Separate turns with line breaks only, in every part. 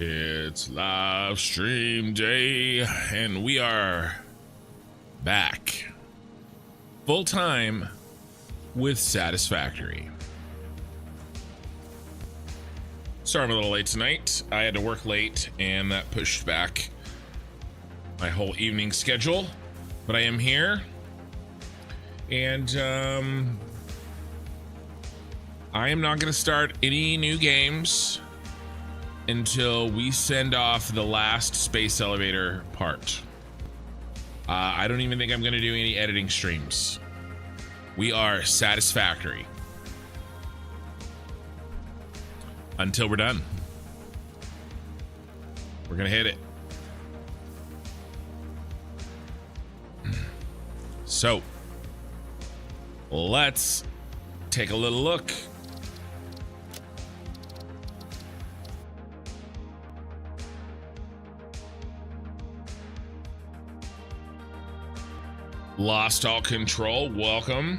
It's live stream day, and we are back full time with Satisfactory. Sorry I'm a little late tonight. I had to work late, and that pushed back my whole evening schedule, but I am here, and I am not going to start any new games until we send off the last space elevator part. I don't even think I'm going to do any editing streams. We are Satisfactory until we're done. We're going to hit it. So let's take a little look. Lost all control, welcome.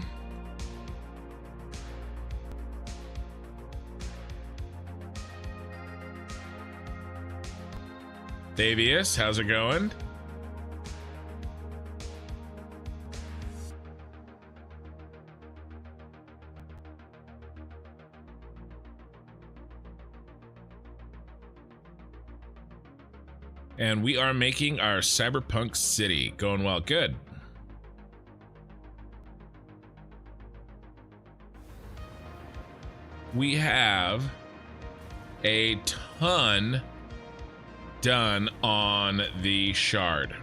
Davius, how's it going? And we are making our cyberpunk city. Going well, good. We have a ton done on the shard.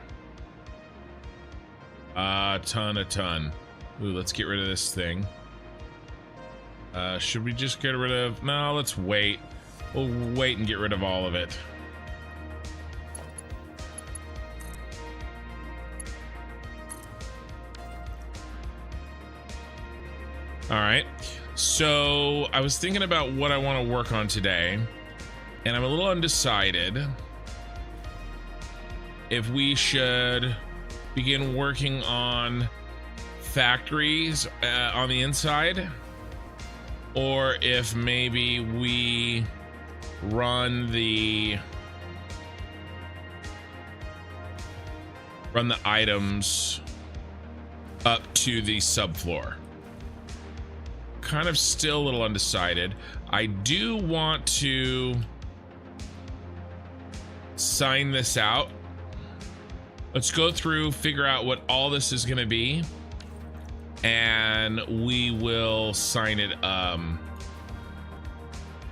A ton. Ooh, let's get rid of this thing. Should we just get rid of... No, let's wait. We'll wait and get rid of all of it. All right. So I was thinking about what I want to work on today, and I'm a little undecided if we should begin working on factories on the inside, or if maybe we run the items up to the subfloor. Kind of still a little undecided. I do want to sign this out. Let's go through, figure out what all this is going to be, and we will sign it.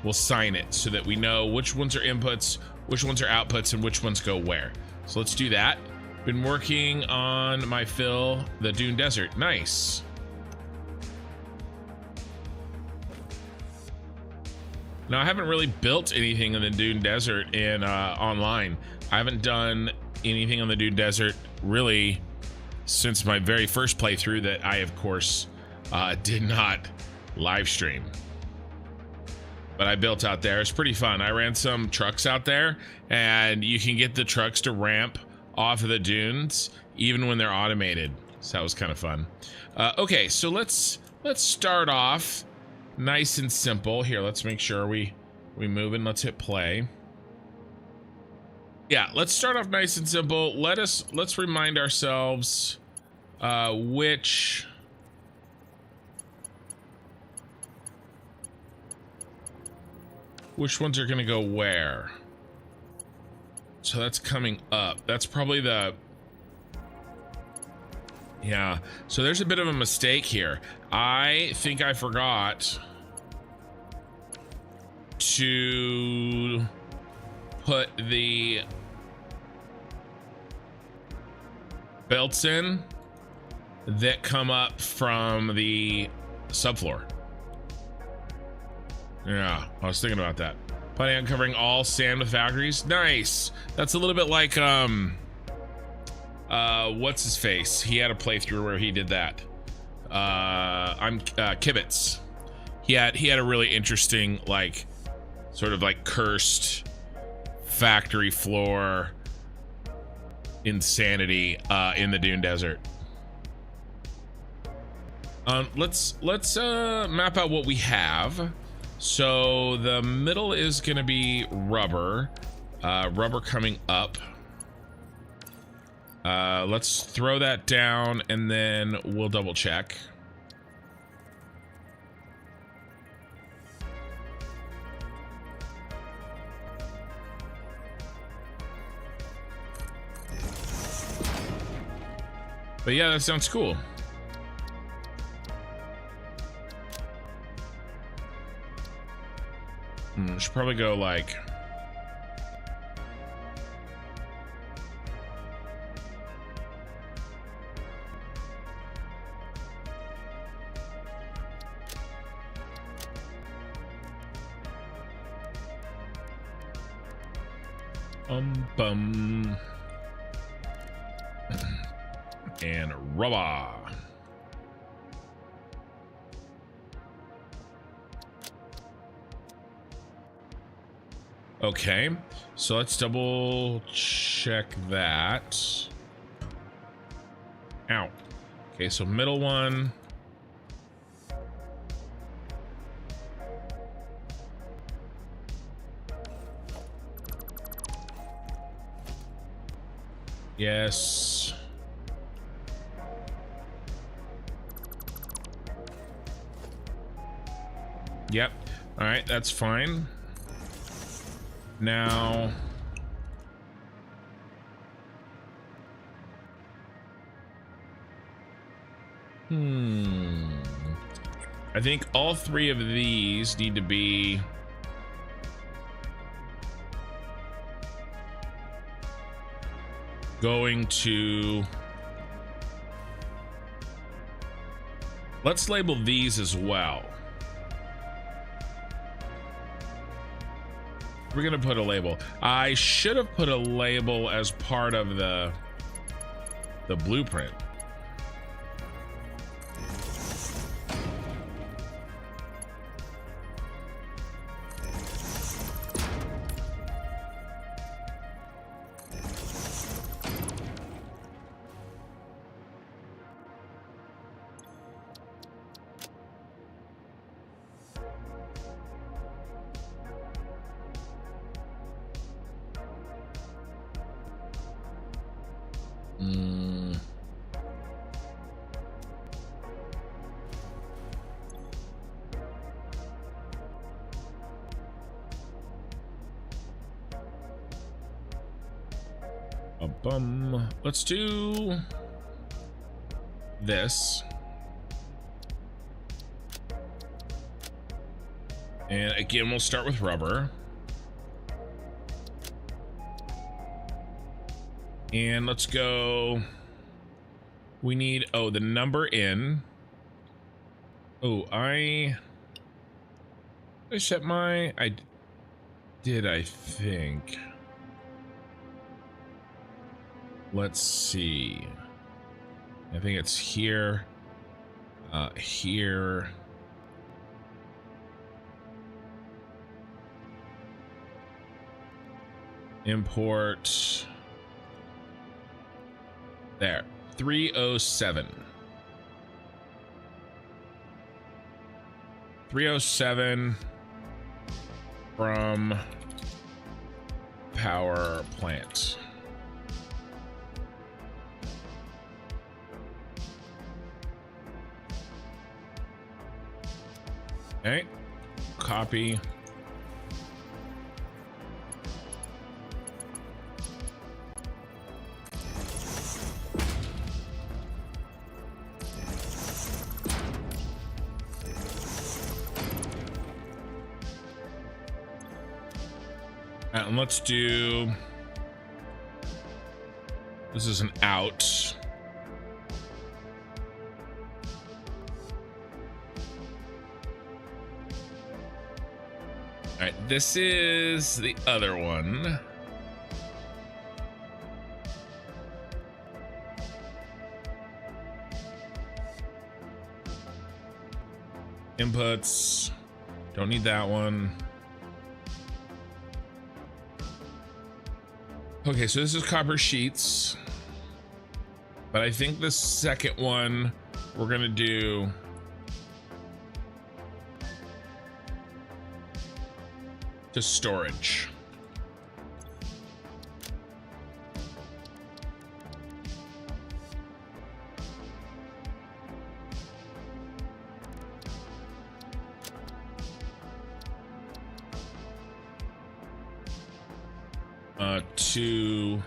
We'll sign it so that we know which ones are inputs, which ones are outputs, and which ones go where. So let's do that. Been working on my fill, the Dune Desert. Nice. Now, I haven't really built anything in the Dune Desert in online. I haven't done anything on the Dune Desert really since my very first playthrough that I, of course, did not live stream. But I built out there. It's pretty fun. I ran some trucks out there, and you can get the trucks to ramp off of the dunes even when they're automated. So that was kind of fun. Okay, so let's start off nice and simple. Here, let's make sure we move and let's hit play. Yeah, let's start off nice and simple. Let's remind ourselves which ones are gonna go where. So that's coming up. That's probably the... Yeah, so there's a bit of a mistake here. I think I forgot to put the belts in that come up from the subfloor. Yeah, I was thinking about that. Planning on covering all sand with factories. Nice. That's a little bit like what's his face? He had a playthrough where he did that. Kibitz. He had a really interesting, like, sort of like cursed factory floor insanity in the Dune Desert. Let's map out what we have. So the middle is going to be rubber. Rubber coming up. Let's throw that down and then we'll double check. But yeah, that sounds cool. Should probably go like... bum. And rubber. Okay, so let's double check that. Ow. Okay, so middle one. Yes. Yep. All right, that's fine. Now, I think all three of these need to be going to... Let's label these as well. We're gonna put a label. I should have put a label as part of the blueprint. Let's do this. And again, we'll start with rubber. And let's go. We need, oh, the number in. Oh, I set my, I think. Let's see. I think it's here, here. Import. There, 307. 307 from power plant. Okay, copy. And let's do, this is an out. All right, this is the other one. Inputs, don't need that one. Okay, so this is copper sheets, but I think the second one we're gonna do to storage. to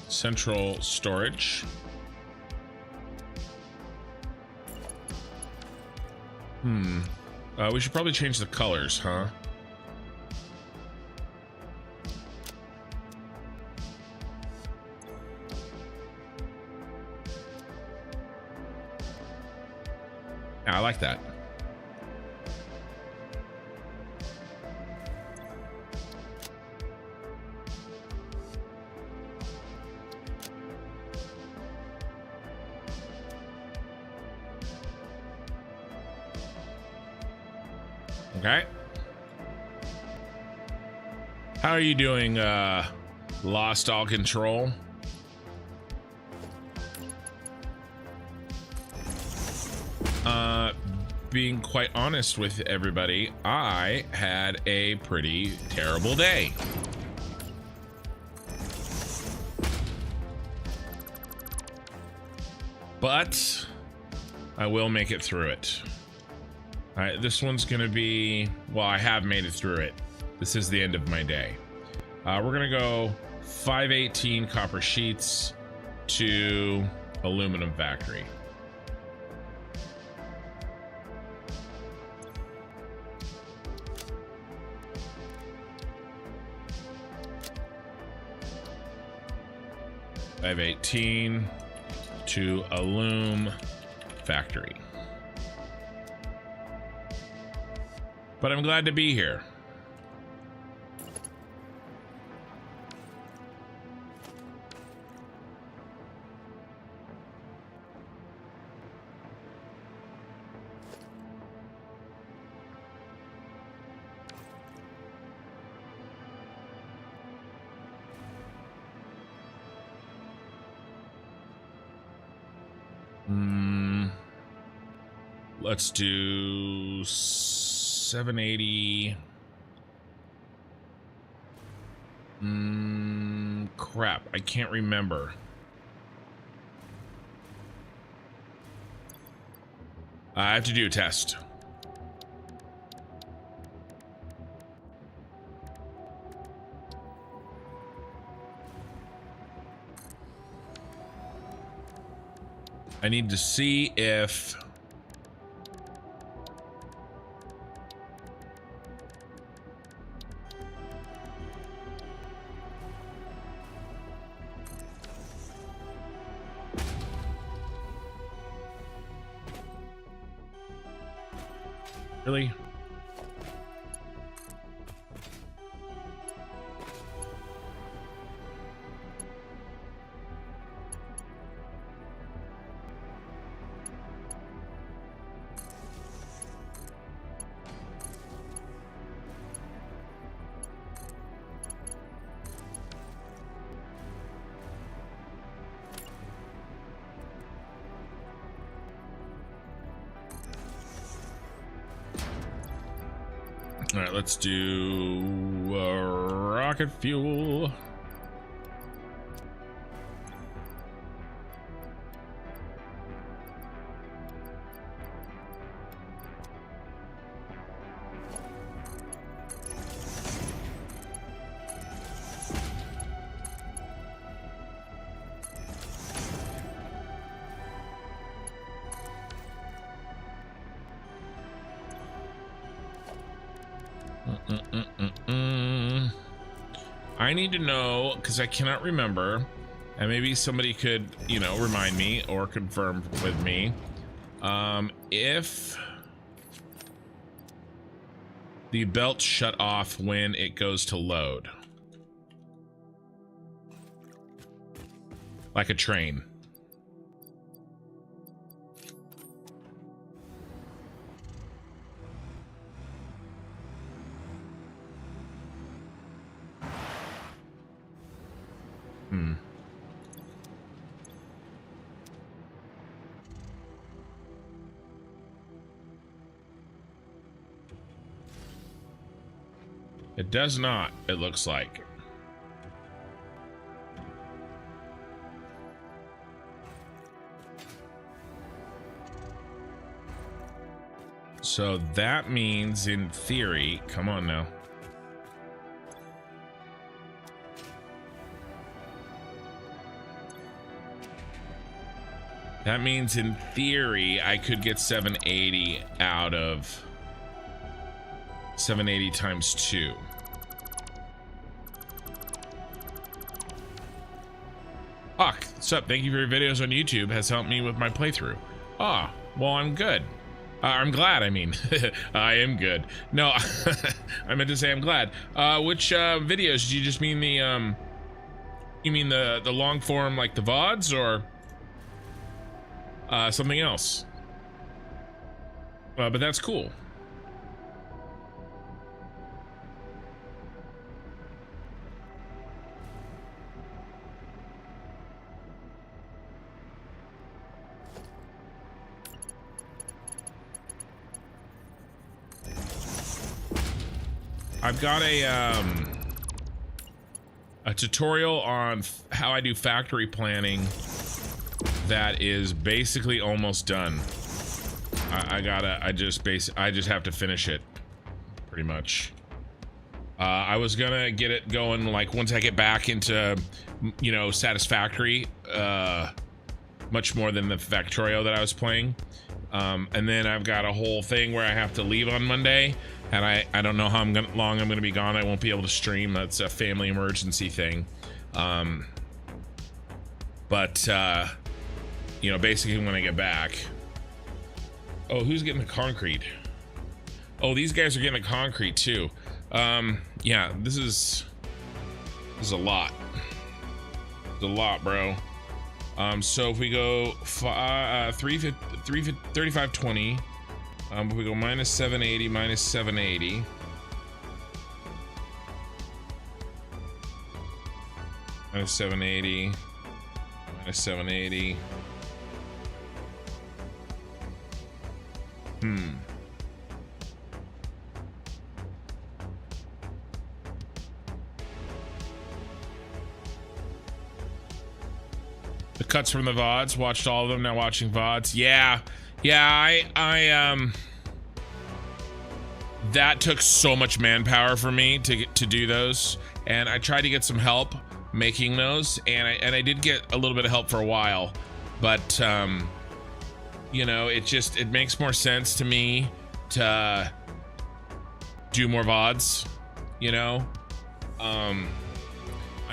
central storage. We should probably change the colors, huh? Yeah, I like that. Okay. How are you doing, Lost All Control? Being quite honest with everybody, I had a pretty terrible day. But I will make it through it. All right, this one's gonna be, well, I have made it through it. This is the end of my day. We're gonna go 518 copper sheets to aluminum factory. $518 to a loom factory. But I'm glad to be here. Let's do 780. Crap, I can't remember. I have to do a test. I need to see if really. All right, let's do rocket fuel. I need to know, because I cannot remember, and maybe somebody could, you know, remind me or confirm with me, if the belt shut off when it goes to load, like a train. It does not, it looks like. So that means, in theory, come on now. That means in theory, I could get 780 out of 780 times 2. Hawk, what's up? Thank you for your videos on YouTube. Has helped me with my playthrough. Ah, well, I'm good. I'm glad, I mean. I am good. No, I meant to say I'm glad. Which videos? Do you just mean the, you mean the long form, like the VODs, or something else? But that's cool. I've got a tutorial on how I do factory planning that is basically almost done. I just have to finish it pretty much. I was gonna get it going like once I get back into, you know, Satisfactory, much more than the Factorio that I was playing. And then I've got a whole thing where I have to leave on Monday, and I don't know how long I'm gonna be gone. I won't be able to stream. That's a family emergency thing. But you know, basically when I get back. Oh, who's getting the concrete? Oh, these guys are getting the concrete too. Yeah, this is a lot. It's a lot, bro. So if we go 3520, if we go minus 780, minus 780. Minus 780, minus 780. The cuts from the VODs, watched all of them, now watching VODs. Yeah, I that took so much manpower for me to do those, and I tried to get some help making those, and I did get a little bit of help for a while, but you know, it makes more sense to me to do more VODs, you know. I'm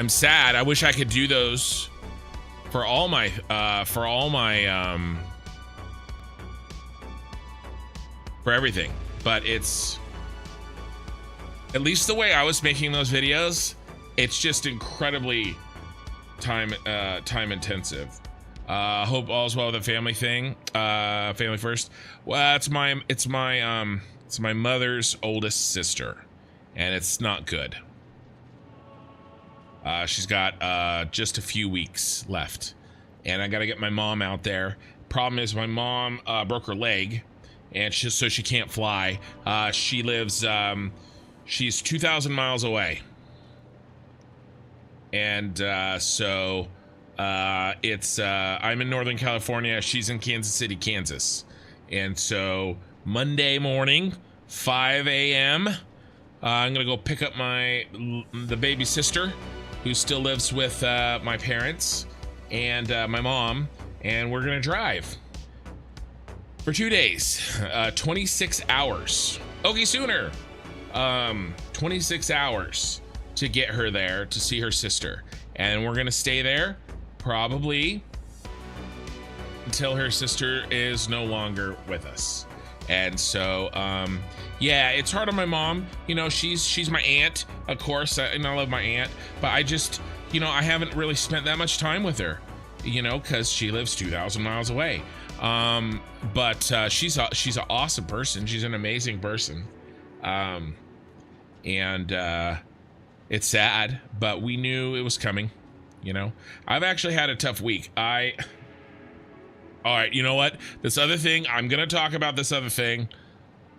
sad. I wish I could do those for all my for everything, but it's, at least the way I was making those videos, it's just incredibly time intensive. Hope all's well with the family thing. Family first. Well, it's my mother's oldest sister, and it's not good. She's got just a few weeks left, and I got to get my mom out there. Problem is, my mom broke her leg, and so she can't fly. She lives, she's 2,000 miles away, and so it's I'm in Northern California. She's in Kansas City, Kansas, and so Monday morning, 5 a.m. I'm gonna go pick up the baby sister, who still lives with my parents and my mom, and we're gonna drive for 2 days, 26 hours. Okay, sooner. 26 hours to get her there to see her sister, and we're gonna stay there probably until her sister is no longer with us. And so yeah, it's hard on my mom, you know. She's my aunt, of course, and I love my aunt, but I just, you know, I haven't really spent that much time with her, you know, because she lives 2,000 miles away. But she's an awesome person. She's an amazing person. And it's sad, but we knew it was coming, you know. I've actually had a tough week. All right, you know what? This other thing, I'm gonna talk about this other thing,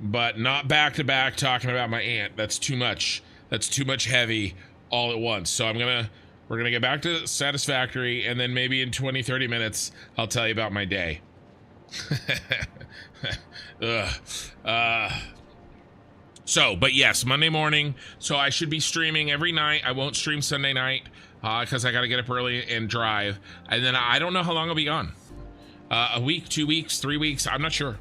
but not back to back talking about my aunt. That's too much. That's too much heavy all at once. So we're gonna get back to Satisfactory, and then maybe in 20-30 minutes I'll tell you about my day. So, but yes, Monday morning. So I should be streaming every night. I won't stream Sunday night because I got to get up early and drive, and then I don't know how long I'll be gone. A week, 2 weeks, 3 weeks, I'm not sure.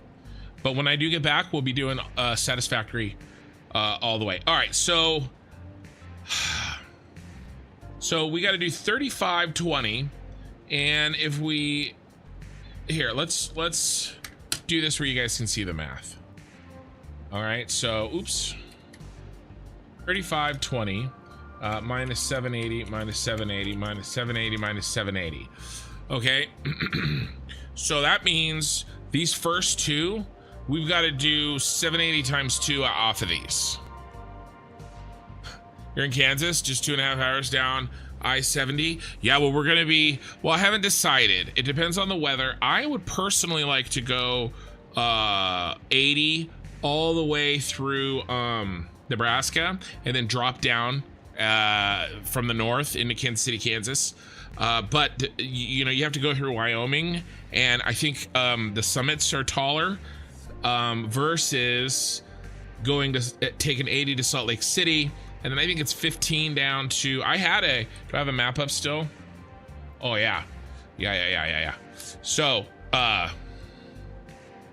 But when I do get back, we'll be doing Satisfactory all the way. All right, so we got to do 3520, and if we here, let's do this where you guys can see the math. All right, so oops, 3520 minus 780 minus 780 minus 780 minus 780. Okay, so that means these first two, we've got to do 780 times 2 off of these. You're in Kansas, just 2.5 hours down I-70. Yeah, well, we're gonna be, well, I haven't decided. It depends on the weather. I would personally like to go 80 all the way through Nebraska, and then drop down from the north into Kansas City, Kansas. But you know, you have to go through Wyoming, and I think the summits are taller versus going to take an 80 to Salt Lake City, and then I think it's 15 down to, do I have a map up still? Oh yeah. So I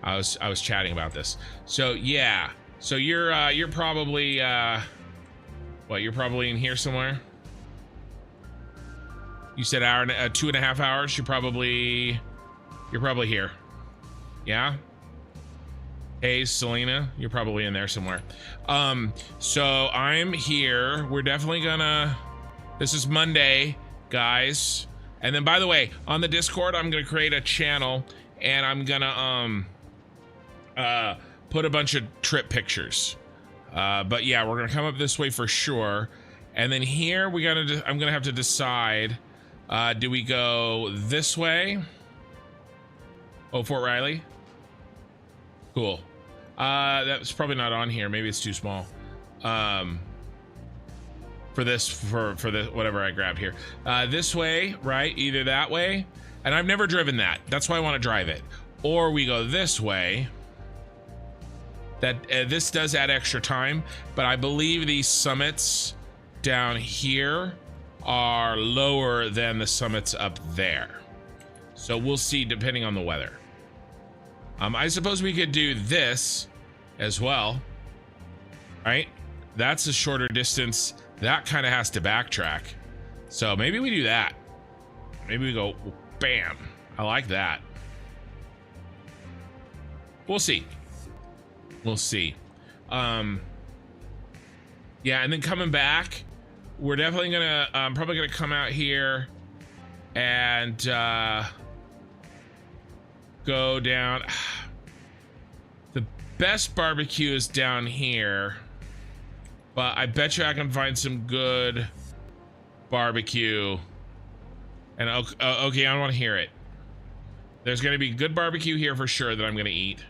was chatting about this. So yeah, so you're probably what, you're probably in here somewhere? You said 2.5 hours. You're probably here. Yeah. Hey, Selena, you're probably in there somewhere. So I'm here. We're definitely gonna, this is Monday, guys. And then, by the way, on the Discord, I'm gonna create a channel, and I'm gonna put a bunch of trip pictures. But yeah, we're gonna come up this way for sure. And then here I'm gonna have to decide. Do we go this way? Oh, Fort Riley. Cool. That's probably not on here. Maybe it's too small. For the whatever I grabbed here. This way, right? Either that way, and I've never driven that. That's why I want to drive it. Or we go this way. That this does add extra time, but I believe these summits down here are lower than the summits up there. So we'll see depending on the weather. I suppose we could do this as well, right? That's a shorter distance. That kind of has to backtrack. So maybe we do that. Maybe we go bam. I like that. We'll see. We'll see. Yeah, and then coming back, we're definitely gonna probably gonna come out here and go down. The best barbecue is down here, but I bet you I can find some good barbecue. And okay, I want to hear it. There's gonna be good barbecue here for sure that I'm gonna eat.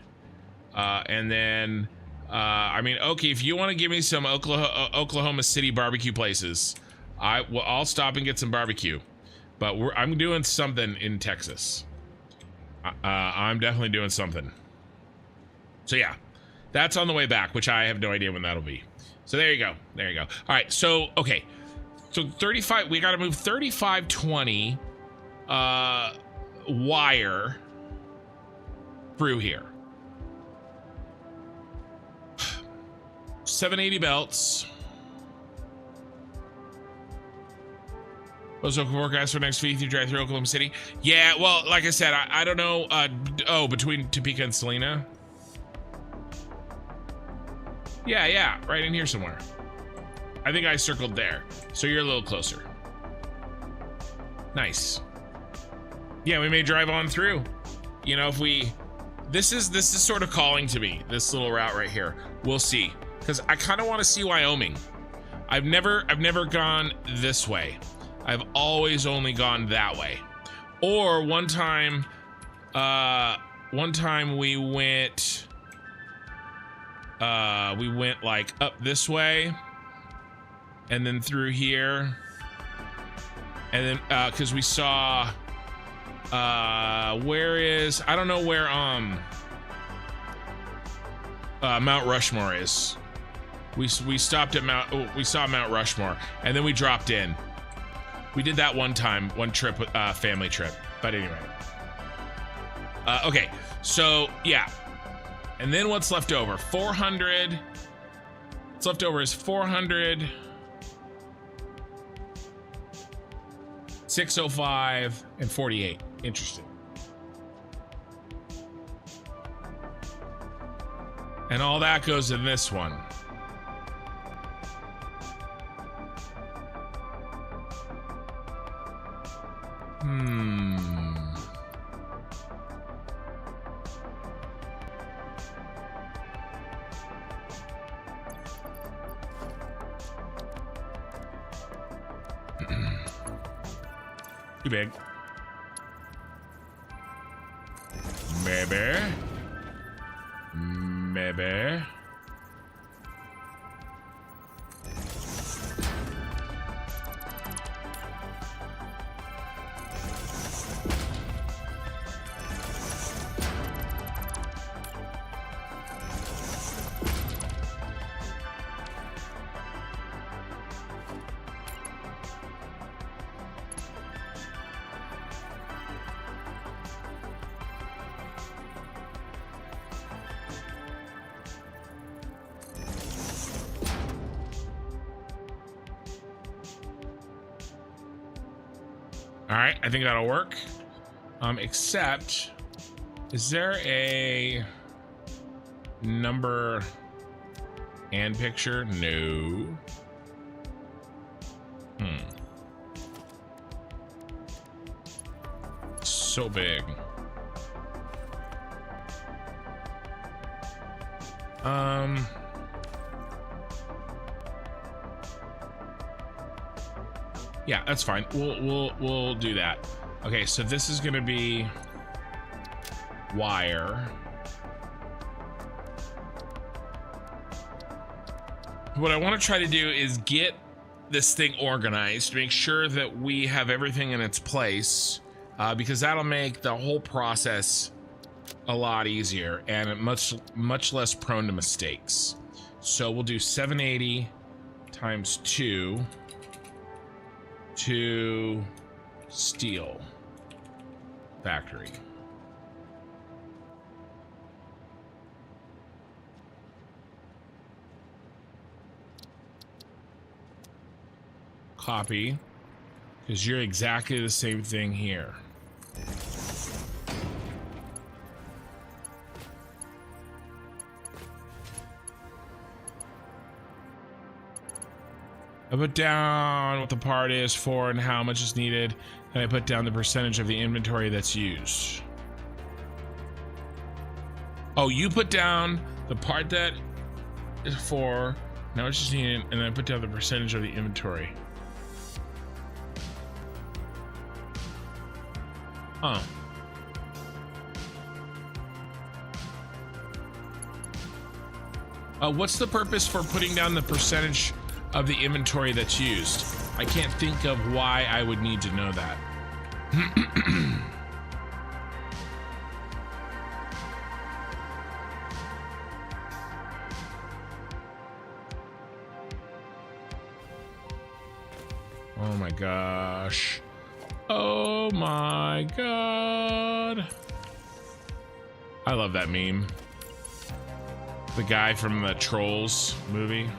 And then I mean, okay, if you want to give me some Oklahoma City barbecue places, I'll stop and get some barbecue. But I'm doing something in Texas. I'm definitely doing something. So yeah, that's on the way back, which I have no idea when that'll be. So there you go. There you go. All right. So, okay. So 35, we got to move 3520 wire through here. 780 belts. What's the forecast for next week? You drive through Oklahoma City? Yeah, well, like I said, I don't know. Oh, between Topeka and Salina? Yeah, right in here somewhere. I think I circled there. So you're a little closer. Nice. Yeah, we may drive on through. You know, if we... This is sort of calling to me, this little route right here. We'll see. Because I kind of want to see Wyoming. I've never gone this way. I've always only gone that way. Or one time we went like up this way and then through here. And then because we saw I don't know where Mount Rushmore is. We stopped at we saw Mount Rushmore, and then we dropped in. We did that one time, one trip, family trip. But anyway, Okay, so yeah. And then what's left over? 400. What's left over is 400. 605 and 48. Interesting. And all that goes in this one. Too big. Maybe. Maybe. All right, I think that'll work. Except, is there a number and picture? No. So big. Yeah, that's fine. We'll do that. Okay, so this is gonna be wire. What I want to try to do is get this thing organized, make sure that we have everything in its place, because that'll make the whole process a lot easier and much less prone to mistakes. So we'll do 780 times 2 to steel factory. Copy, because you're exactly the same thing here. I put down what the part is for and how much is needed, and I put down the percentage of the inventory that's used. Oh, you put down the part that is for, now it's just needed, and then I put down the percentage of the inventory. Huh. What's the purpose for putting down the percentage of the inventory that's used? I can't think of why I would need to know that. Oh my gosh. Oh my god. I love that meme. The guy from the Trolls movie.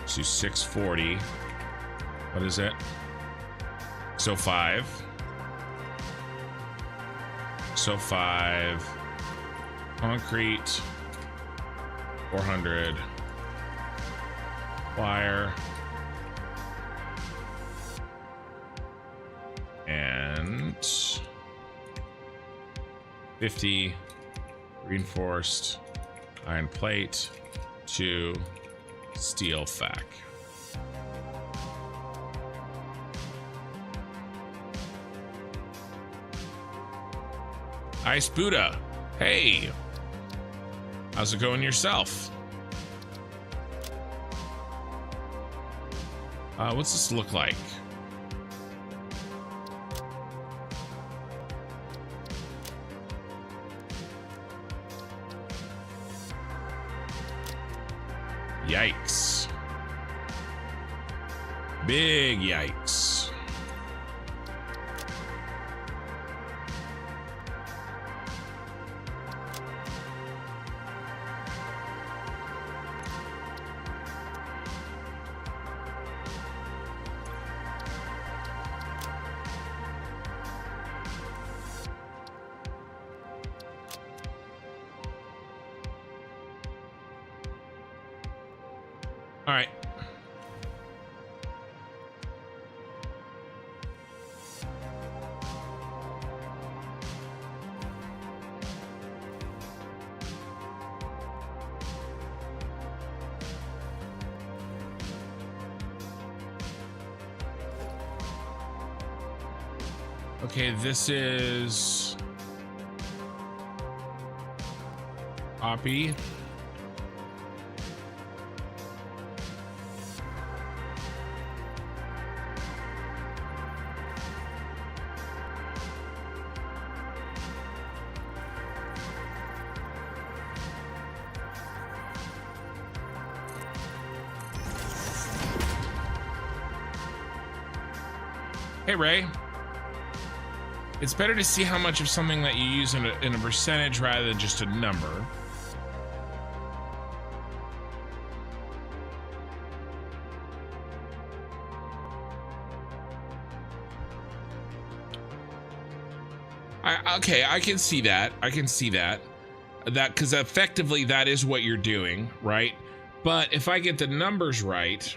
So 640. What is it? So 5. So 5. Concrete. 400. Wire. And 50 reinforced iron plate to steel fac. Ice Buddha, Hey, how's it going yourself? What's this look like? Yikes. Big yikes. All right. Okay, this is copy. Hey, Ray. It's better to see how much of something that you use in a percentage rather than just a number. Okay, I can see that. I can see that. That, because effectively that is what you're doing, right? But if I get the numbers right...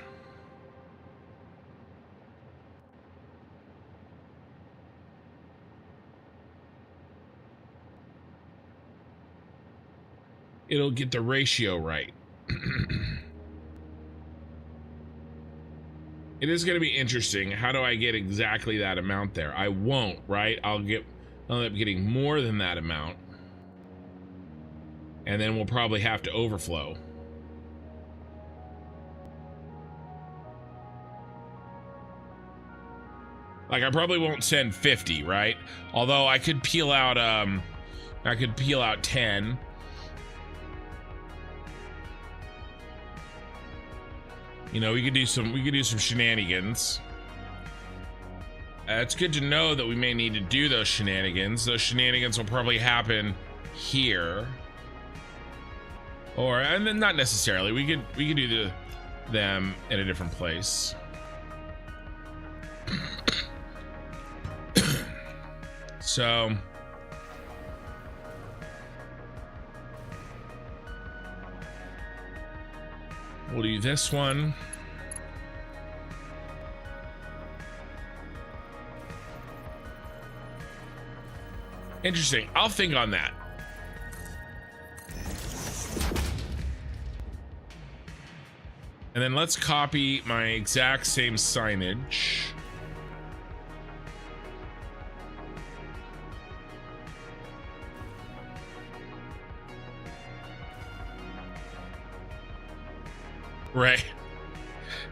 it'll get the ratio right. It is going to be interesting. How do I get exactly that amount there? I won't, right? I'll end up getting more than that amount. And then we'll probably have to overflow. Like, I probably won't send 50, right? Although I could peel out 10. You know, we could do some shenanigans. It's good to know that we may need to do those shenanigans. Those shenanigans will probably happen here. Or, and then not necessarily. We could do them in a different place. So we'll do this one. Interesting. I'll think on that. And then let's copy my exact same signage. Right.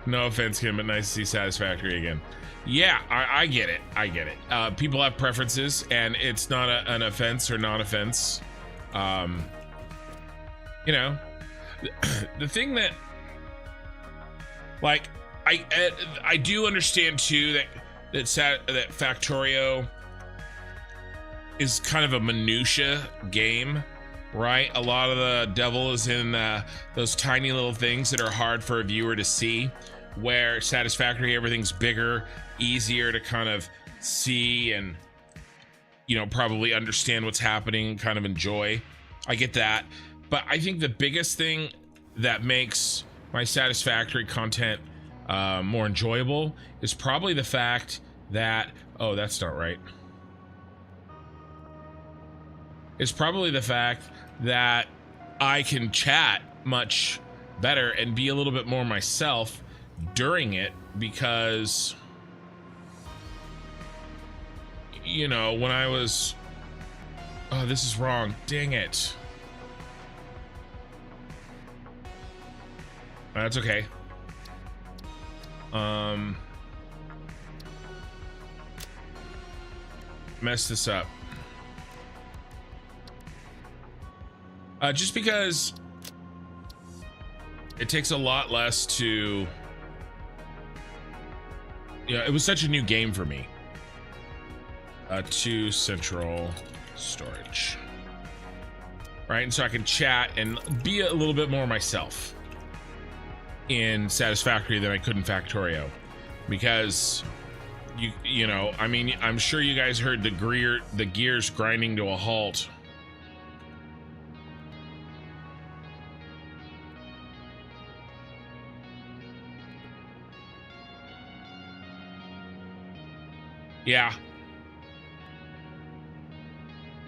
No offense, Kim, but nice to see Satisfactory again. Yeah, I get it. I get it. People have preferences, and it's not an offense or non-offense. You know, the thing that, like, I do understand too that Factorio is kind of a minutia game. Right, a lot of the devil is in those tiny little things that are hard for a viewer to see. Where Satisfactory, everything's bigger, easier to kind of see, and you know, probably understand what's happening, kind of enjoy. I get that, but I think the biggest thing that makes my Satisfactory content more enjoyable is probably the fact that, oh, that's not right. It's probably the fact that I can chat much better and be a little bit more myself during it, because, you know, when I was Oh, this is wrong. Dang it. That's okay. Mess this up. Just because it takes a lot less to, it was such a new game for me. To central storage. Right, and so I can chat and be a little bit more myself in Satisfactory than I could in Factorio, because you know, I mean, I'm sure you guys heard the gears grinding to a halt. Yeah.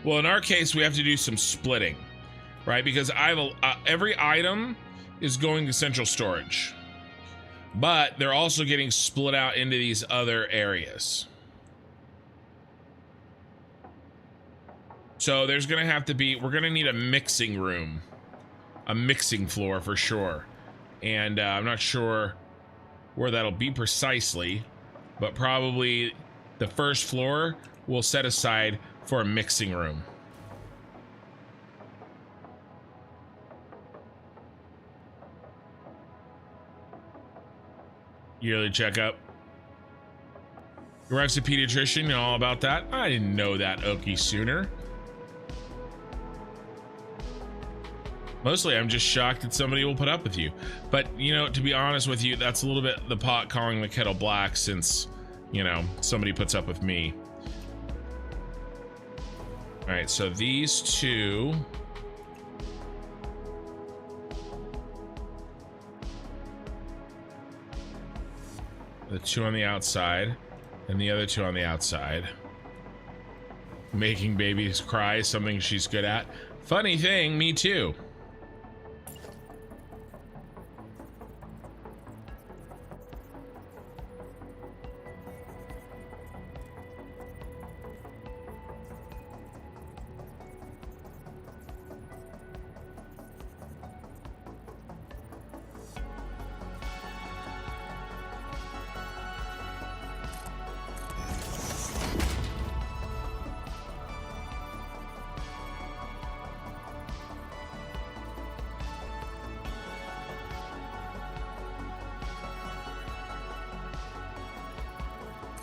Well, in our case, we have to do some splitting, right? Because I have every item is going to central storage, but they're also getting split out into these other areas. So there's going to have to be, we're going to need a mixing room, a mixing floor for sure. And I'm not sure where that'll be precisely, but probably the first floor we'll set aside for a mixing room. Yearly checkup. Your wife's a pediatrician, you know all about that? I didn't know that, Okie, sooner. Mostly, I'm just shocked that somebody will put up with you. But, you know, to be honest with you, that's a little bit the pot calling the kettle black, since, you know, somebody puts up with me. All right, so these two. The two on the outside, and the other two on the outside. Making babies cry, something she's good at. Funny thing, me too.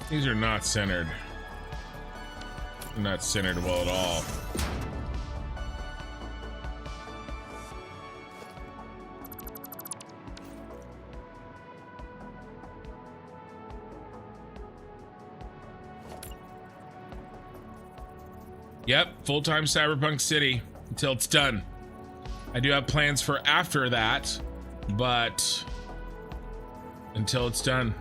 These are not centered. Not centered well at all. Yep, full-time Cyberpunk City until it's done. I do have plans for after that, but until it's done.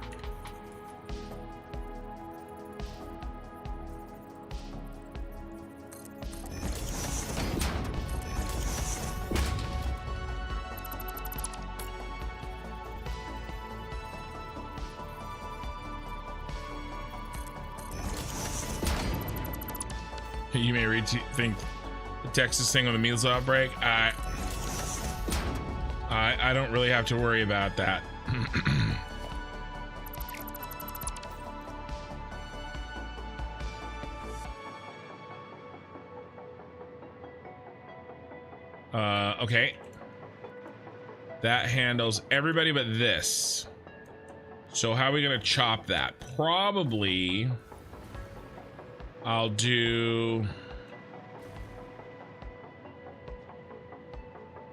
You may rethink the Texas thing on the meals outbreak. I don't really have to worry about that. Okay. That handles everybody but this. So how are we gonna chop that? Probably I'll do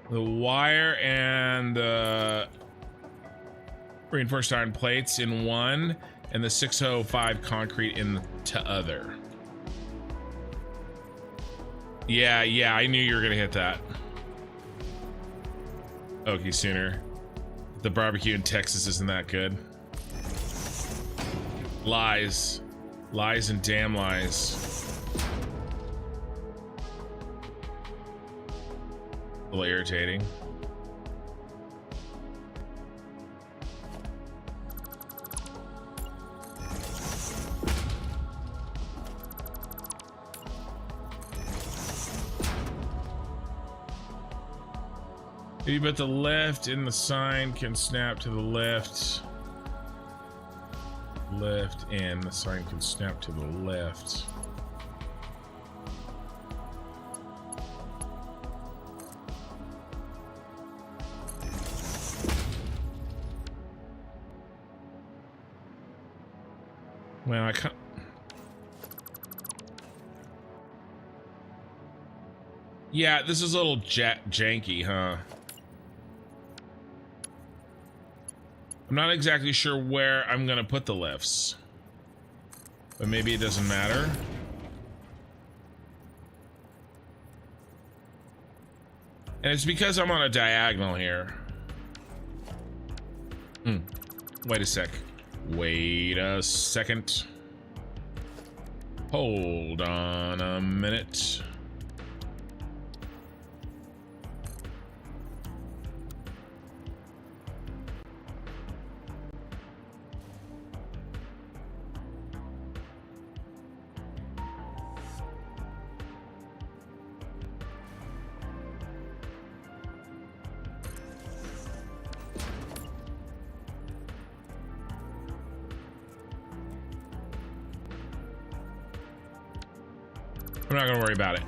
the wire and the reinforced iron plates in one, and the 605 concrete in the other. Yeah, I knew you were gonna hit that. Okay, sooner. The barbecue in Texas isn't that good. Lies. Lies and damn lies. A little irritating. Maybe but the left in the sign can snap to the left. Left and the sign can snap to the left. Well, I can't. Yeah, this is a little janky, huh? I'm not exactly sure where I'm gonna put the lifts, but maybe it doesn't matter. And it's because I'm on a diagonal here. Wait a sec. Wait a second. Hold on a minute. I'm not gonna worry about it.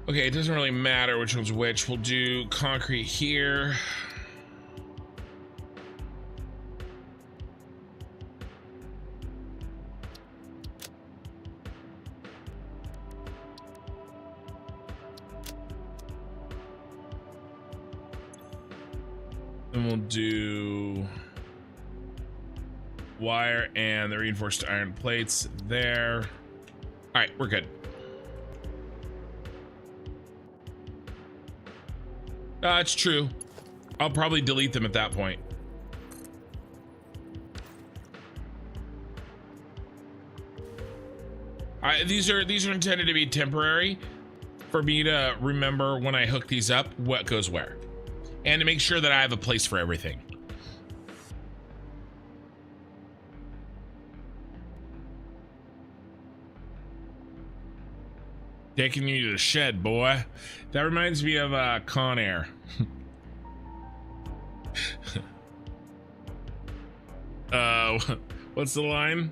Okay, it doesn't really matter which one's which. We'll do concrete here. Then we'll do wire and the reinforced iron plates there. All right, we're good. It's true. I'll probably delete them at that point. These are intended to be temporary for me to remember when I hook these up what goes where, and to make sure that I have a place for everything. Taking you to the shed, boy. That reminds me of Con Air. What's the line?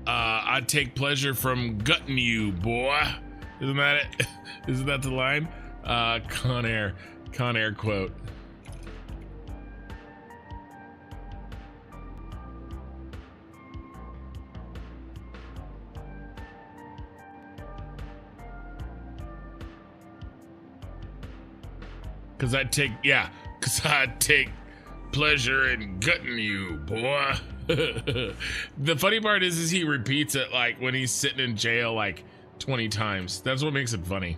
I take pleasure from gutting you, boy. Isn't that it? Isn't that the line? Con Air quote. Cause I take pleasure in gutting you, boy. The funny part is he repeats it like when he's sitting in jail like 20 times. That's what makes it funny.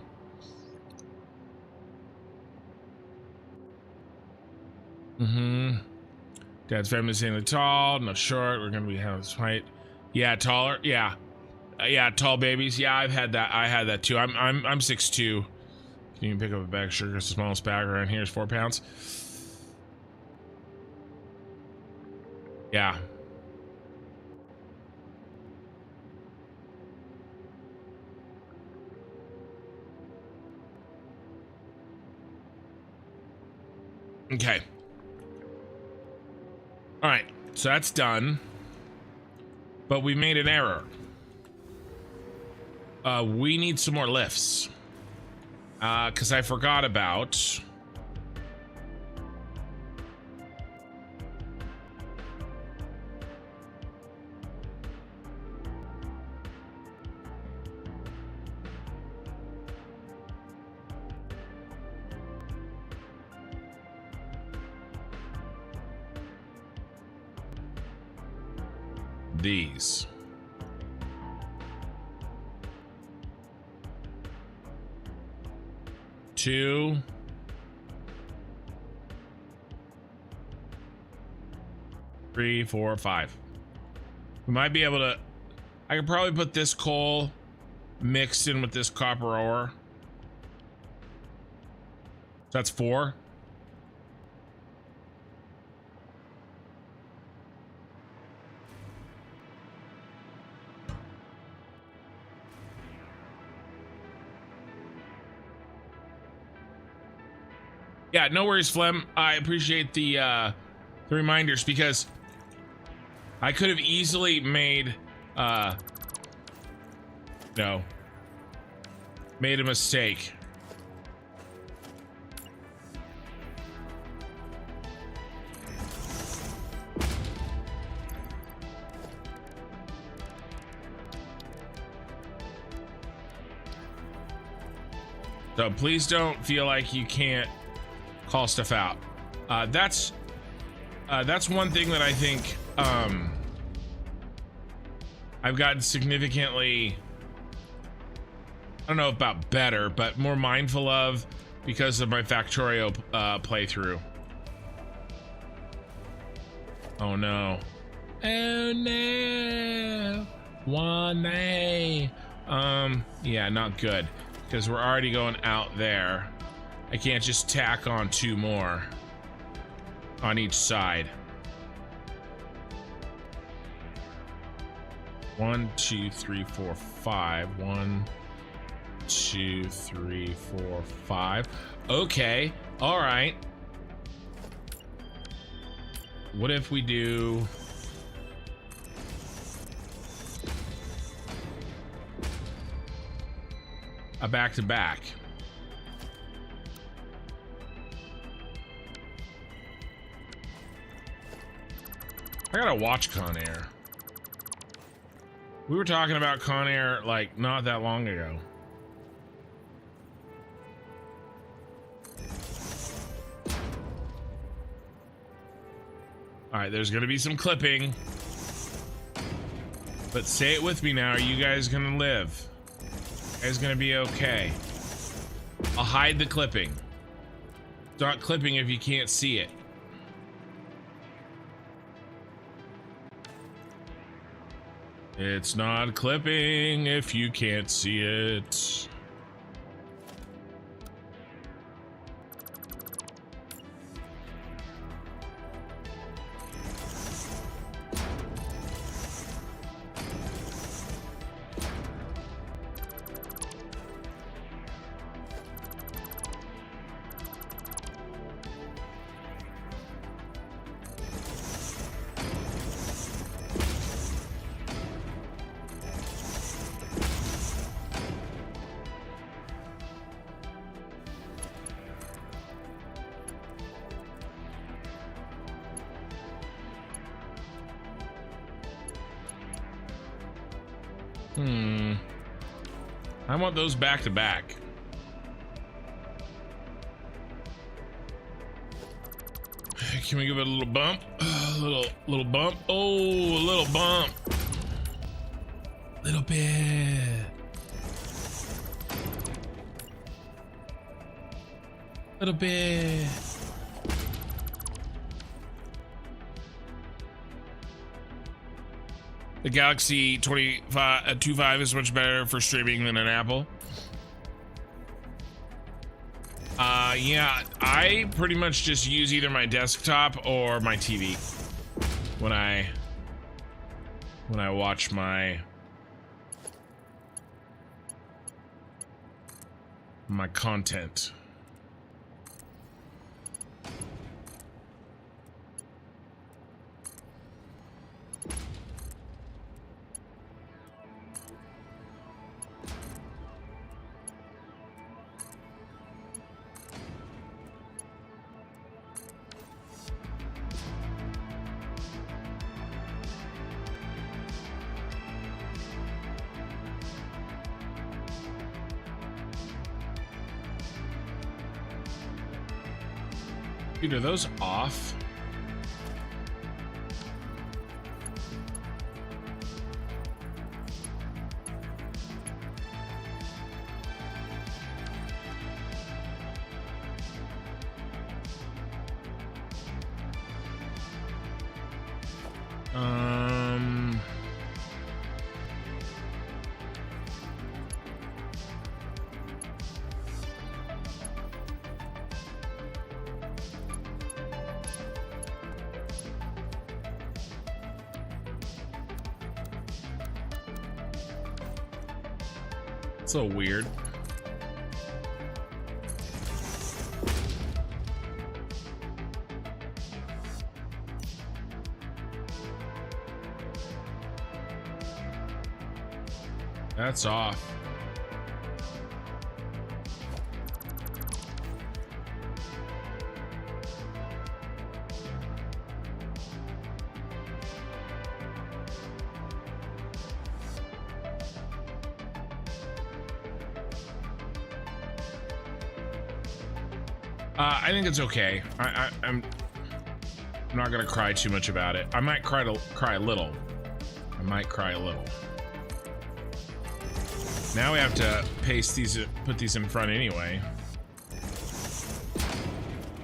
Dad's family saying tall, not short. We're gonna be house height. Yeah, taller. Yeah, tall babies. Yeah, I've had that. I had that too. I'm 6'2". Can you pick up a bag of sugar? It's the smallest bag around here is 4 pounds. Yeah. Okay. All right, so that's done. But we made an error. We need some more lifts. Because I forgot about... these. Two. Three, 4, 5. We might be able to... I could probably put this coal mixed in with this copper ore. That's 4. Yeah, no worries, Flem. I appreciate the reminders, because I could have easily made made a mistake. So please don't feel like you can't call stuff out. That's one thing that I think I've gotten significantly, I don't know about better, but more mindful of because of my Factorio playthrough. Oh no. Oh no. One A. Yeah, not good. Because we're already going out there. I can't just tack on 2 more on each side. 1, 2, 3, 4, 5. 1, 2, 3, 4, 5. Okay, all right. What if we do a back-to-back? I gotta watch Con Air. We were talking about Con Air like not that long ago. All right, there's gonna be some clipping, but say it with me now. Are you guys gonna live? It's gonna be okay. I'll hide the clipping. It's not clipping if you can't see it. It's not clipping if you can't see it. I want those back to back. Can we give it a little bump? Little bump. Oh, a little bump. Little bit. Little bit. The Galaxy 25 is much better for streaming than an Apple. Yeah, I pretty much just use either my desktop or my TV when I watch my content. Dude, are those off? So weird. That's off. I think it's okay. I'm not gonna cry too much about it. I might cry a little. I might cry a little. Now we have to paste these, put these in front anyway.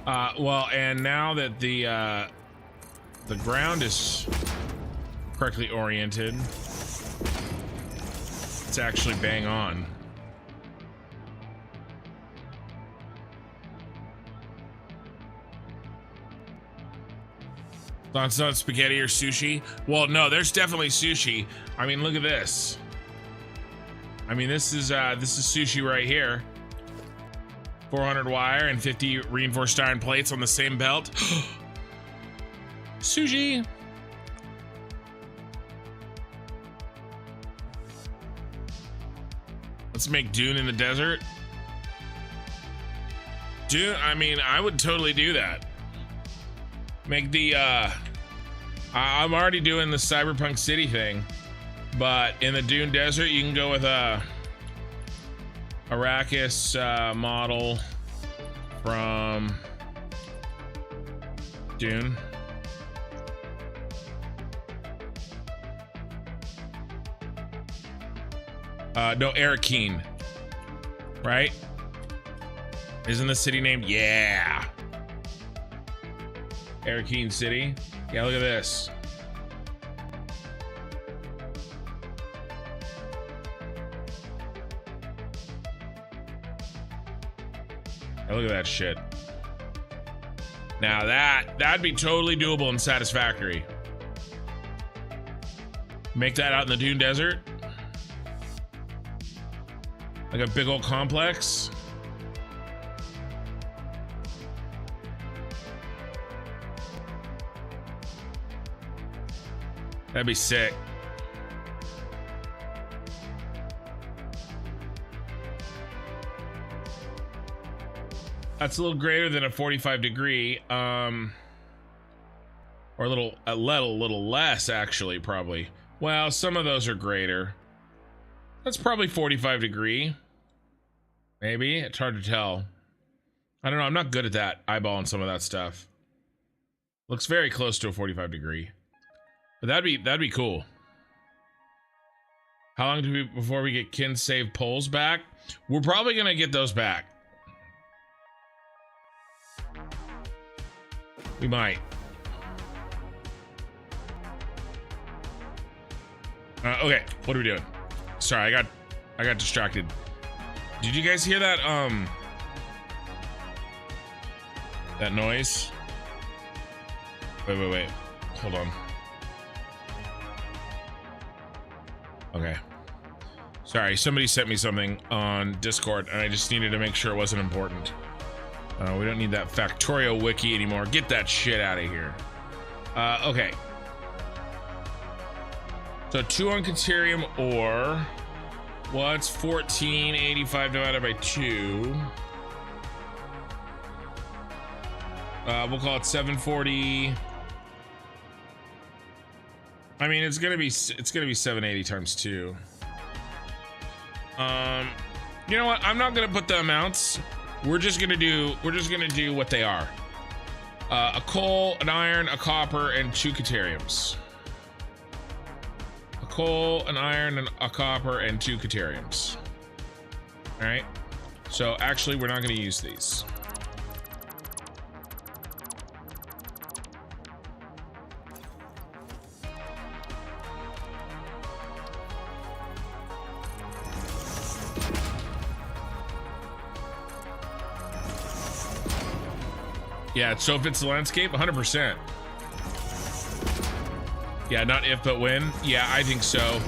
Well, and now that the ground is correctly oriented, it's actually bang on. It's not spaghetti or sushi. Well, no, there's definitely sushi. I mean, look at this. I mean, this is sushi right here. 400 wire and 50 reinforced iron plates on the same belt. Sushi. Let's make Dune in the desert. Dune, I mean, I would totally do that. Make the, I'm already doing the cyberpunk city thing, but in the Dune Desert, you can go with a Arrakis model from Dune. No, Arakeen, right? Isn't the city named? Yeah. Arakeen City. Yeah, look at this. Yeah, look at that shit. Now that'd be totally doable in Satisfactory. Make that out in the Dune Desert. Like a big old complex. That'd be sick. That's a little greater than a 45 degree, or a little less actually, probably. Well, some of those are greater. That's probably 45 degree. Maybe, it's hard to tell. I don't know, I'm not good at that, eyeballing some of that stuff. Looks very close to a 45 degree. But that'd be cool. How long do we before we get kin save poles back? We're probably gonna get those back. We might. Okay, what are we doing? Sorry, I got distracted. Did you guys hear that that noise? Wait. Hold on. Okay. Sorry, somebody sent me something on Discord and I just needed to make sure it wasn't important. We don't need that Factorio wiki anymore. Get that shit out of here. Okay. So 2 on Caterium ore. What's 1485 divided by 2? We'll call it 740. I mean, it's gonna be 780 times 2. You know what? I'm not gonna put the amounts. We're just gonna do what they are. A coal, an iron, a copper, and 2 Cateriums. A coal, an iron, and a copper, and 2 Cateriums. All right. So actually, we're not gonna use these. Yeah, so if it's the landscape, 100%. Yeah, not if, but when. Yeah, I think so.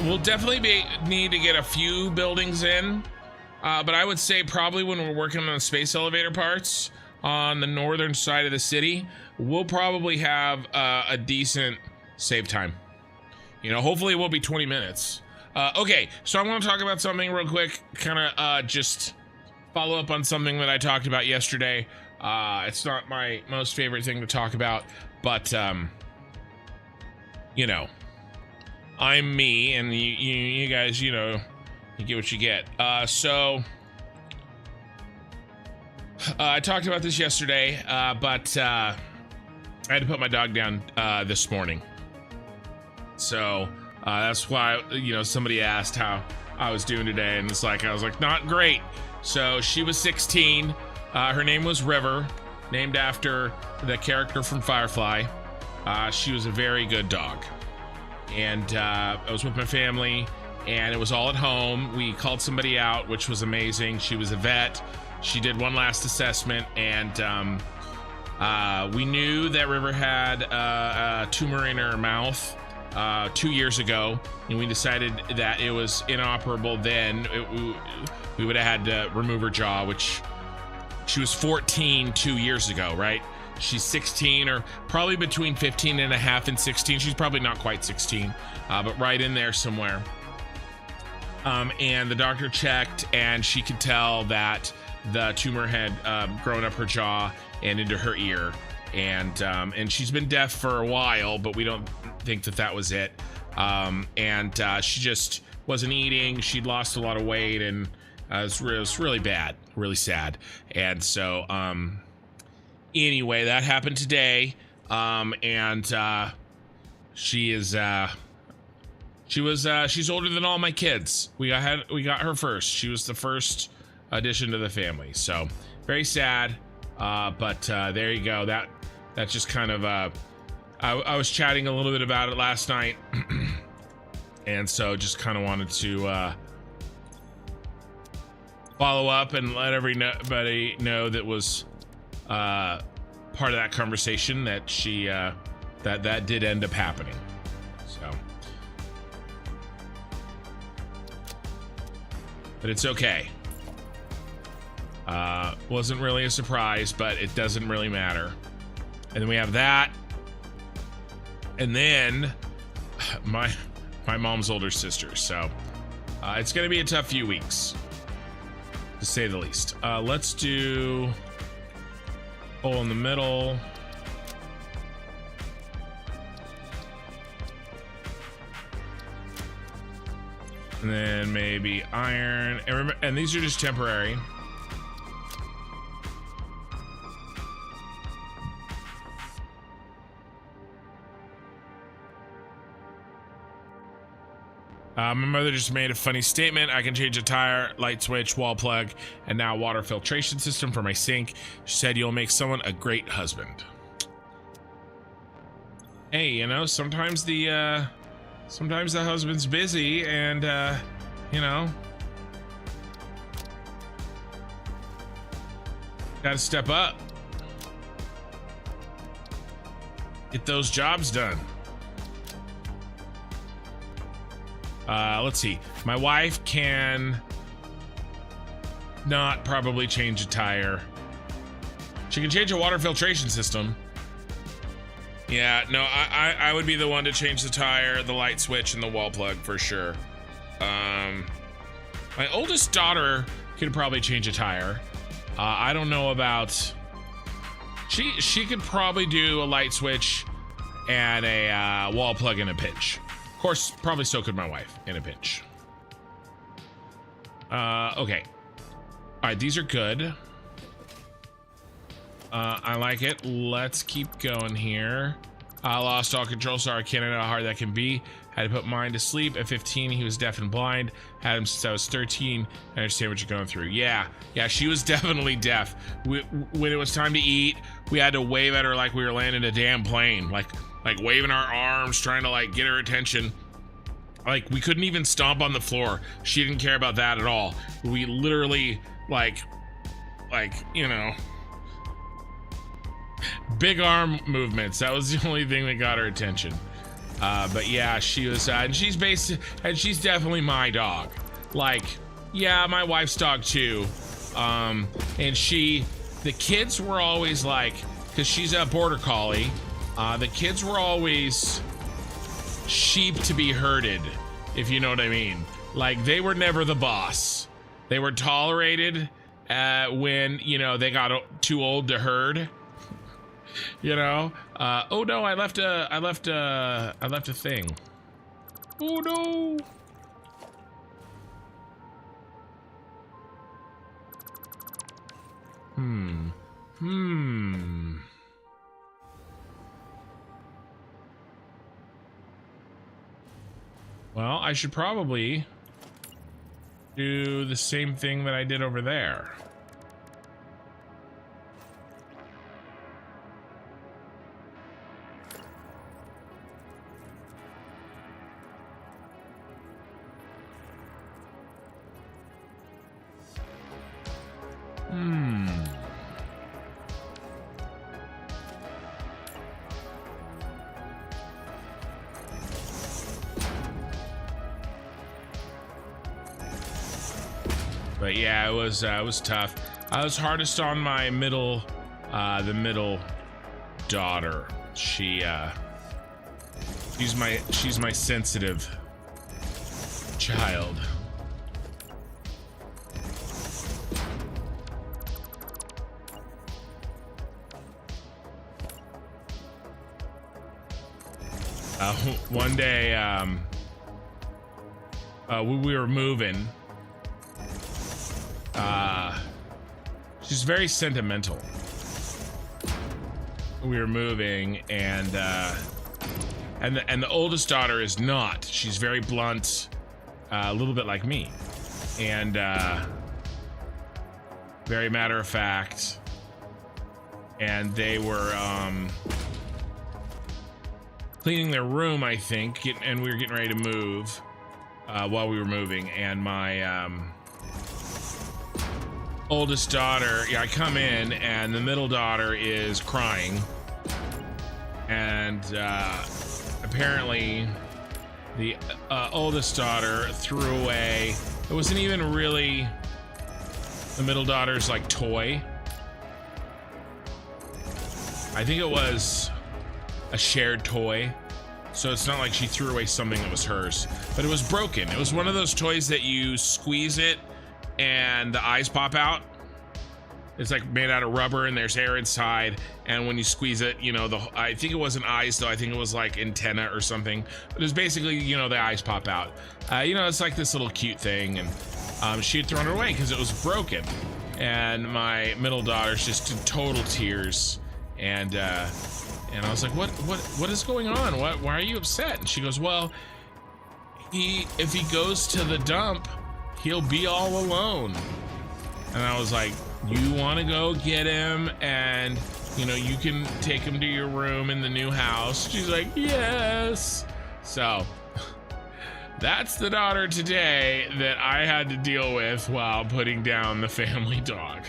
We'll definitely need to get a few buildings in. But I would say probably when we're working on the space elevator parts on the northern side of the city, we'll probably have a decent save time. You know, hopefully it won't be 20 minutes. Okay, so I want to talk about something real quick, kind of just follow up on something that I talked about yesterday. It's not my most favorite thing to talk about, but you know, I'm me, and you guys, you know, you get what you get. So I talked about this yesterday, but I had to put my dog down this morning. So that's why, you know, somebody asked how I was doing today, and it's like, I was like, not great. So she was 16. Her name was River, named after the character from Firefly. She was a very good dog. And I was with my family, and it was all at home. We called somebody out, which was amazing. She was a vet. She did one last assessment, and we knew that River had a tumor in her mouth 2 years ago, and we decided that it was inoperable then. We would have had to remove her jaw, which she was 14 2 years ago, right? She's 16, or probably between 15 and a half and 16. She's probably not quite 16, but right in there somewhere. And the doctor checked, and she could tell that the tumor had grown up her jaw and into her ear. And she's been deaf for a while, but we don't think that that was it. And she just wasn't eating. She'd lost a lot of weight, and it was really bad, really sad. And so anyway, that happened today. And she's older than all my kids. We got her first. She was the first addition to the family. So very sad. But there you go. That's just kind of I was chatting a little bit about it last night. And so just kind of wanted to follow up and let everybody know that was part of that conversation, that she that did end up happening. So, but it's okay. Wasn't really a surprise, but it doesn't really matter. And then we have that, and then my mom's older sister. So it's gonna be a tough few weeks, to say the least. Let's do hole in the middle. And then maybe iron. And these are just temporary. My mother just made a funny statement. I can change a tire, light switch, wall plug, and now water filtration system for my sink. She said you'll make someone a great husband. Hey, you know, sometimes the husband's busy, and you know, gotta step up, get those jobs done. Let's see. My wife can not probably change a tire. She can change a water filtration system. Yeah, no, I would be the one to change the tire, the light switch, and the wall plug for sure. My oldest daughter could probably change a tire. I don't know about... She could probably do a light switch and a wall plug in a pinch. Of course, probably so could my wife in a pinch. Okay. All right, these are good. I like it. Let's keep going here. I lost all control. Sorry, I can't know how hard that can be. Had to put mine to sleep. At 15, he was deaf and blind. Had him since I was 13. I understand what you're going through. Yeah, she was definitely deaf. When it was time to eat, we had to wave at her like we were landing a damn plane. Like waving our arms, trying to like get her attention. Like we couldn't even stomp on the floor. She didn't care about that at all. We literally like, you know, big arm movements. That was the only thing that got her attention. But yeah, she was, and she's definitely my dog. Like, yeah, my wife's dog too. And the kids were always like, cause she's a border collie. The kids were always sheep to be herded. if you know what I mean. Like, they were never the boss. They were tolerated when, you know, they got too old to herd. You know? Oh no, I left a thing. Oh no. Well, I should probably do the same thing that I did over there. But yeah, it was tough. I was hardest on my middle, the middle daughter. She's my sensitive child. One day, we were moving. She's very sentimental. We were moving, and the oldest daughter is not. She's very blunt, a little bit like me, and very matter of fact. And they were cleaning their room, I think, and we were getting ready to move while we were moving, and my oldest daughter, I come in and the middle daughter is crying, and apparently the oldest daughter threw away, it wasn't even really the middle daughter's like toy. I think it was a shared toy, so it's not like she threw away something that was hers, but it was broken. It was one of those toys that you squeeze it and the eyes pop out. It's like made out of rubber and there's air inside, and when you squeeze it, you know, I think it wasn't eyes though, I think it was like antenna or something, but it was basically, you know, the eyes pop out. You know, it's like this little cute thing, and she had thrown it away because it was broken, and my middle daughter's just in total tears, and I was like, what is going on? Why are you upset? And she goes, well, if he goes to the dump, he'll be all alone. And I was like, you want to go get him, and you know, you can take him to your room in the new house? She's like, yes. So that's the daughter today that I had to deal with while putting down the family dog,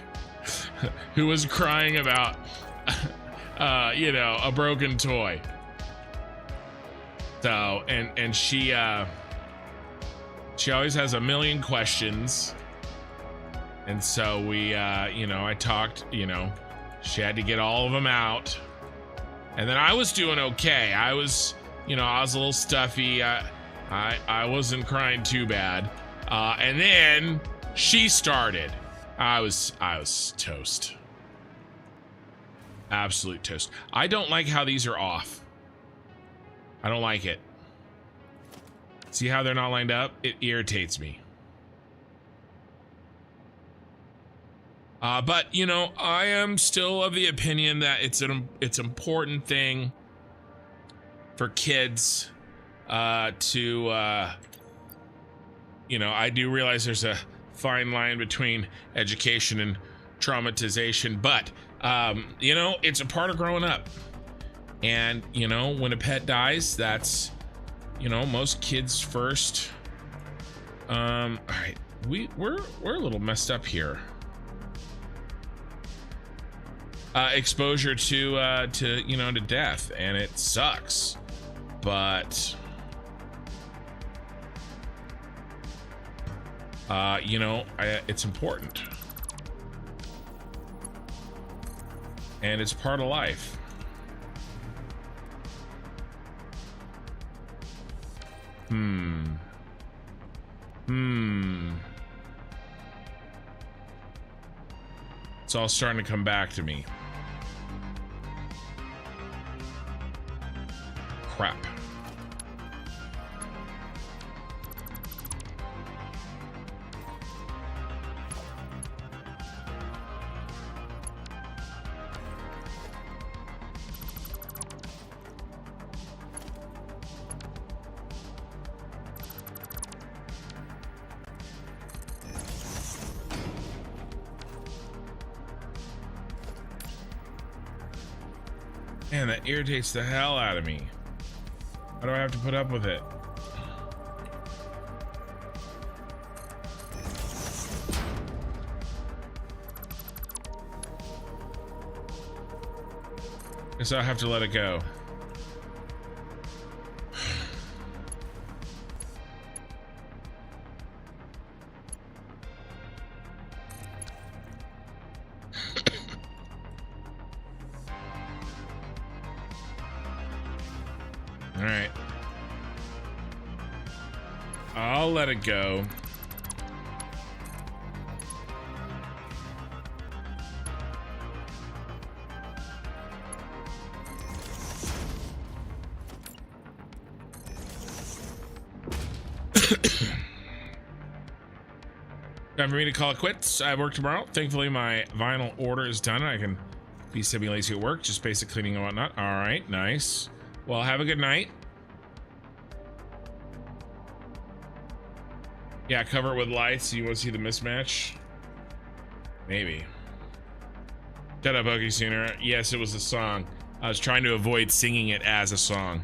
who was crying about you know, a broken toy. So and she always has a million questions. And so we, you know, I talked, you know, she had to get all of them out. And then I was doing okay. I was, you know, I was a little stuffy. I wasn't crying too bad. And then she started. I was toast. Absolute toast. I don't like how these are off. I don't like it. See how they're not lined up? It irritates me. But you know, I am still of the opinion that it's an important thing for kids to you know, I do realize there's a fine line between education and traumatization, but you know, it's a part of growing up. And you know, when a pet dies, that's, you know, most kids first. All right, we're a little messed up here. Exposure to you know, to death, and it sucks, but you know, it's important, and it's part of life. It's all starting to come back to me. Crap. Man, that irritates the hell out of me. Why do I have to put up with it? Guess I'll have to let it go. All right. I'll let it go. Time for me to call it quits. I have work tomorrow. Thankfully, my vinyl order is done. I can be semi-lazy at work, just basic cleaning and whatnot. All right, nice. Well, have a good night. Yeah, cover it with lights. You want to see the mismatch? Maybe. Shut up, Pokey Sooner. Yes, it was a song. I was trying to avoid singing it as a song.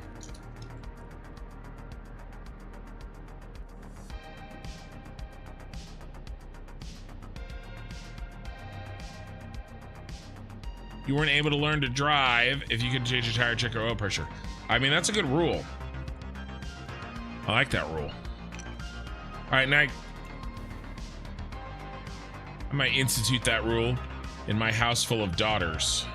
You weren't able to learn to drive if you could change your tire, check your oil pressure. I mean, that's a good rule. I like that rule. All right, now I might institute that rule in my house full of daughters.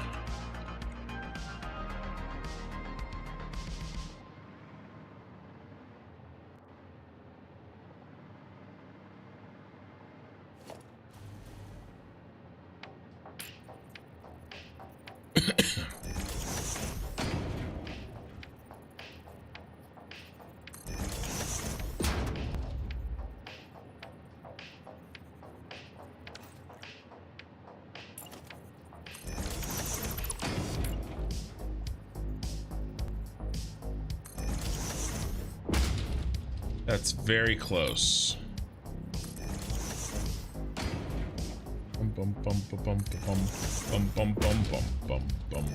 That's very close. Bum bum bum bum bum bum bum bum bum bum bum.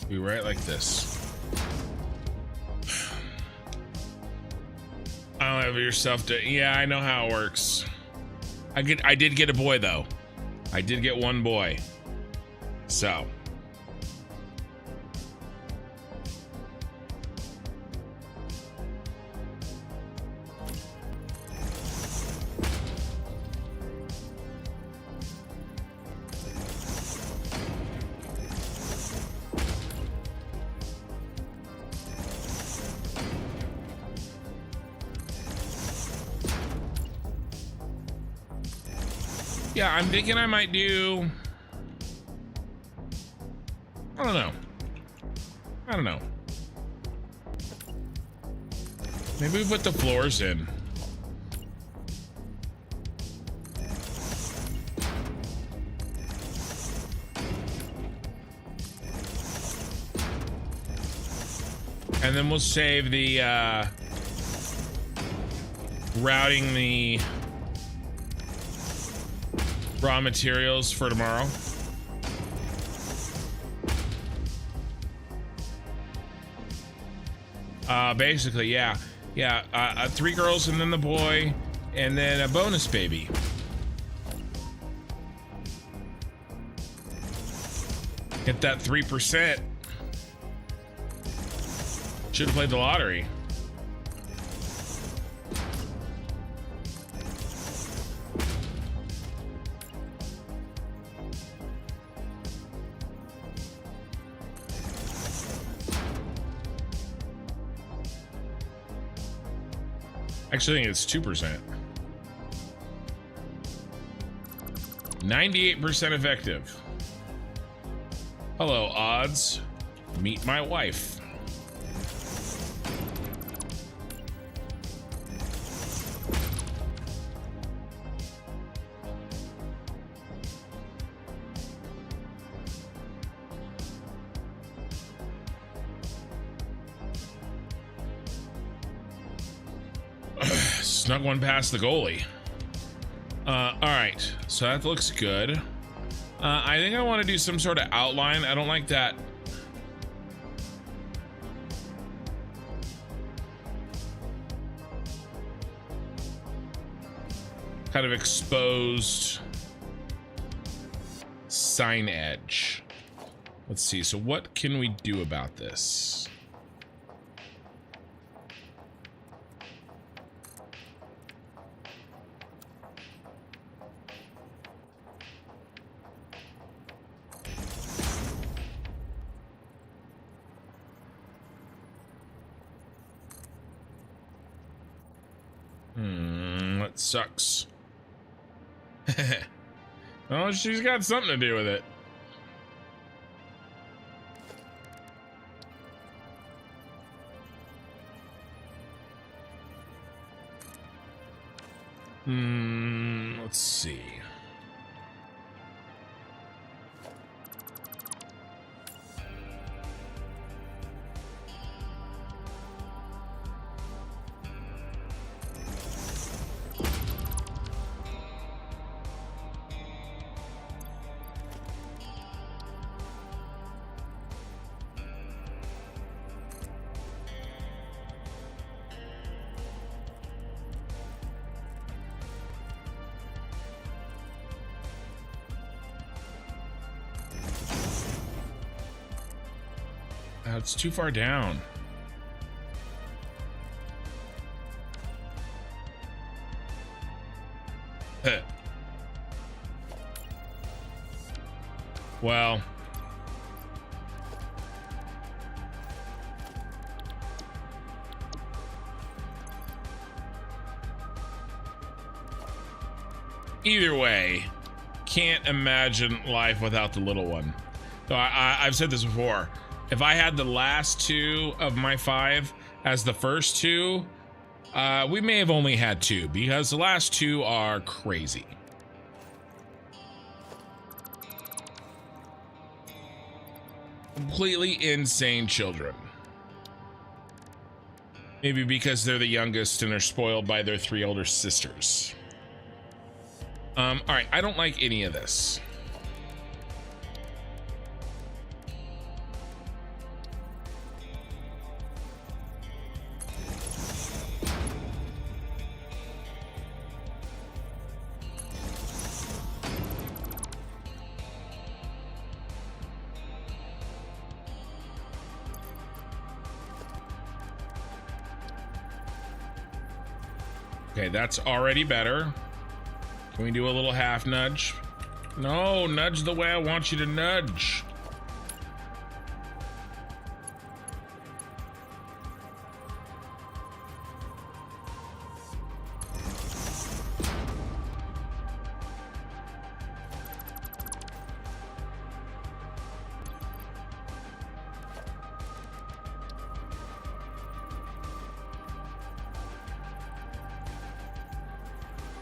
Be right like this. I don't have yourself to. Yeah, I know how it works. I did get a boy though. I did get one boy. So. Yeah, I'm thinking I might do. I don't know. I don't know. Maybe we put the floors in. And then we'll save the routing the raw materials for tomorrow. Basically, yeah. 3 girls and then the boy, and then a bonus baby. Get that 3%. Should have played the lottery. Actually, I think it's 2%. 98% effective. Hello, odds. Meet my wife. Snuck one past the goalie. All right, so that looks good. I think I want to do some sort of outline. I don't like that. Kind of exposed sign edge. Let's see. So what can we do about this? That sucks. Oh, she's got something to do with it. Let's see. It's too far down. Well, either way, can't imagine life without the little one. So I've said this before. If I had the last 2 of my 5 as the first 2, we may have only had 2 because the last 2 are crazy. Completely insane children. Maybe because they're the youngest and are spoiled by their 3 older sisters. All right, I don't like any of this. Okay, that's already better. Can we do a little half nudge? No, nudge the way I want you to nudge.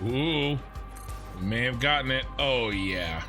Ooh, we may have gotten it. Oh, yeah.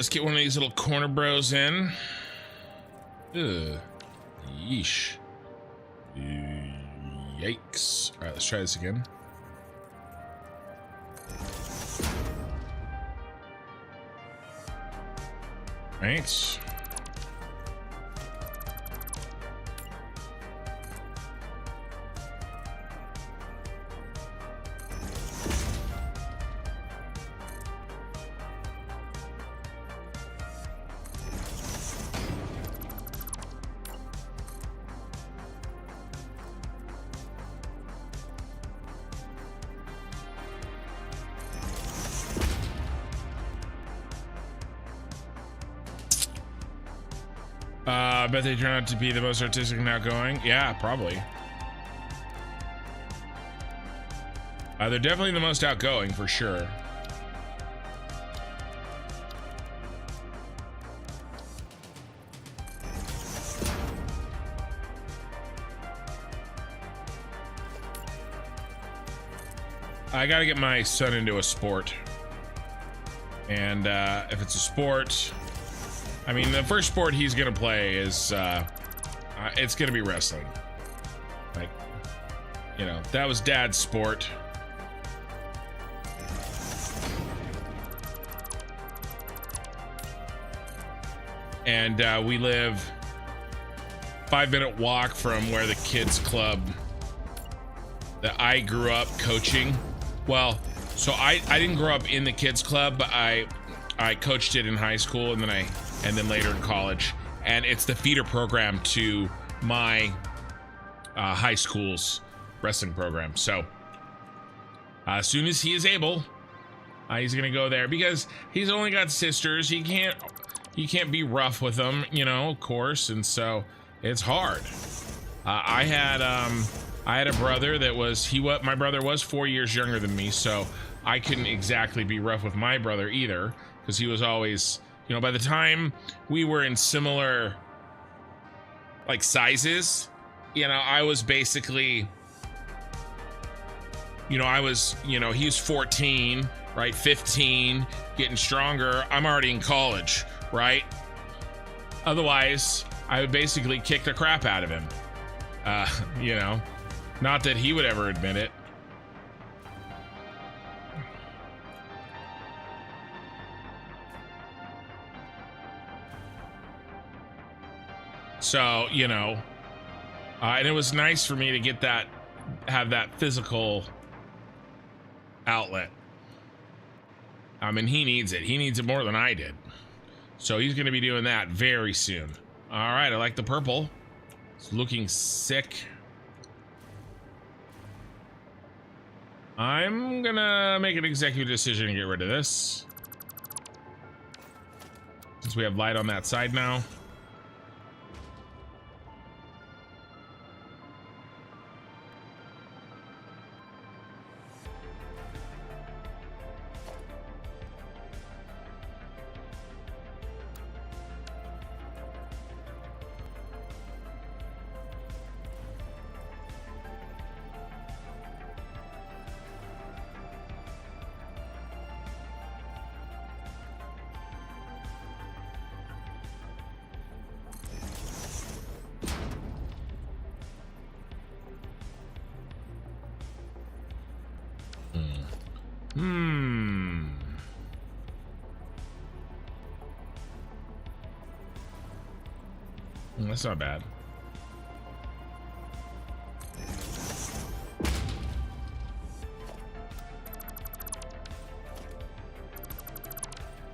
let's get one of these little corner bros in. Ugh. Yeesh. Yikes. All right, let's try this again. Right. I bet they turn out to be the most artistic and outgoing. Yeah, probably. They're definitely the most outgoing for sure. I gotta get my son into a sport. And if it's a sport, I mean, the first sport he's gonna play is it's gonna be wrestling. Like, you know, that was Dad's sport. And we live 5-minute walk from where the kids club that I grew up coaching. Well, so I didn't grow up in the kids club, but I coached it in high school and then later in college. And it's the feeder program to my high school's wrestling program. So as soon as he is able, he's gonna go there because he's only got sisters. He can't be rough with them, you know, of course. And so it's hard. I had a brother that was my brother was 4 years younger than me, so I couldn't exactly be rough with my brother either, because he was always, you know, by the time we were in similar like sizes, you know, I was basically, you know, he's 14, right? 15, getting stronger. I'm already in college, right? Otherwise, I would basically kick the crap out of him. You know, not that he would ever admit it. So, you know, and it was nice for me to have that physical outlet. I mean, he needs it. He needs it more than I did. So he's going to be doing that very soon. All right, I like the purple. It's looking sick. I'm gonna make an executive decision and get rid of this, since we have light on that side now. That's not bad.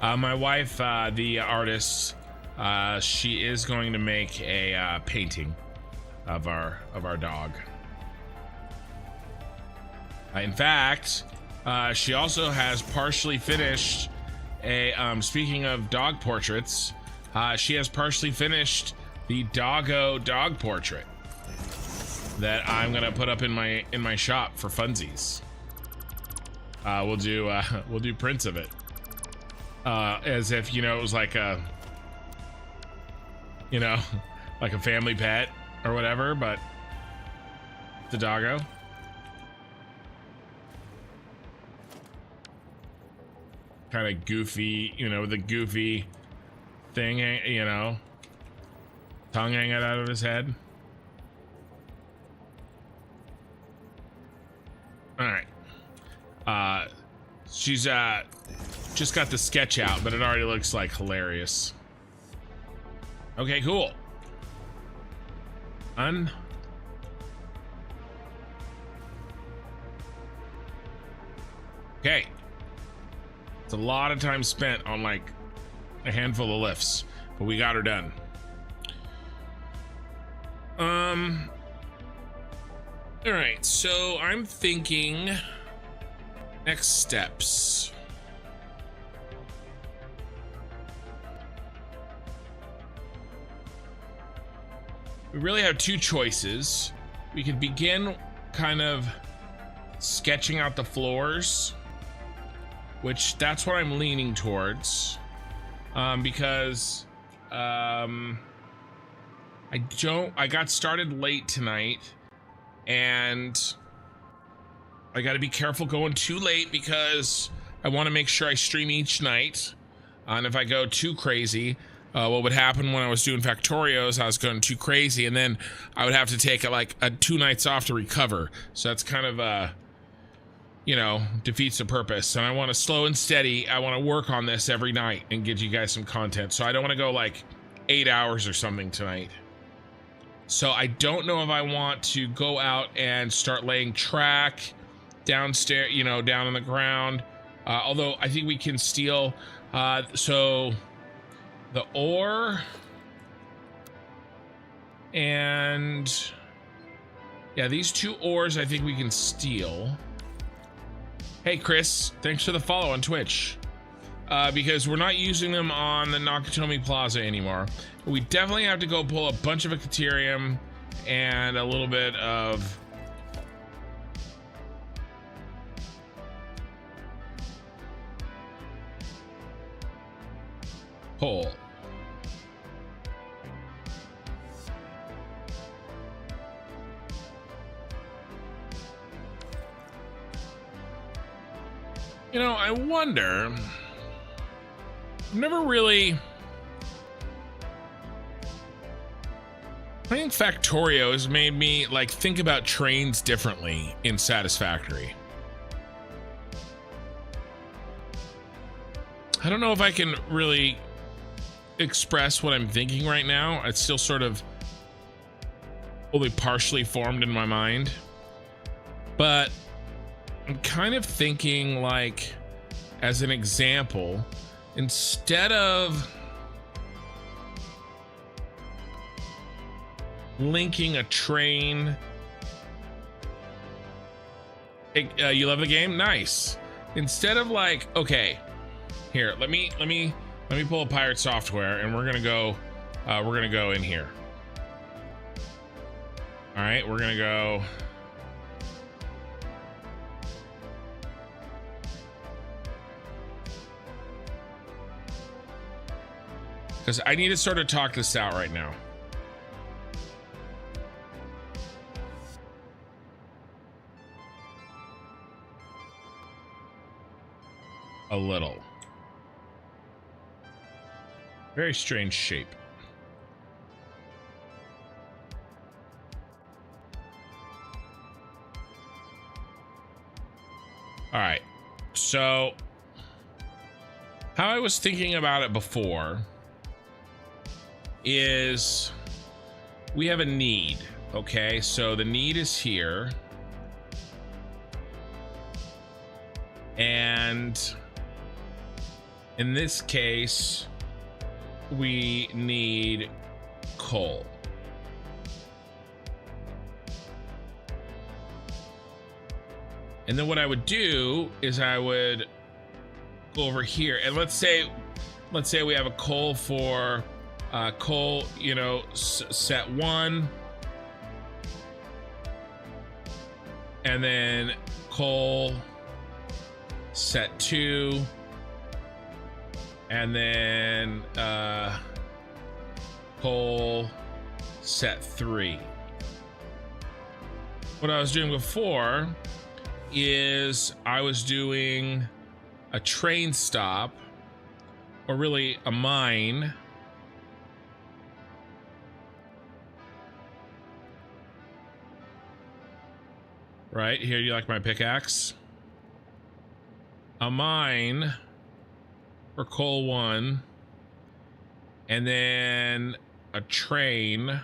My wife, the artist, she is going to make a painting of our dog. In fact, she also has partially finished speaking of dog portraits, she has partially finished the doggo dog portrait that I'm gonna put up in my shop for funsies. We'll do prints of it, as if, you know, it was like a, you know, like a family pet or whatever, but the doggo. kind of goofy, you know, the goofy thing, you know, tongue hanging out of his head. All right. She's just got the sketch out, but it already looks like hilarious. Okay, cool. Okay. It's a lot of time spent on like a handful of lifts, but we got her done. All right, so I'm thinking next steps. We really have two choices. We could begin kind of sketching out the floors, which that's what I'm leaning towards, because I got started late tonight, and I got to be careful going too late because I want to make sure I stream each night. And if I go too crazy, what would happen when I was doing Factorios, I was going too crazy, and then I would have to take like 2 nights off to recover. So that's kind of you know, defeats the purpose. And I want to slow and steady. I want to work on this every night and give you guys some content. So I don't want to go like 8 hours or something tonight. So I don't know if I want to go out and start laying track downstairs, you know, down on the ground. Although I think we can steal. So the ore and yeah, these 2 ores I think we can steal. Hey Chris, thanks for the follow on Twitch. Because we're not using them on the Nakatomi Plaza anymore. We definitely have to go pull a bunch of Ecaterium and a little bit of coal. You know, I wonder, I've never really, playing Factorio has made me like think about trains differently in Satisfactory. I don't know if I can really express what I'm thinking right now. It's still sort of only partially formed in my mind, but I'm kind of thinking like, as an example, instead of linking a train, you love the game? Nice. Instead of like, okay, here, let me pull up Pirate Software and we're gonna go in here. All right, we're gonna go. Because I need to sort of talk this out right now. A little. Very strange shape. All right. So, how I was thinking about it before is we have a need, okay? So the need is here. And in this case, we need coal. And then what I would do is I would go over here and let's say we have a coal for coal, you know, set 1, and then coal set 2, and then coal set 3. What I was doing before is I was doing a train stop, or really a mine. Right, here you like my pickaxe? A mine for coal 1, and then a train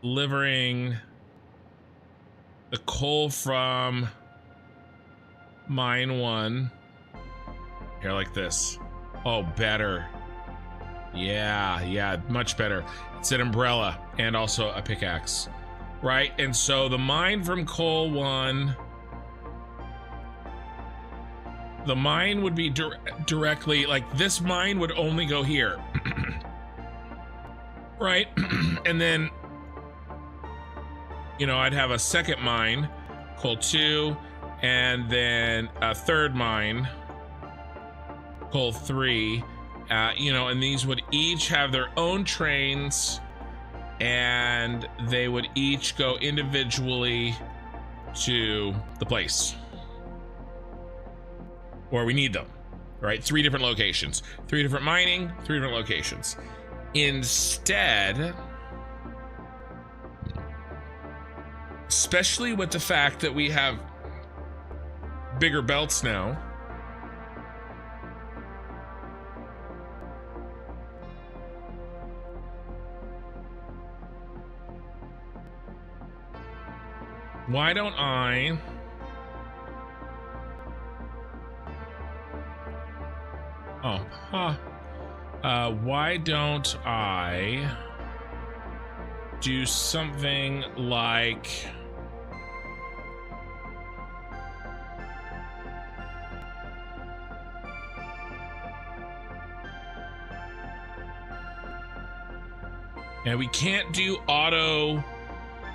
delivering the coal from mine 1. Here, like this. Oh, better. Yeah, much better. It's an umbrella and also a pickaxe, right? And so the mine from coal 1, the mine would be directly, like this mine would only go here, right? And then, you know, I'd have a second mine, coal 2, and then a third mine, coal 3. You know, and these would each have their own trains, and they would each go individually to the place where we need them, right? 3 different locations, 3 different mining, 3 different locations. Instead, especially with the fact that we have bigger belts now, why don't I why don't I do something like and we can't do auto,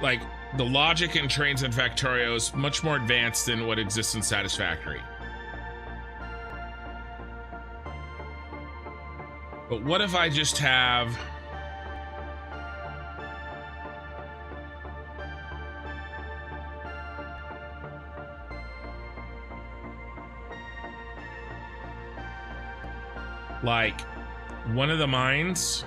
like the logic in Trains and Factorio is much more advanced than what exists in Satisfactory. But what if I just have like one of the mines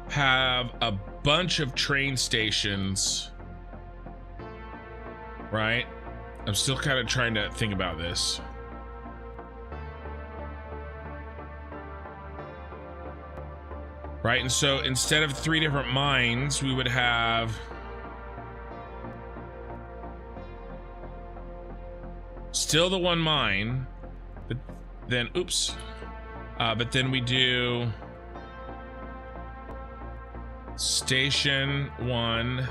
have a bunch of train stations, right? I'm still kind of trying to think about this. Right, and so instead of 3 different mines, we would have still the one mine, but then, but then we do Station 1,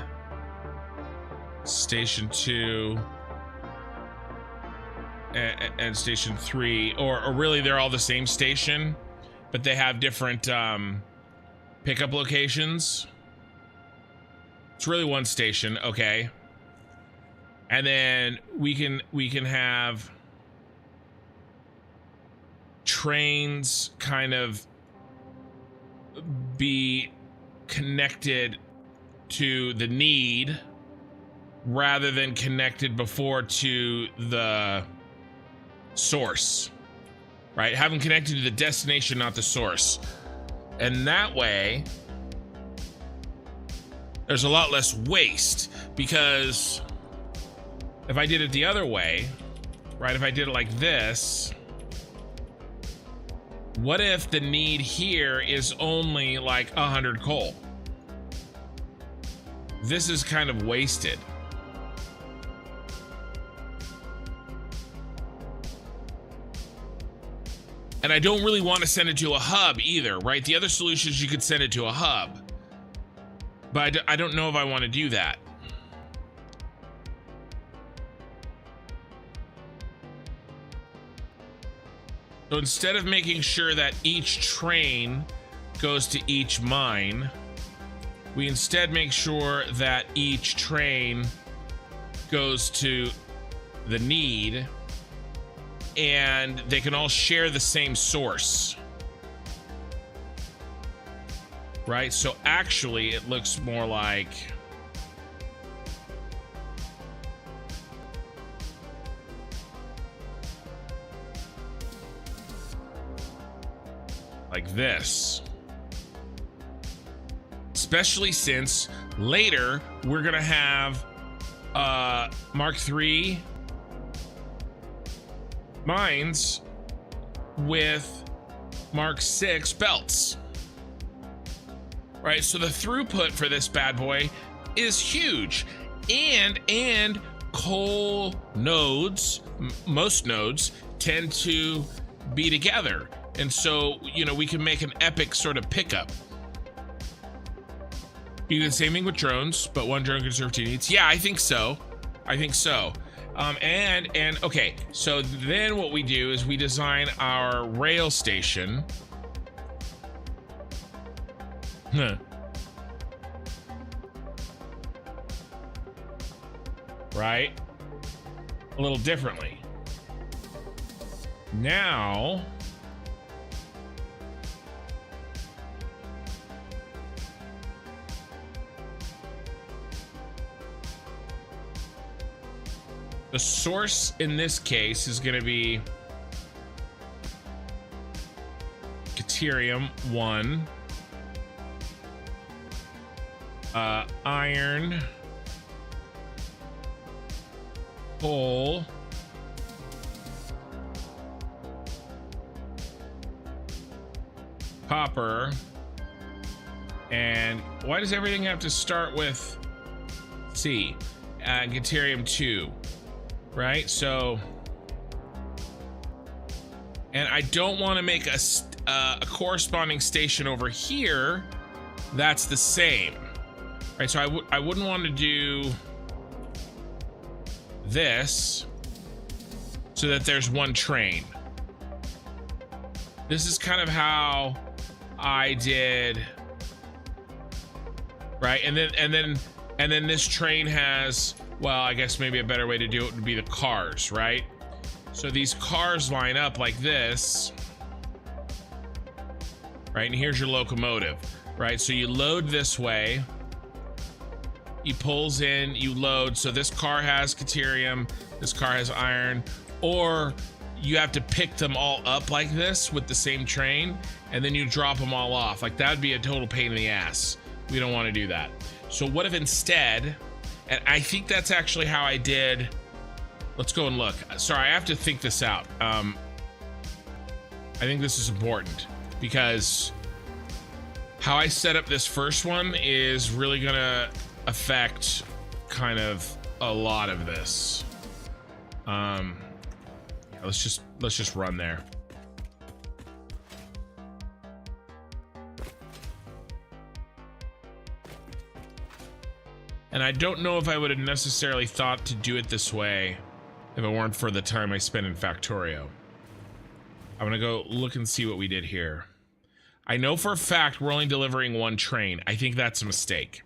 Station 2, and Station 3, or really they're all the same station, but they have different pickup locations. It's really one station, okay. And then we can have trains kind of be connected to the need rather than connected before to the source, right? Have them connected to the destination, not the source. And that way, there's a lot less waste, because if I did it the other way, right? If I did it like this, what if the need here is only like 100 coal? This is kind of wasted. And I don't really want to send it to a hub either, right? The other solutions, you could send it to a hub, but I don't know if I want to do that. So instead of making sure that each train goes to each mine, we instead make sure that each train goes to the need, and they can all share the same source. right? So actually it looks more like this. Especially since later we're gonna have Mark III mines with Mark VI belts. Right, so the throughput for this bad boy is huge. And coal nodes, most nodes, tend to be together. And so, you know, we can make an epic sort of pickup. You do the same thing with drones, but one drone can serve 2 needs. Yeah, I think so. I think so. And okay, so then what we do is we design our rail station. Right? A little differently. Now, the source in this case is going to be Deuterium 1, iron, coal, copper, and why does everything have to start with C? Deuterium 2. Right, so, and I don't want to make a corresponding station over here that's the same, right? So I wouldn't want to do this so that there's one train. This is kind of how I did, right? And then this train has, well, I guess maybe a better way to do it would be the cars, right? So these cars line up like this, right? And here's your locomotive, right? So you load this way, he pulls in, you load. So this car has Deuterium, this car has iron, or you have to pick them all up like this with the same train, and then you drop them all off. Like that'd be a total pain in the ass. We don't want to do that. So what if instead, and I think that's actually how I did. Let's go and look. Sorry, I have to think this out. I think this is important because how I set up this first one is really gonna affect kind of a lot of this. Let's just run there. And I don't know if I would have necessarily thought to do it this way if it weren't for the time I spent in Factorio. I'm gonna go look and see what we did here. I know for a fact we're only delivering one train. I think that's a mistake.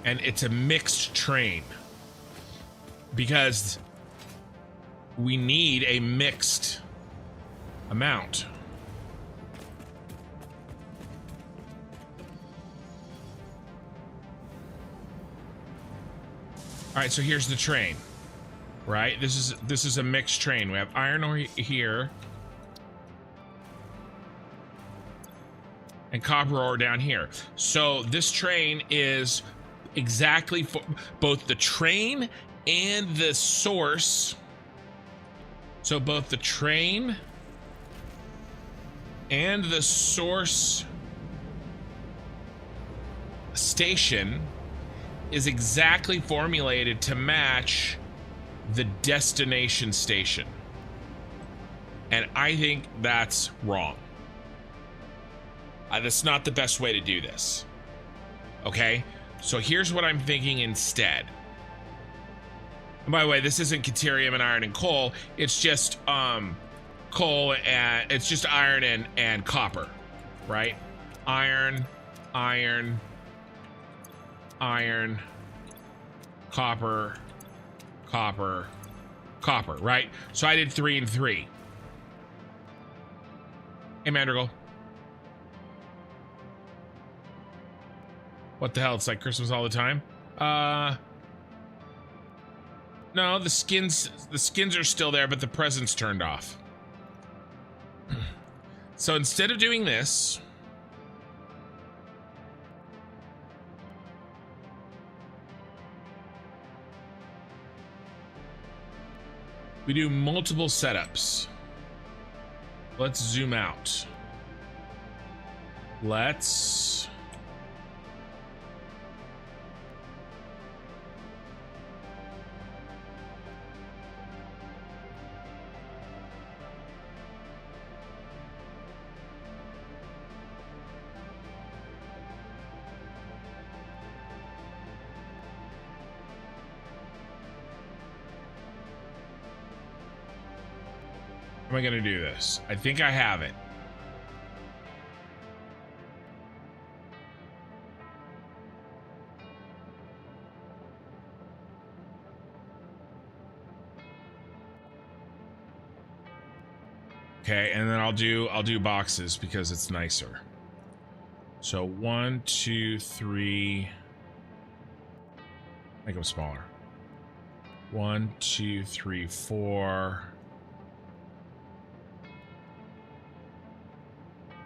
And it's a mixed train because we need a mixed amount. All right, so here's the train, right? This is a mixed train. We have iron ore here and copper ore down here. So this train is exactly for both the train and the source. So both the train and the source station is exactly formulated to match the destination station. And I think that's wrong. That's not the best way to do this. Okay? So here's what I'm thinking instead. And by the way, this isn't Deuterium and iron and coal. It's just coal and it's just iron and copper, right? Iron, copper, copper, right? So I did 3 and 3. Hey, Mandrigal. What the hell? It's like Christmas all the time? No, the skins are still there, but the presents turned off. So instead of doing this, we do multiple setups. Let's zoom out. Let's how am I gonna do this? I think I have it. Okay, and then I'll do boxes because it's nicer. So 1, 2, 3. Make them smaller. 1, 2, 3, 4.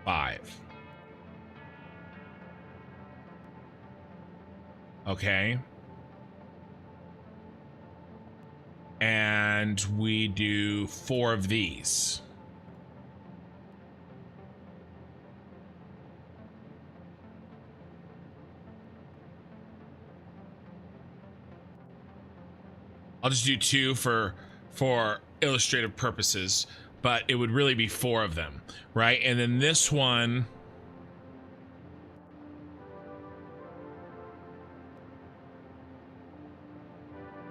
5. Okay. And we do 4 of these. I'll just do 2 for illustrative purposes, but it would really be 4 of them, right? And then this one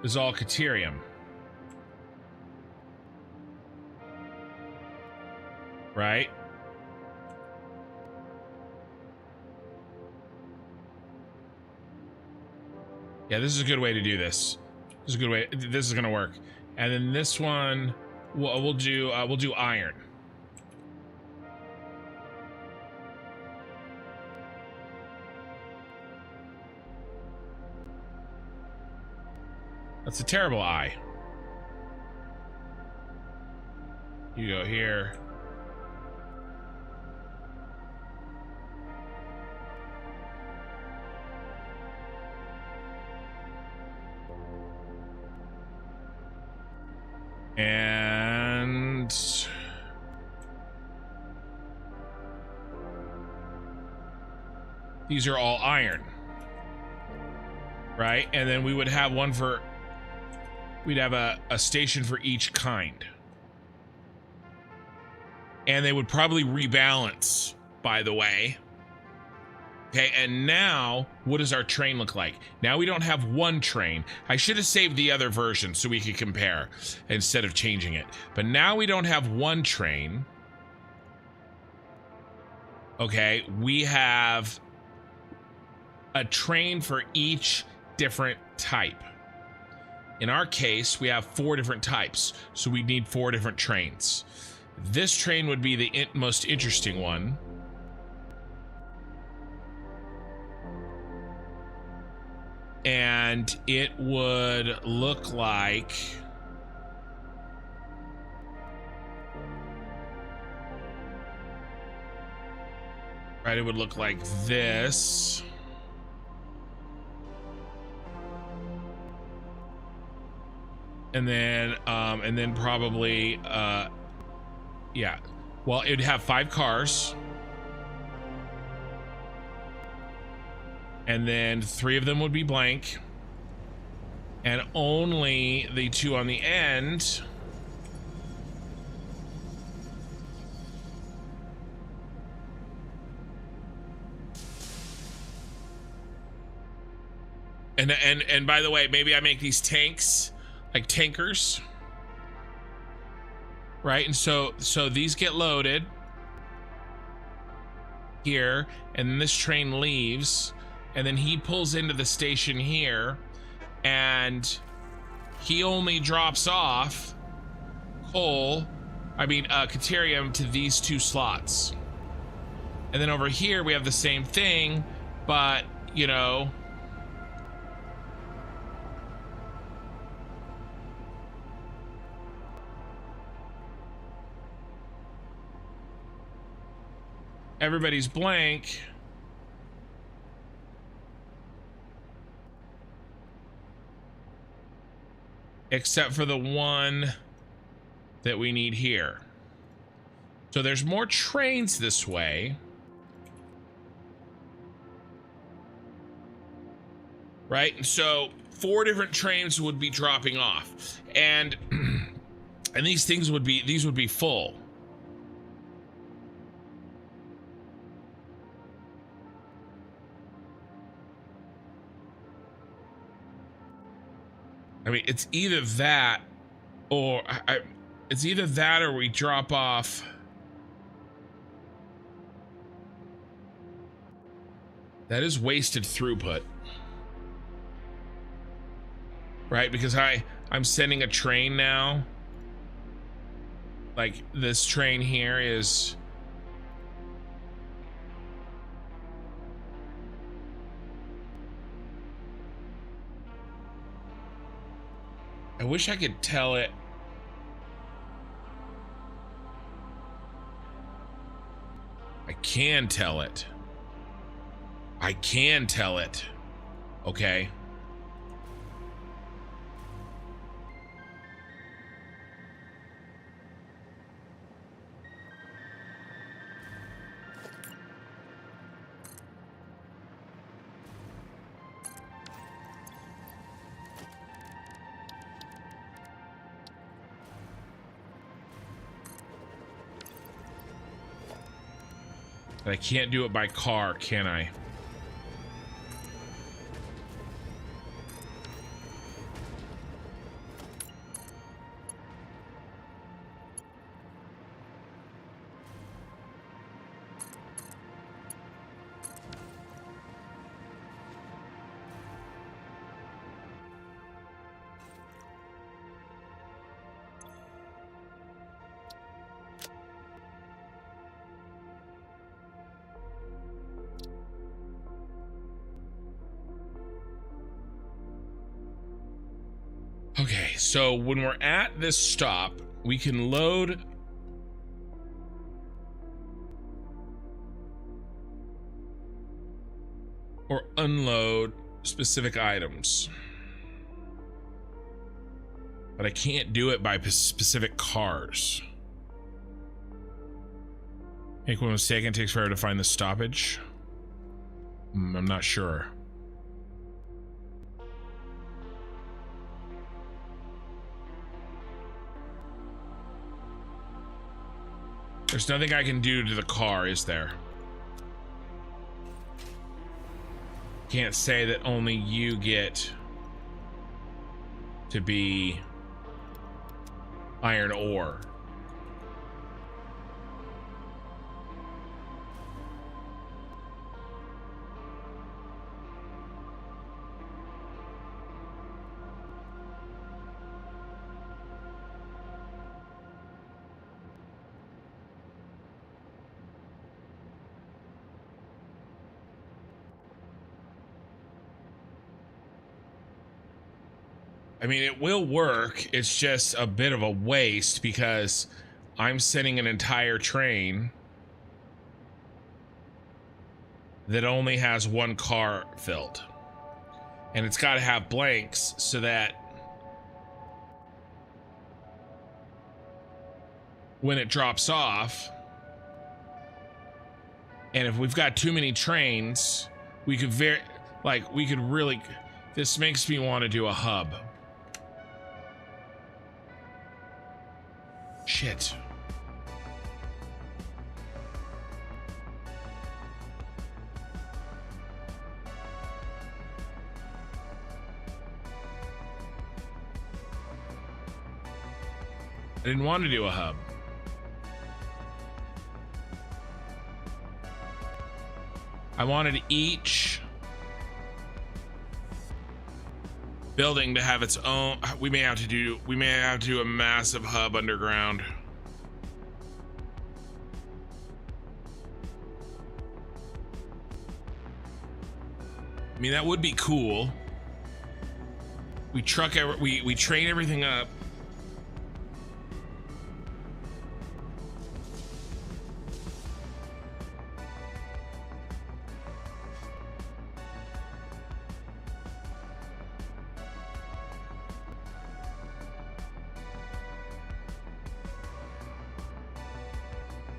is all Caterium, right? Yeah, this is a good way to do this. This is a good way. This is gonna work. And then this one, we'll do iron. That's a terrible eye. You go here. And these are all iron, right? And then we would have one for, we'd have a station for each kind. And they would probably rebalance, by the way. Okay, and now, what does our train look like? Now we don't have one train. I should have saved the other version so we could compare instead of changing it. But now we don't have one train. Okay, we have a train for each different type. In our case, we have 4 different types, so we need 4 different trains. This train would be the most interesting one. And it would look like, right, it would look like this. And then probably yeah, well, it'd have 5 cars. And then 3 of them would be blank. And only the 2 on the end and by the way, maybe I make these tanks like tankers, right? And so these get loaded here, and then this train leaves. And then he pulls into the station here, and he only drops off coal, Caterium to these 2 slots. And then over here we have the same thing, but, you know, everybody's blank. Except for the one that we need here. So there's more trains this way. Right? And so 4 different trains would be dropping off. And and these would be full. I mean, it's either that or it's either that or we drop off. That is wasted throughput. Right? Because I'm sending a train now. Like this train here is I wish I could tell it. I can tell it. I can tell it. Okay. But I can't do it by car, can I? Okay, so when we're at this stop, we can load or unload specific items. But I can't do it by specific cars. Make one mistake and it takes forever to find the stoppage. I'm not sure. There's nothing I can do to the car, is there? Can't say that only you get to be iron ore. I mean, it will work. It's just a bit of a waste because I'm sending an entire train that only has one car filled. And it's got to have blanks so that when it drops off, and if we've got too many trains, we could really, this makes me want to do a hub. Shit. I didn't want to do a hub. I wanted each building to have its own. We may have to do a massive hub underground. I mean, that would be cool. We train everything up.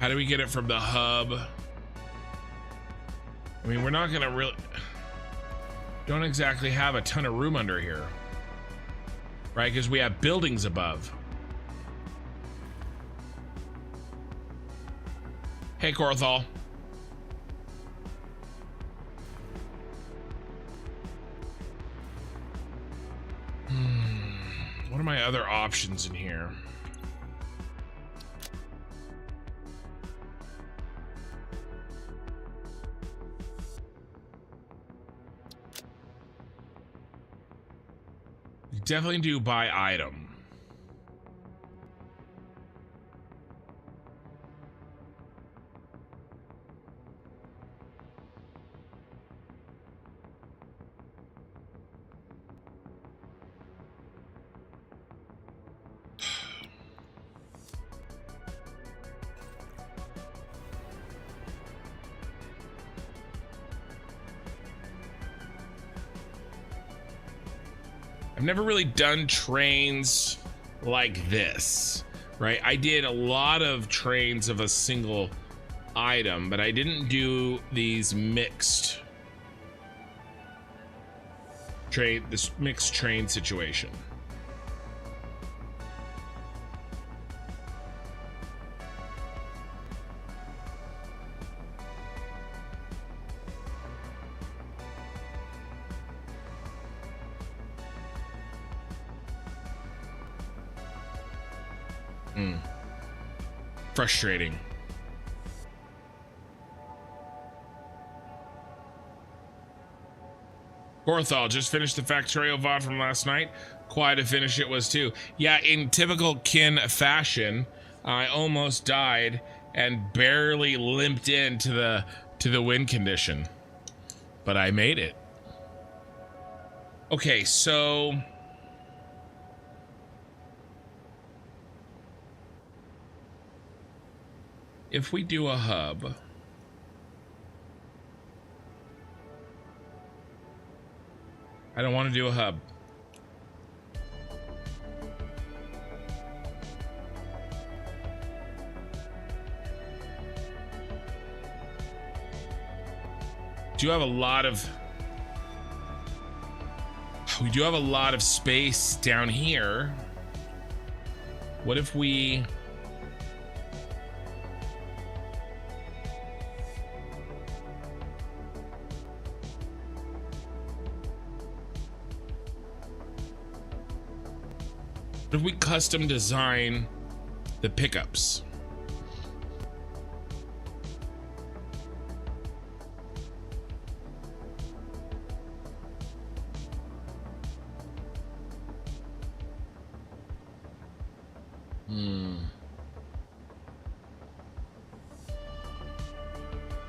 How do we get it from the hub? I mean, we're not gonna really, don't exactly have a ton of room under here, right? Because we have buildings above. Hey, Corthal. What are my other options in here? Definitely do by item. I've never really done trains like this, right? I did a lot of trains of a single item, but I didn't do these mixed train, this mixed train situation. Frustrating. Gorthal just finished the Factorio VOD from last night. Quite a finish it was too. Yeah, in typical kin fashion, I almost died and barely limped into the win condition, but I made it. Okay, so if we do a hub, I don't want to do a hub. We do have a lot of space down here. What if we custom design the pickups?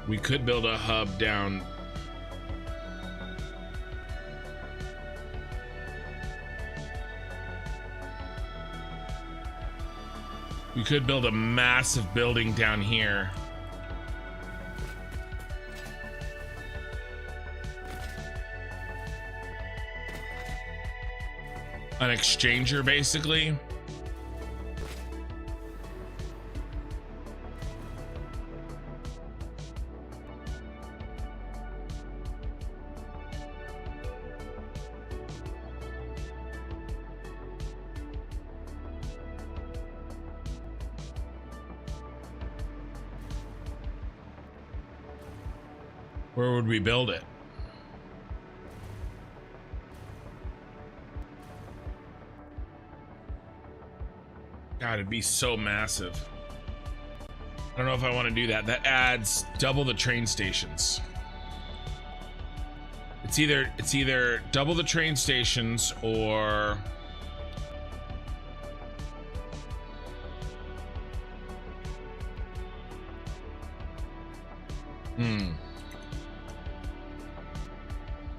We could build a hub down. We could build a massive building down here. An exchanger, basically. Where would we build it? God, it'd be so massive. I don't know if I want to do that. That adds double the train stations. It's either double the train stations or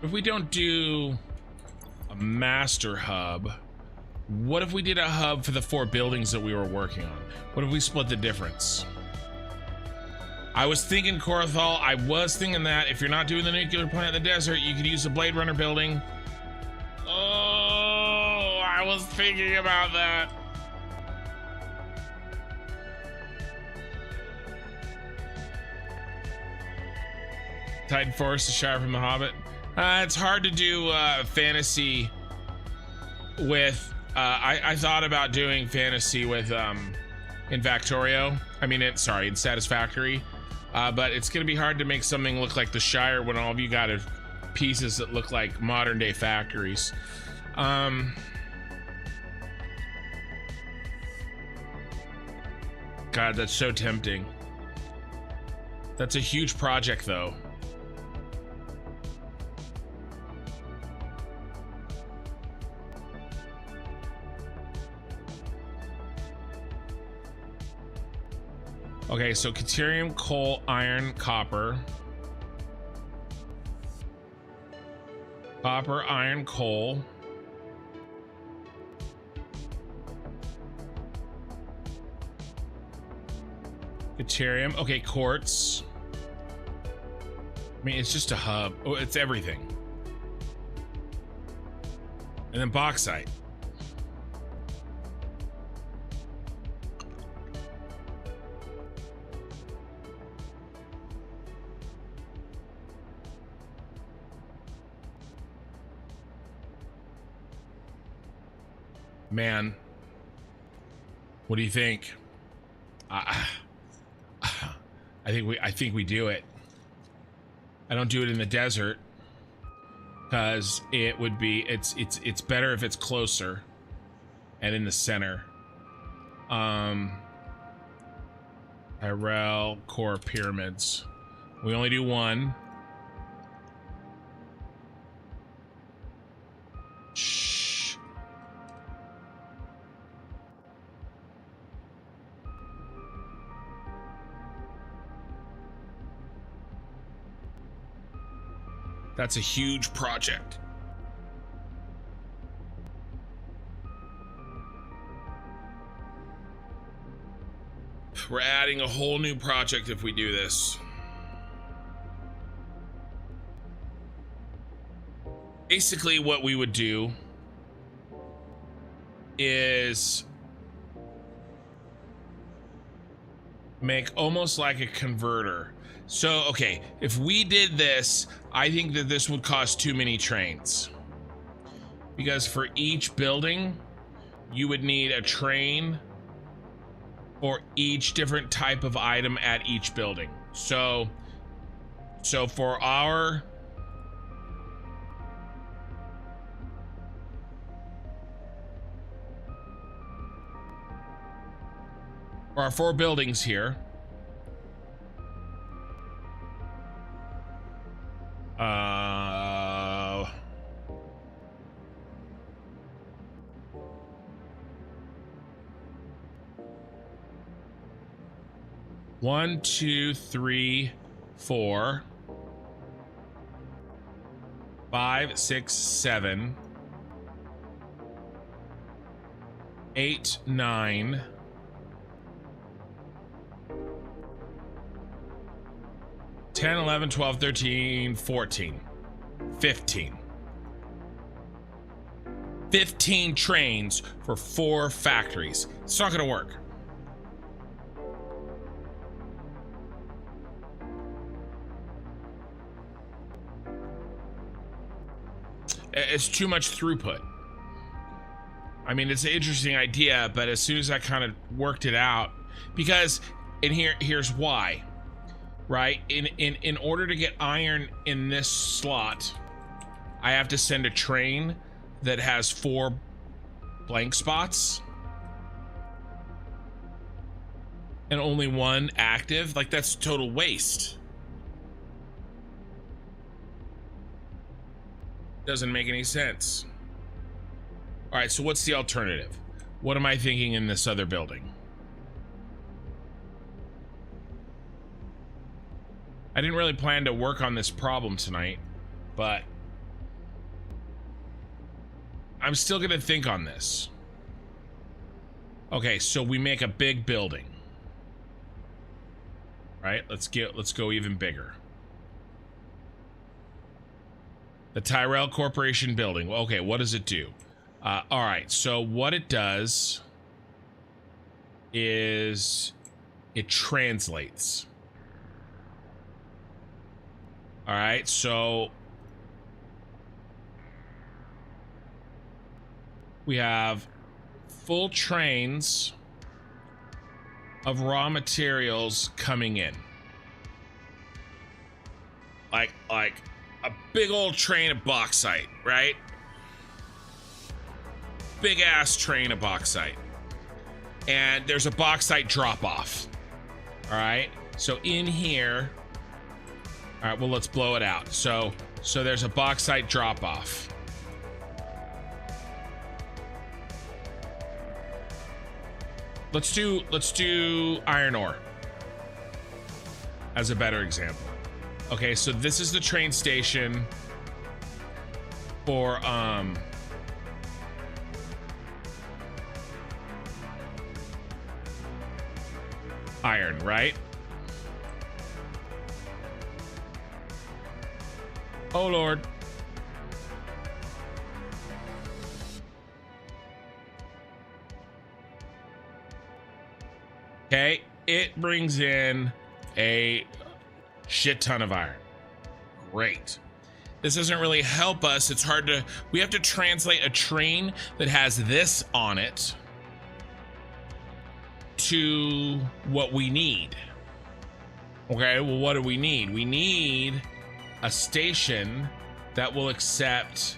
if we don't do a master hub, what if we did a hub for the 4 buildings that we were working on? What if we split the difference? I was thinking, Korathal, I was thinking that if you're not doing the nuclear plant in the desert, you could use the Blade Runner building. Oh, I was thinking about that. Titan Forest, the Shire from the Hobbit. It's hard to do fantasy with. I thought about doing fantasy with in Factorio. I mean, in Satisfactory. But it's gonna be hard to make something look like the Shire when all of you got pieces that look like modern day factories. God, that's so tempting. That's a huge project though. Okay, so Caterium, coal, iron, copper. Copper, iron, coal. Caterium, okay, quartz. I mean, it's just a hub. Oh, it's everything. And then bauxite. Man, what do you think? I think we do it. I don't do it in the desert because it would be it's better if it's closer and in the center. Tyrell core pyramids. We only do one. That's a huge project. We're adding a whole new project if we do this. Basically, what we would do is make almost like a converter. So, okay, if we did this, I think that this would cost too many trains. Because for each building, you would need a train for each different type of item at each building. So for our four buildings here, one, two, three, 4, 5, 6, 7, 8, 9, 10, 11, 12, 13, 14, 15. 15 trains for 4 factories. It's not gonna work. It's too much throughput. I mean, it's an interesting idea, but as soon as I kind of worked it out, because, and here's why, right? In order to get iron in this slot, I have to send a train that has 4 blank spots and only 1 active. Like, that's total waste. Doesn't make any sense. All right, so what's the alternative? What am I thinking in this other building? I didn't really plan to work on this problem tonight, but I'm still gonna think on this. Okay, so we make a big building. Right? Let's go even bigger. The Tyrell Corporation building. Okay, what does it do? All right, so what it does is it translates. All right, so we have full trains of raw materials coming in. Like a big old train of bauxite, right? Big ass train of bauxite. And there's a bauxite drop off. All right. So in here, all right, well, let's blow it out. So there's a bauxite drop off. Let's do iron ore as a better example. Okay, so this is the train station for iron, right? Oh Lord. Okay, it brings in a shit ton of iron. Great. This doesn't really help us. It's hard to, we have to translate a train that has this on it to what we need. Okay, well, what do we need? We need a station that will accept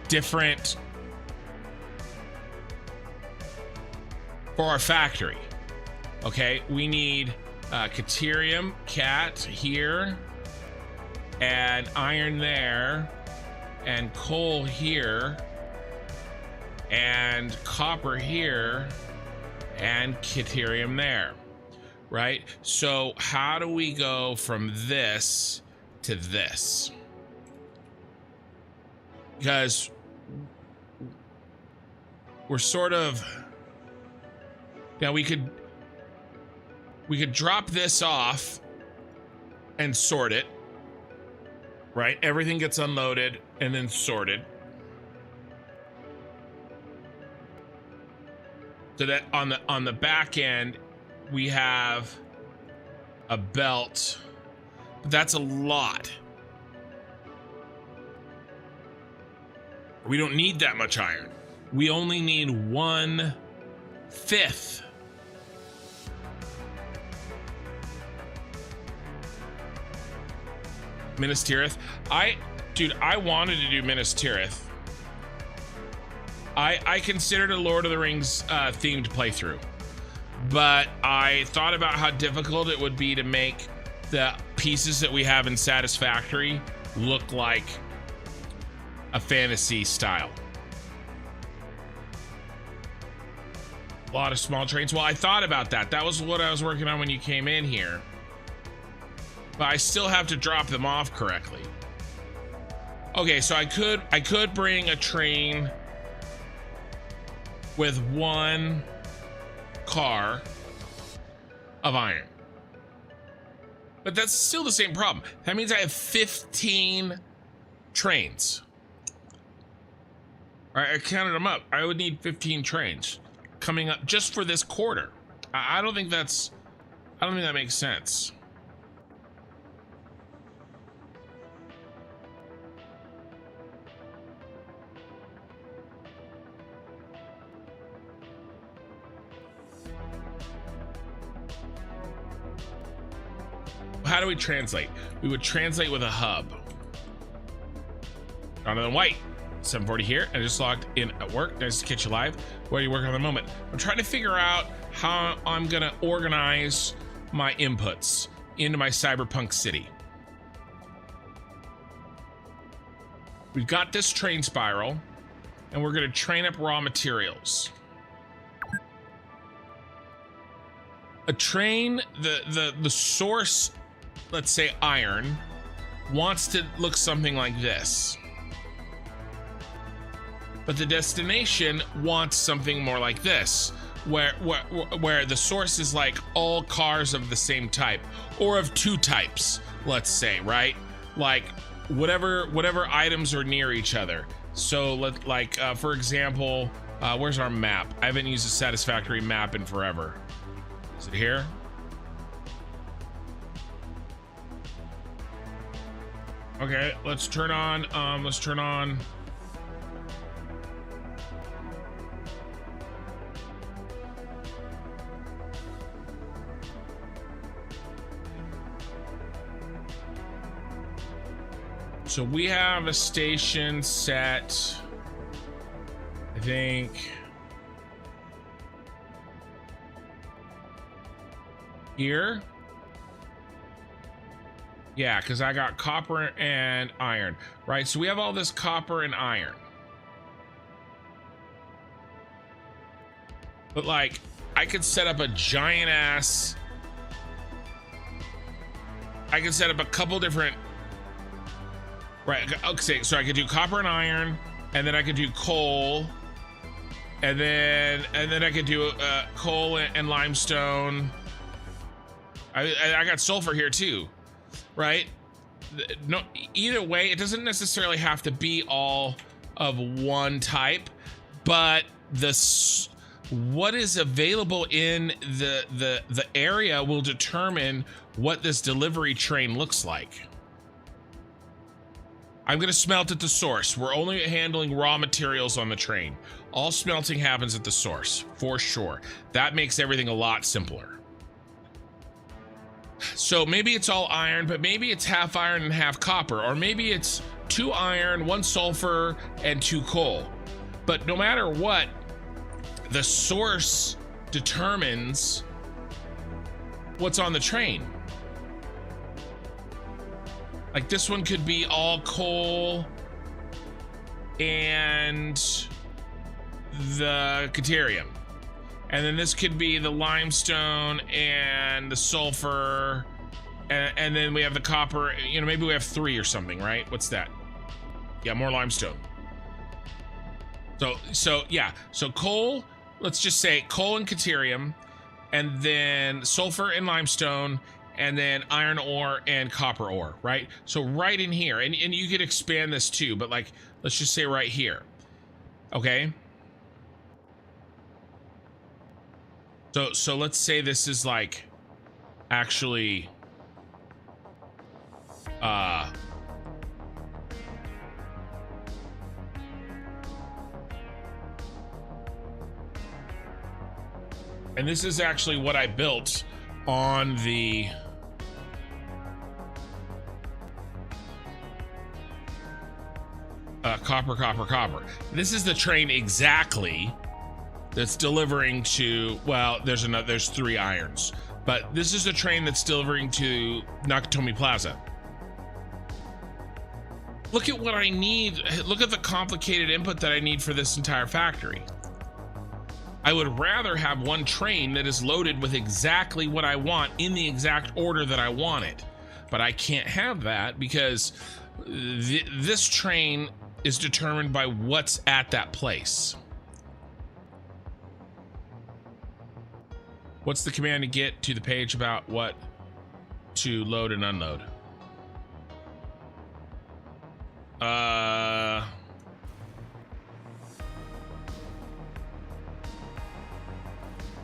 different for our factory. Okay, we need caterium, cat here, and iron there, and coal here, and copper here, and caterium there, right? So how do we go from this to this? Because we're sort of, now we could drop this off and sort it, right? Everything gets unloaded and then sorted. So that on the back end, we have a belt, but that's a lot. We don't need that much iron. We only need 1/5. Minas Tirith. Dude, I wanted to do Minas Tirith. I considered a Lord of the Rings themed playthrough, but I thought about how difficult it would be to make the pieces that we have in Satisfactory look like a fantasy style. A lot of small trains. Well, I thought about that. That was what I was working on when you came in here. But I still have to drop them off correctly. Okay, so I could bring a train with 1 car of iron. But that's still the same problem. That means I have 15 trains. All right, I counted them up. I would need 15 trains coming up just for this quarter. I don't think that makes sense. How do we translate? We would translate with a hub. Jonathan White, 740 here. I just logged in at work. Nice to catch you live. What are you working on at the moment? I'm trying to figure out how I'm gonna organize my inputs into my cyberpunk city. We've got this train spiral, and we're going to train up raw materials. A train, the source, let's say iron, wants to look something like this. But the destination wants something more like this, where the source is like all cars of the same type, or of two types, let's say, right? Like whatever items are near each other. So for example, where's our map? I haven't used a Satisfactory map in forever. Is it here? Okay, let's turn on. So we have a station set, I think, here. Yeah, because I got copper and iron, right? So we have all this copper and iron. But like, I could set up a giant ass, I could set up a couple different, right? Okay, so I could do copper and iron, and then I could do coal, and then I could do coal and limestone. I got sulfur here too, right? No, either way, it doesn't necessarily have to be all of one type, but what is available in the area will determine what this delivery train looks like. I'm going to smelt at the source. We're only handling raw materials on the train. All smelting happens at the source, for sure. That makes everything a lot simpler. So maybe it's all iron, but maybe it's half iron and half copper, or maybe it's 2 iron, 1 sulfur, and 2 coal. But no matter what, the source determines what's on the train. Like this one could be all coal and the Caterium. And then this could be the limestone and the sulfur. And then we have the copper. You know, maybe we have 3 or something, right? What's that? Yeah, more limestone. So yeah, so coal, let's just say coal and Caterium, and then sulfur and limestone, and then iron ore and copper ore, right? So right in here, and you could expand this too, but like, let's just say right here, okay? So let's say this is like, actually, and this is actually what I built on the copper. This is the train exactly that's delivering to, well, there's 3 irons, but this is the train that's delivering to Nakatomi Plaza. Look at what I need. Look at the complicated input that I need for this entire factory. I would rather have one train that is loaded with exactly what I want in the exact order that I want it. But I can't have that because this train is determined by what's at that place. What's the command to get to the page about what to load and unload?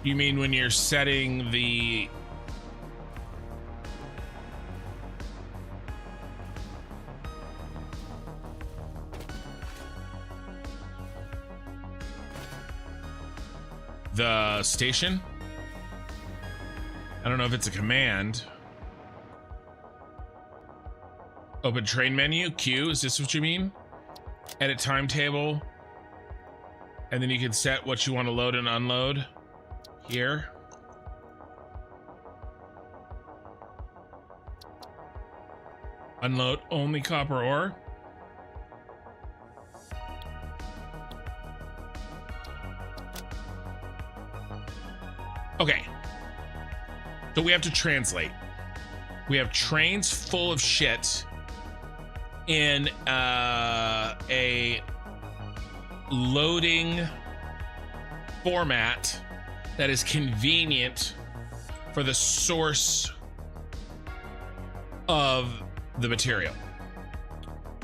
You mean when you're setting the station? I don't know if it's a command. Open train menu, Q, is this what you mean? Edit timetable. And then you can set what you want to load and unload here. Unload only copper ore. Okay. So we have to translate. We have trains full of shit in a loading format that is convenient for the source of the material.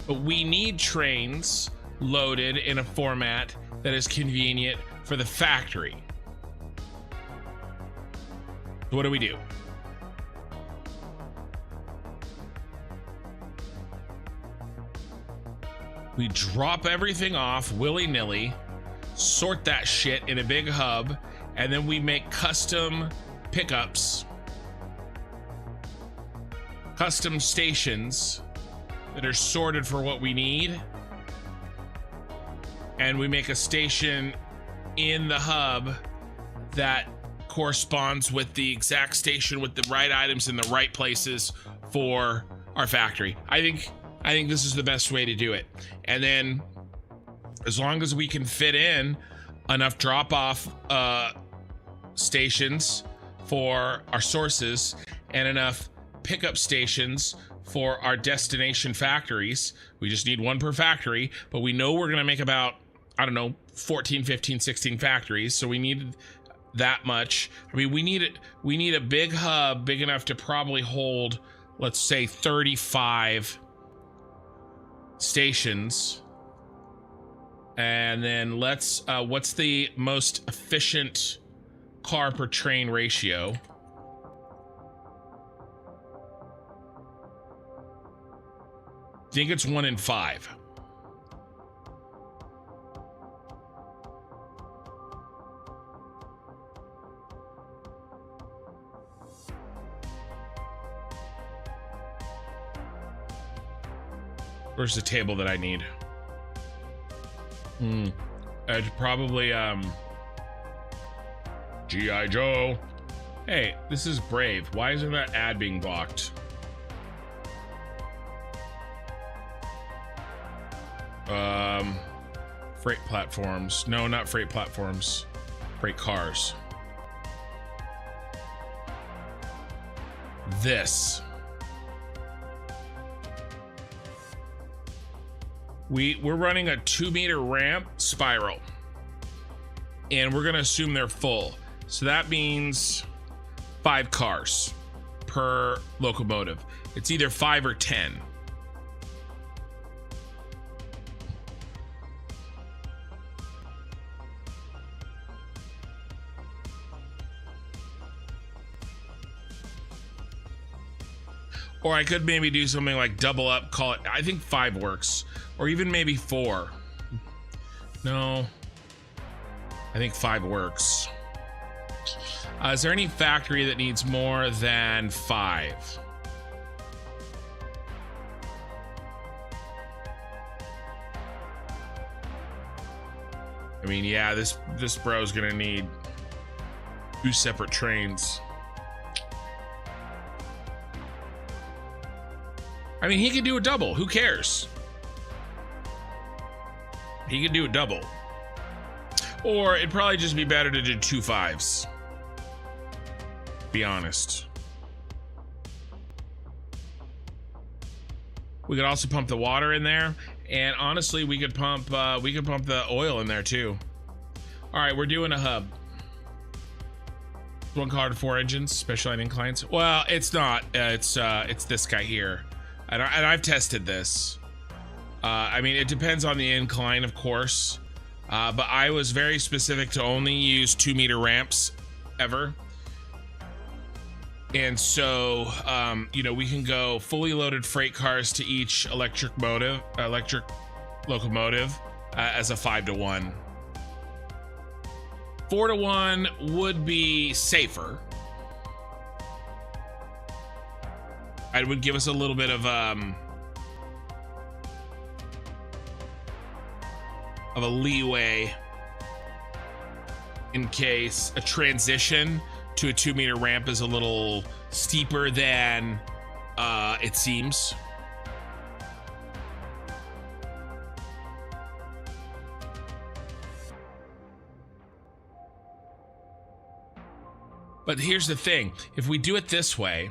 But we need trains loaded in a format that is convenient for the factory. What do we do? We drop everything off willy-nilly, sort that shit in a big hub, and then we make custom pickups, custom stations that are sorted for what we need, and we make a station in the hub that corresponds with the exact station with the right items in the right places for our factory. I think this is the best way to do it. And then as long as we can fit in enough drop-off stations for our sources and enough pickup stations for our destination factories, we just need one per factory, but we know we're going to make about, I don't know, 14, 15, 16 factories. So we need that much. I mean, we need a big hub big enough to probably hold, let's say, 35 stations. And then let's what's the most efficient car per train ratio? I think it's 1 in 5. Where's the table that I need? I'd probably G.I. Joe. Hey, this is Brave. Why isn't that ad being blocked? Freight platforms. No, not freight platforms. Freight cars. This. We're running a 2-meter ramp spiral, and we're gonna assume they're full. So that means 5 cars per locomotive. It's either 5 or 10. Or I could maybe do something like double up, call it, I think 5 works. Or even maybe 4. No, I think 5 works. Is there any factory that needs more than 5? I mean, yeah, this bro's gonna need 2 separate trains. I mean, he could do a double. Who cares? He could do a double. Or it'd probably just be better to do 2 5s. Be honest. We could also pump the water in there, and honestly, we could pump the oil in there too. All right, we're doing a hub. 1 car to 4 engines, special inclines. Well, it's not. It's this guy here, and I've tested this. I mean, it depends on the incline, of course, but I was very specific to only use 2-meter ramps ever. And so, you know, we can go fully loaded freight cars to each electric locomotive as a 5-to-1. 4-to-1 would be safer. It would give us a little bit of a leeway in case a transition to a 2-meter ramp is a little steeper than it seems. But here's the thing. If we do it this way,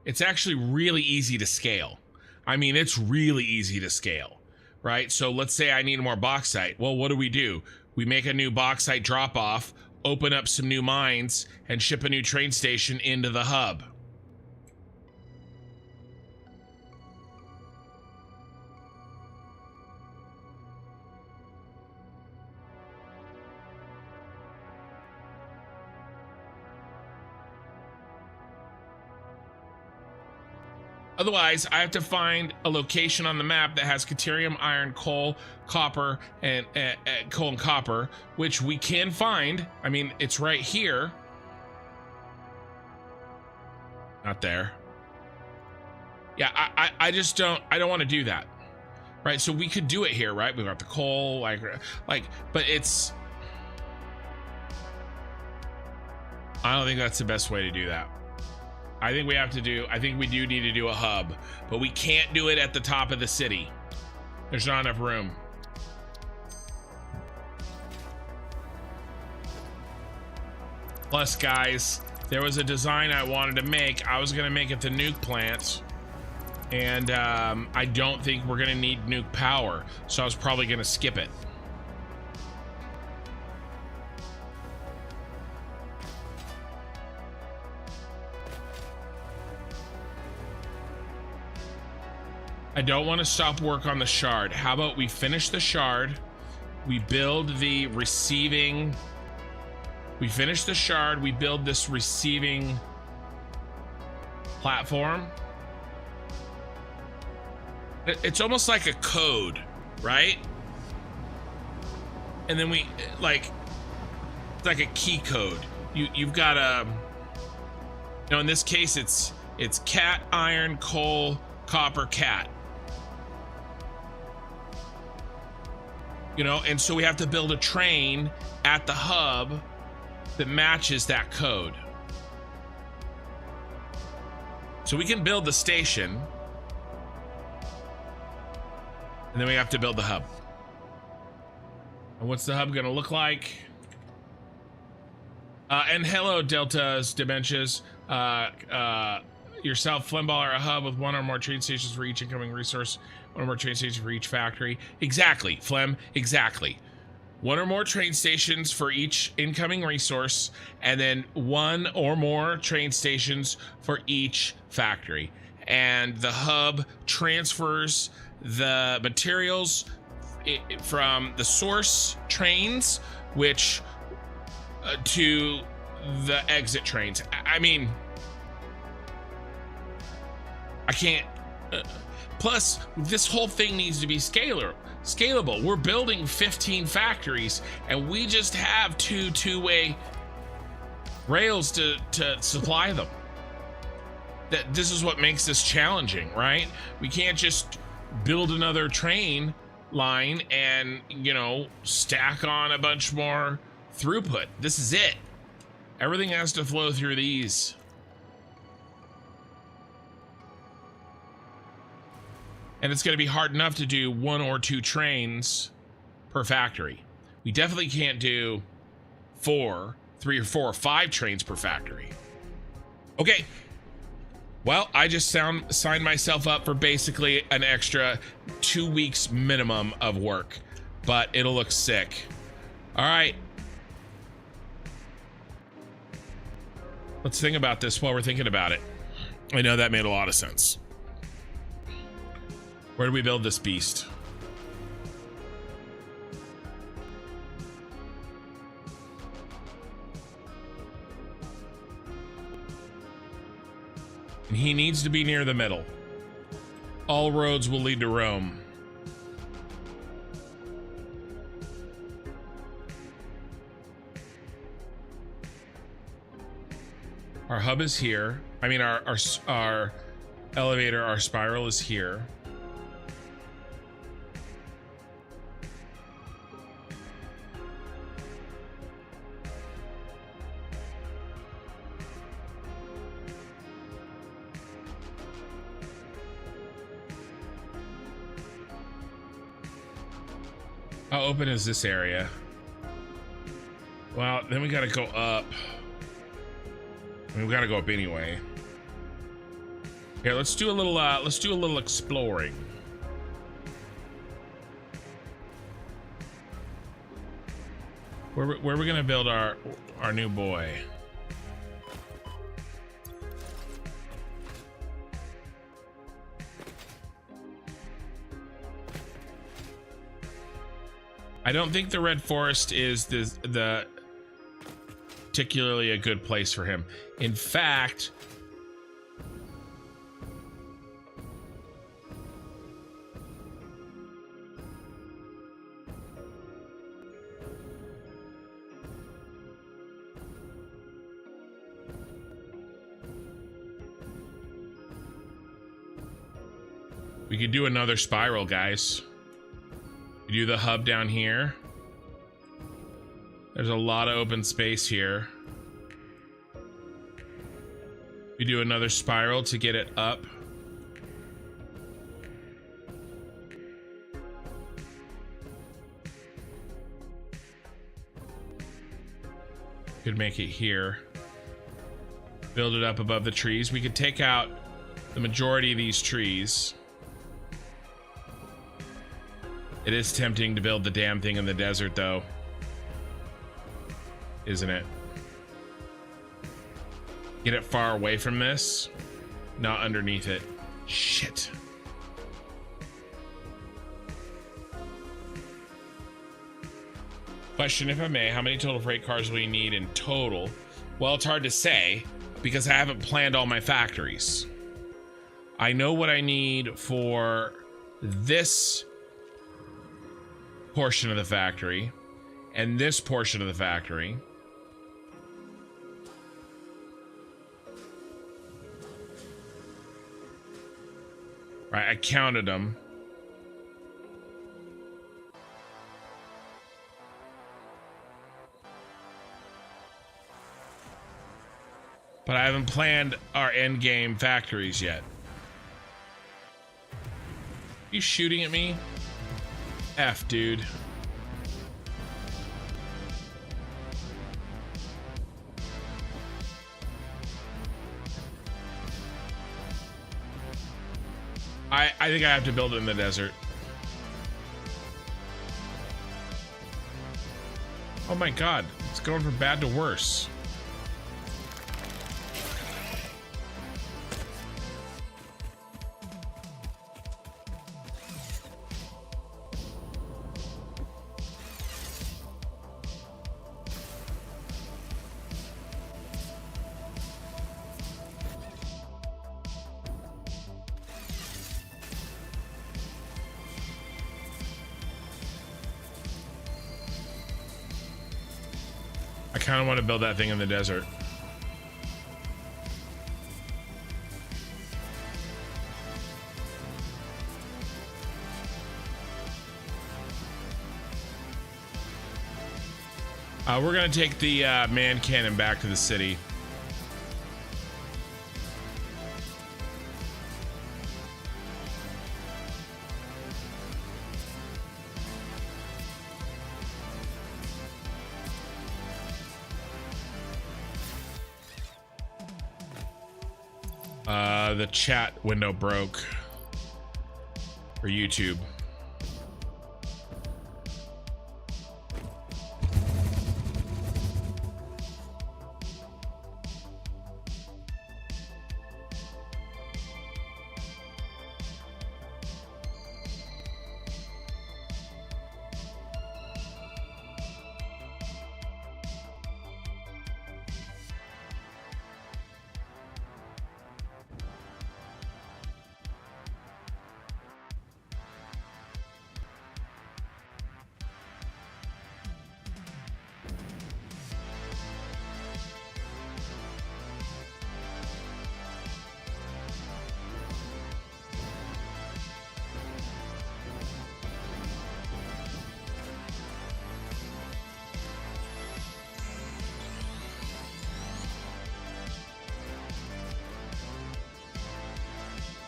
it's actually really easy to scale. I mean, it's really easy to scale, right? So let's say I need more bauxite. Well, what do? We make a new bauxite drop-off, open up some new mines, and ship a new train station into the hub. Otherwise, I have to find a location on the map that has deuterium, iron, coal, copper, and coal and copper, which we can find. I mean, it's right here. Not there. Yeah, I just don't want to do that. Right, so we could do it here, right? We've got the coal, like, but it's... I don't think that's the best way to do that. I think we do need to do a hub, but we can't do it at the top of the city. There's not enough room. Plus, guys, there was a design I wanted to make. I was gonna make it the nuke plant, and I don't think we're gonna need nuke power, so I was probably gonna skip it. I don't want to stop work on the shard. How about we finish the shard? We build the receiving. We finish the shard. We build this receiving platform. It's almost like a code, right? And then we like a key code. You've got a, in this case it's cat, iron, coal, copper, cat. And so we have to build a train at the hub that matches that code. So we can build the station, and then we have to build the hub. And what's the hub gonna look like? And hello, Delta's Dementias. Yourself, Flemball, are a hub with one or more train stations for each incoming resource, one or more train stations for each factory. Exactly, Flem, exactly. One or more train stations for each incoming resource, and then one or more train stations for each factory. And the hub transfers the materials from the source trains, which to the exit trains. I mean, I can't. Plus, this whole thing needs to be scalable. We're building 15 factories, and we just have two-way rails to supply them. This is what makes this challenging, right? We can't just build another train line and, stack on a bunch more throughput. This is it. Everything has to flow through these. And it's going to be hard enough to do 1 or 2 trains per factory. We definitely can't do 3 or 4 or 5 trains per factory. Okay. Well, I just signed myself up for basically an extra 2 weeks minimum of work, but it'll look sick. All right. Let's think about this while we're thinking about it. I know that made a lot of sense. Where do we build this beast? And he needs to be near the middle. All roads will lead to Rome. Our hub is here. I mean, our elevator, our spiral is here. How open is this area? Well, then we gotta go up. I mean, we gotta go up anyway. Here, let's do a little exploring. Where are we gonna build our new boy? I don't think the Red Forest is the particularly a good place for him. In fact, we could do another spiral, guys. We do the hub down here. There's a lot of open space here. We do another spiral to get it up. Could make it here. Build it up above the trees. We could take out the majority of these trees. It is tempting to build the damn thing in the desert, though. Isn't it? Get it far away from this, not underneath it. Shit. Question, if I may, how many total freight cars will you need in total? Well, it's hard to say because I haven't planned all my factories. I know what I need for this portion of the factory and this portion of the factory. Right, I counted them. But I haven't planned our end game factories yet. You shooting at me? F, dude. I think I have to build it in the desert. Oh my god, it's going from bad to worse. I kind of want to build that thing in the desert. We're gonna take the man cannon back to the city. The chat window broke for YouTube.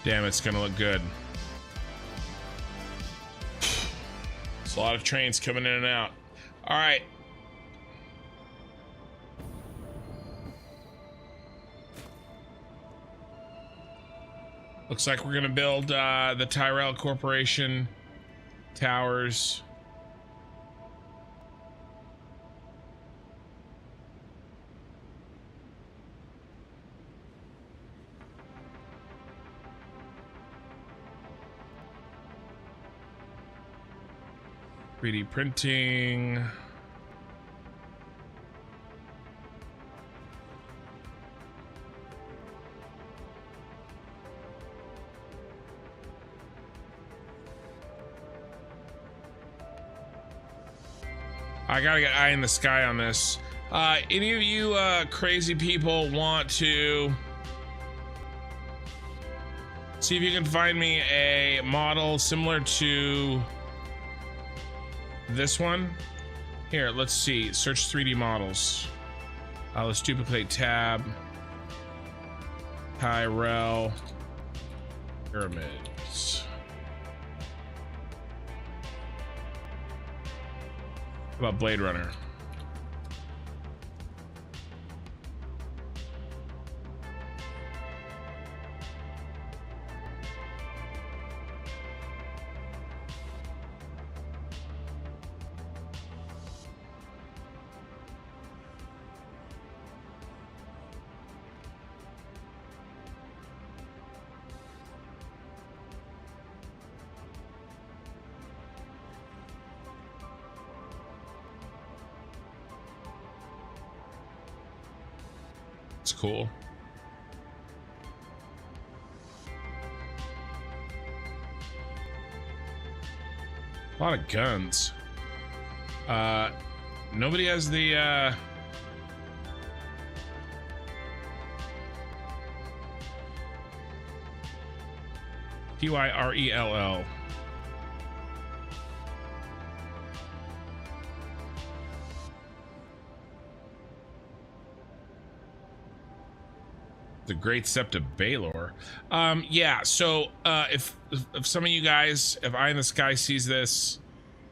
Damn, it's gonna look good. There's a lot of trains coming in and out. All right. Looks like we're gonna build the Tyrell Corporation towers. .3D printing. I gotta get eye in the sky on this. Any of you crazy people want to see if you can find me a model similar to this one? Here, let's see. Search 3D models. Let's duplicate tab. Tyrell pyramids. How about Blade Runner? It's cool. A lot of guns. Nobody has the Tyrell. The Great Sept of Baylor. Yeah, so if some of you guys, if Eye in the Sky sees this,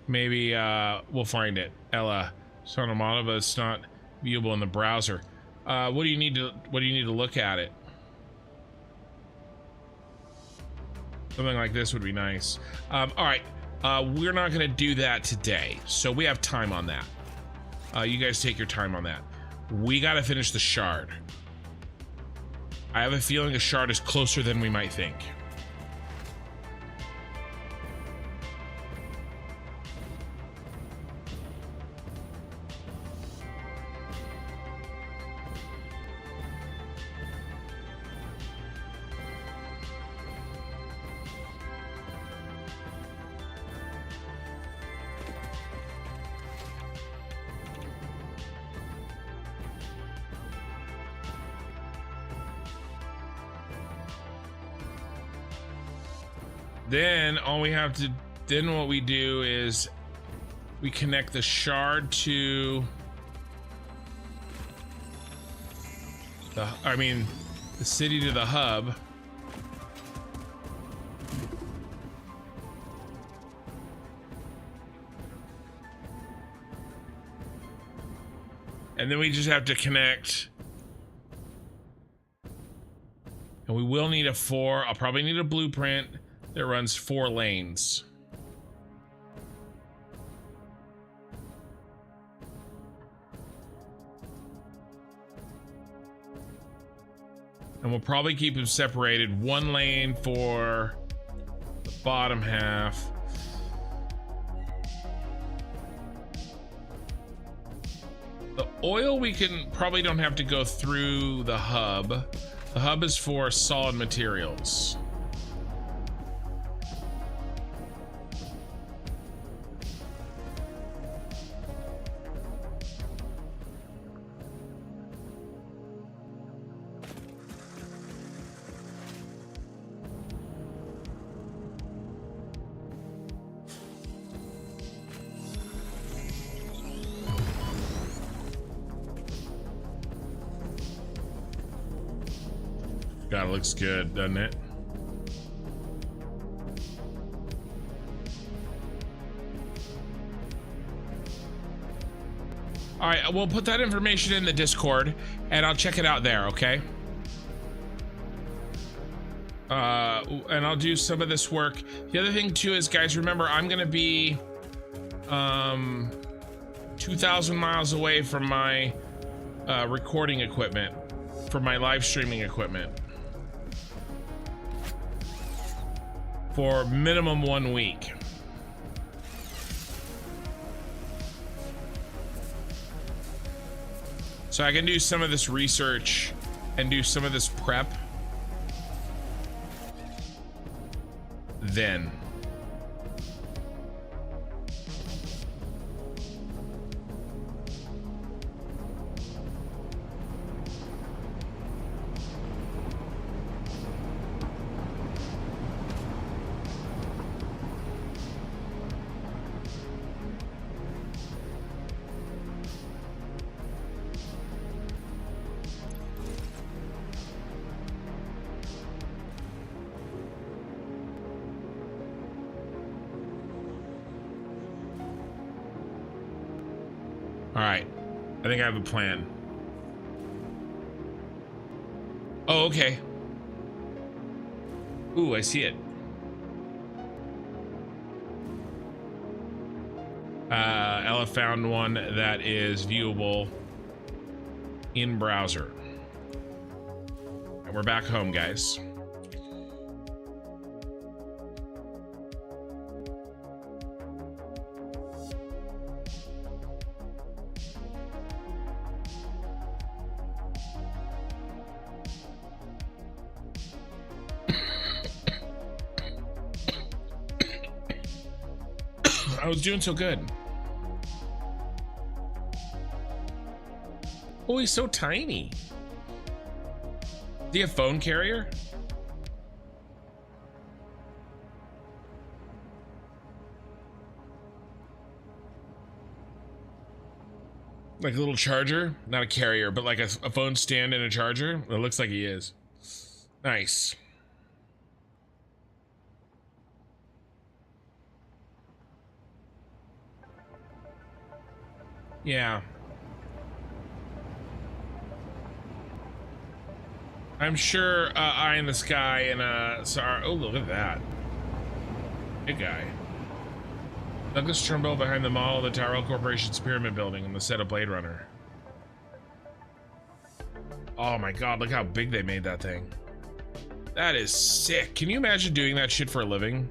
maybe we'll find it. Ella, it's on a model, but it's not viewable in the browser. What do you need to look at it? Something like this would be nice. All right, we're not gonna do that today, so we have time on that. You guys take your time on that. We gotta finish the shard. I have a feeling a shard is closer than we might think. Then all we have to, then what we do is we connect the shard to the, the city to the hub. And then we just have to connect. And we will need I'll probably need a blueprint that runs 4 lanes. And we'll probably keep them separated. 1 lane for the bottom half. The oil we probably don't have to go through the hub. The hub is for solid materials. God, it looks good, doesn't it? All right, we'll put that information in the Discord and I'll check it out there, okay? And I'll do some of this work. The other thing too is, guys, remember I'm gonna be 2,000 miles away from my recording equipment, from my live streaming equipment, for minimum 1 week. So I can do some of this research and do some of this prep then. All right, I think I have a plan. Oh, okay. Ooh, I see it. Ella found one that is viewable in browser. And we're back home, guys. I was doing so good. Oh, he's so tiny. Do you have a phone carrier? Like a little charger? Not a carrier, but like a phone stand and a charger? It looks like he is. Nice. Yeah. I'm sure Eye in the Sky and sorry. Oh, look at that. Big guy. Douglas Trumbull behind the model of the Tyrell Corporation's pyramid building on the set of Blade Runner. Oh my god, look how big they made that thing. That is sick. Can you imagine doing that shit for a living?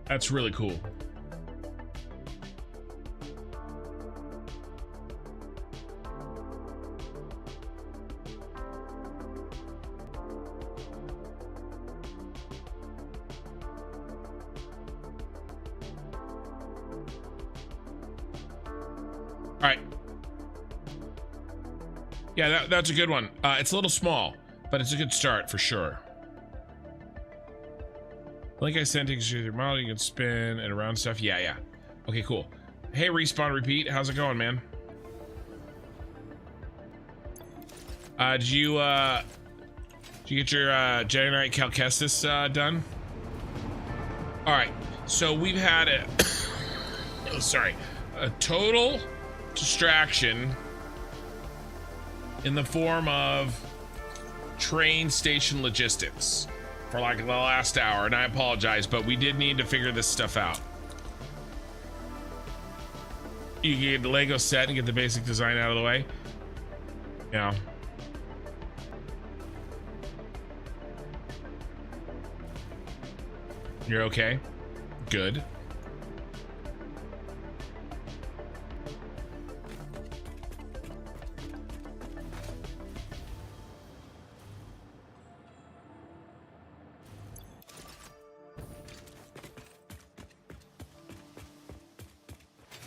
That's really cool. All right. Yeah, that's a good one. It's a little small, but it's a good start for sure. Like I said, takes you through your model, you can spin and around stuff. Yeah. Okay, cool. Hey, Respawn Repeat, how's it going, man? Did you get your Jedi Knight Cal Kestis done? All right, so we've had a a total distraction in the form of train station logistics for like the last hour, and I apologize, but we did need to figure this stuff out. You can get the Lego set and get the basic design out of the way. Yeah. You're okay? Good.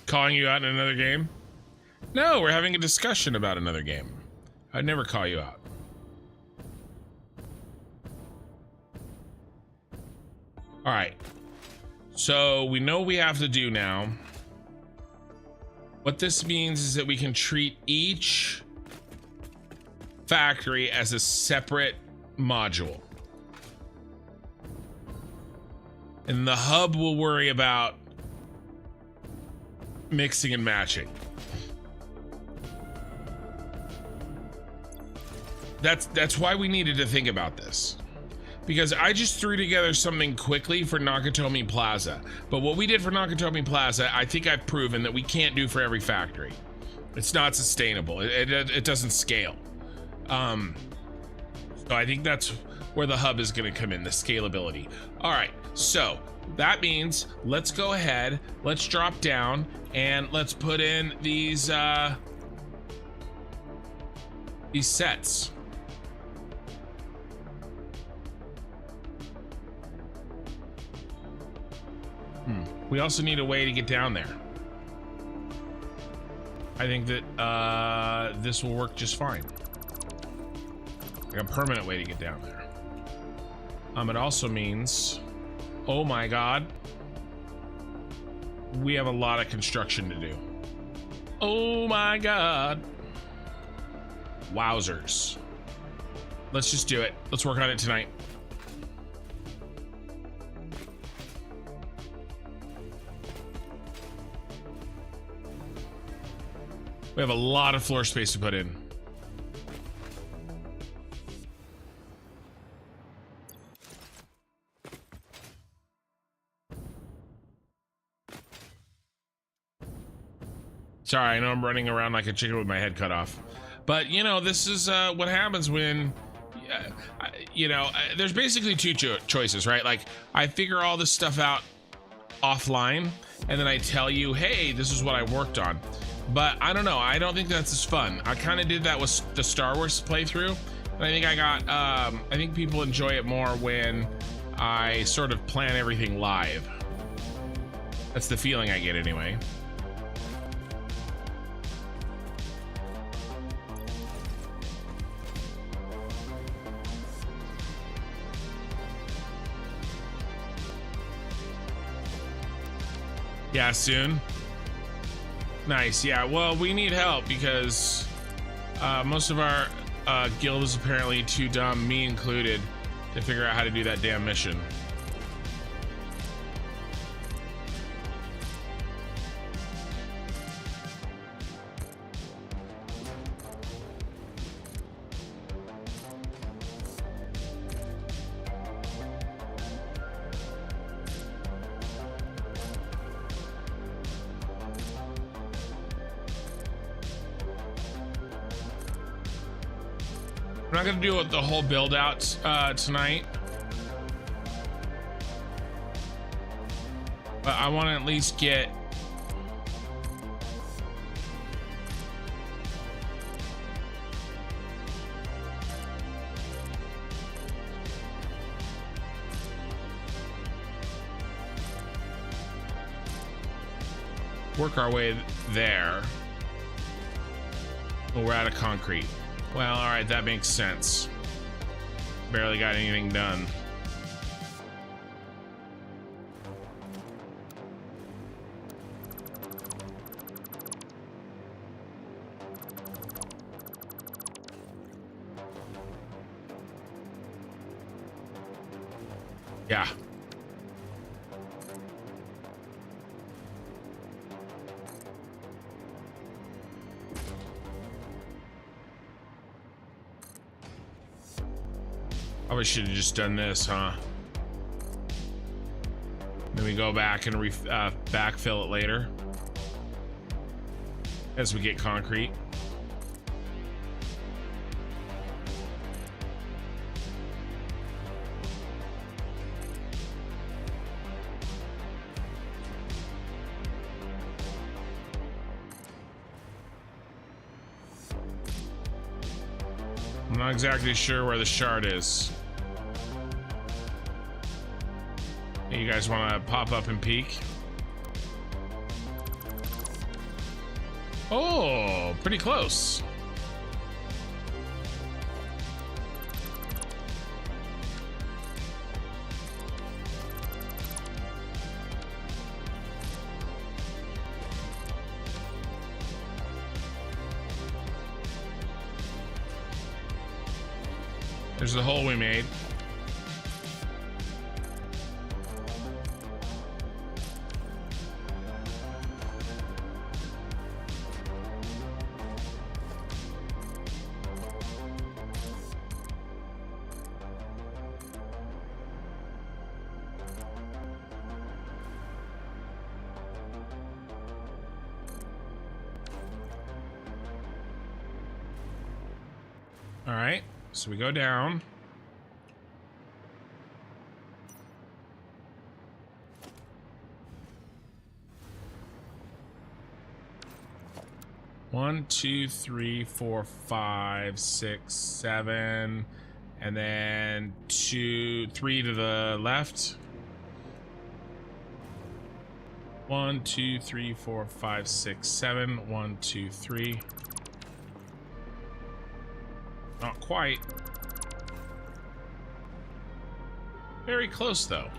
Calling you out in another game? No, we're having a discussion about another game. I'd never call you out. All right. So we know what we have to do now. What this means is that we can treat each factory as a separate module. And the hub will worry about mixing and matching. That's why we needed to think about this. Because I just threw together something quickly for Nakatomi Plaza. But what we did for Nakatomi Plaza, I think I've proven that we can't do for every factory. It's not sustainable. It doesn't scale. So I think that's where the hub is going to come in, the scalability. All right, so that means let's go ahead, let's drop down, and let's put in these sets. We also need a way to get down there. I think that this will work just fine. Like a permanent way to get down there. It also means, oh my God, we have a lot of construction to do. Oh my God. Wowzers. Let's just do it. Let's work on it tonight. We have a lot of floor space to put in. Sorry, I know I'm running around like a chicken with my head cut off. But, you know, this is what happens when, there's basically two choices, right? Like, I figure all this stuff out offline, and then I tell you, hey, this is what I worked on. But I don't know, I don't think that's as fun. I kind of did that with the Star Wars playthrough, and I think I think people enjoy it more when I sort of plan everything live. That's the feeling I get anyway. Yeah, soon. Nice. Yeah, well, we need help because most of our guild is apparently too dumb, me included, to figure out how to do that damn mission. I'm not gonna do the whole build out tonight, but I want to at least get work our way there. Oh, we're out of concrete. Well, all right, that makes sense. Barely got anything done. Yeah. Probably should have just done this, huh? Then we go back and backfill it later as we get concrete. I'm not exactly sure where the shard is. You guys want to pop up and peek? Oh, pretty close. There's the hole we made. All right, so we go down. One, two, three, four, five, six, seven, and then three to the left. 1, 2, 3, 4, 5, 6, 7. 1, 2, 3. Not quite. Very close, though.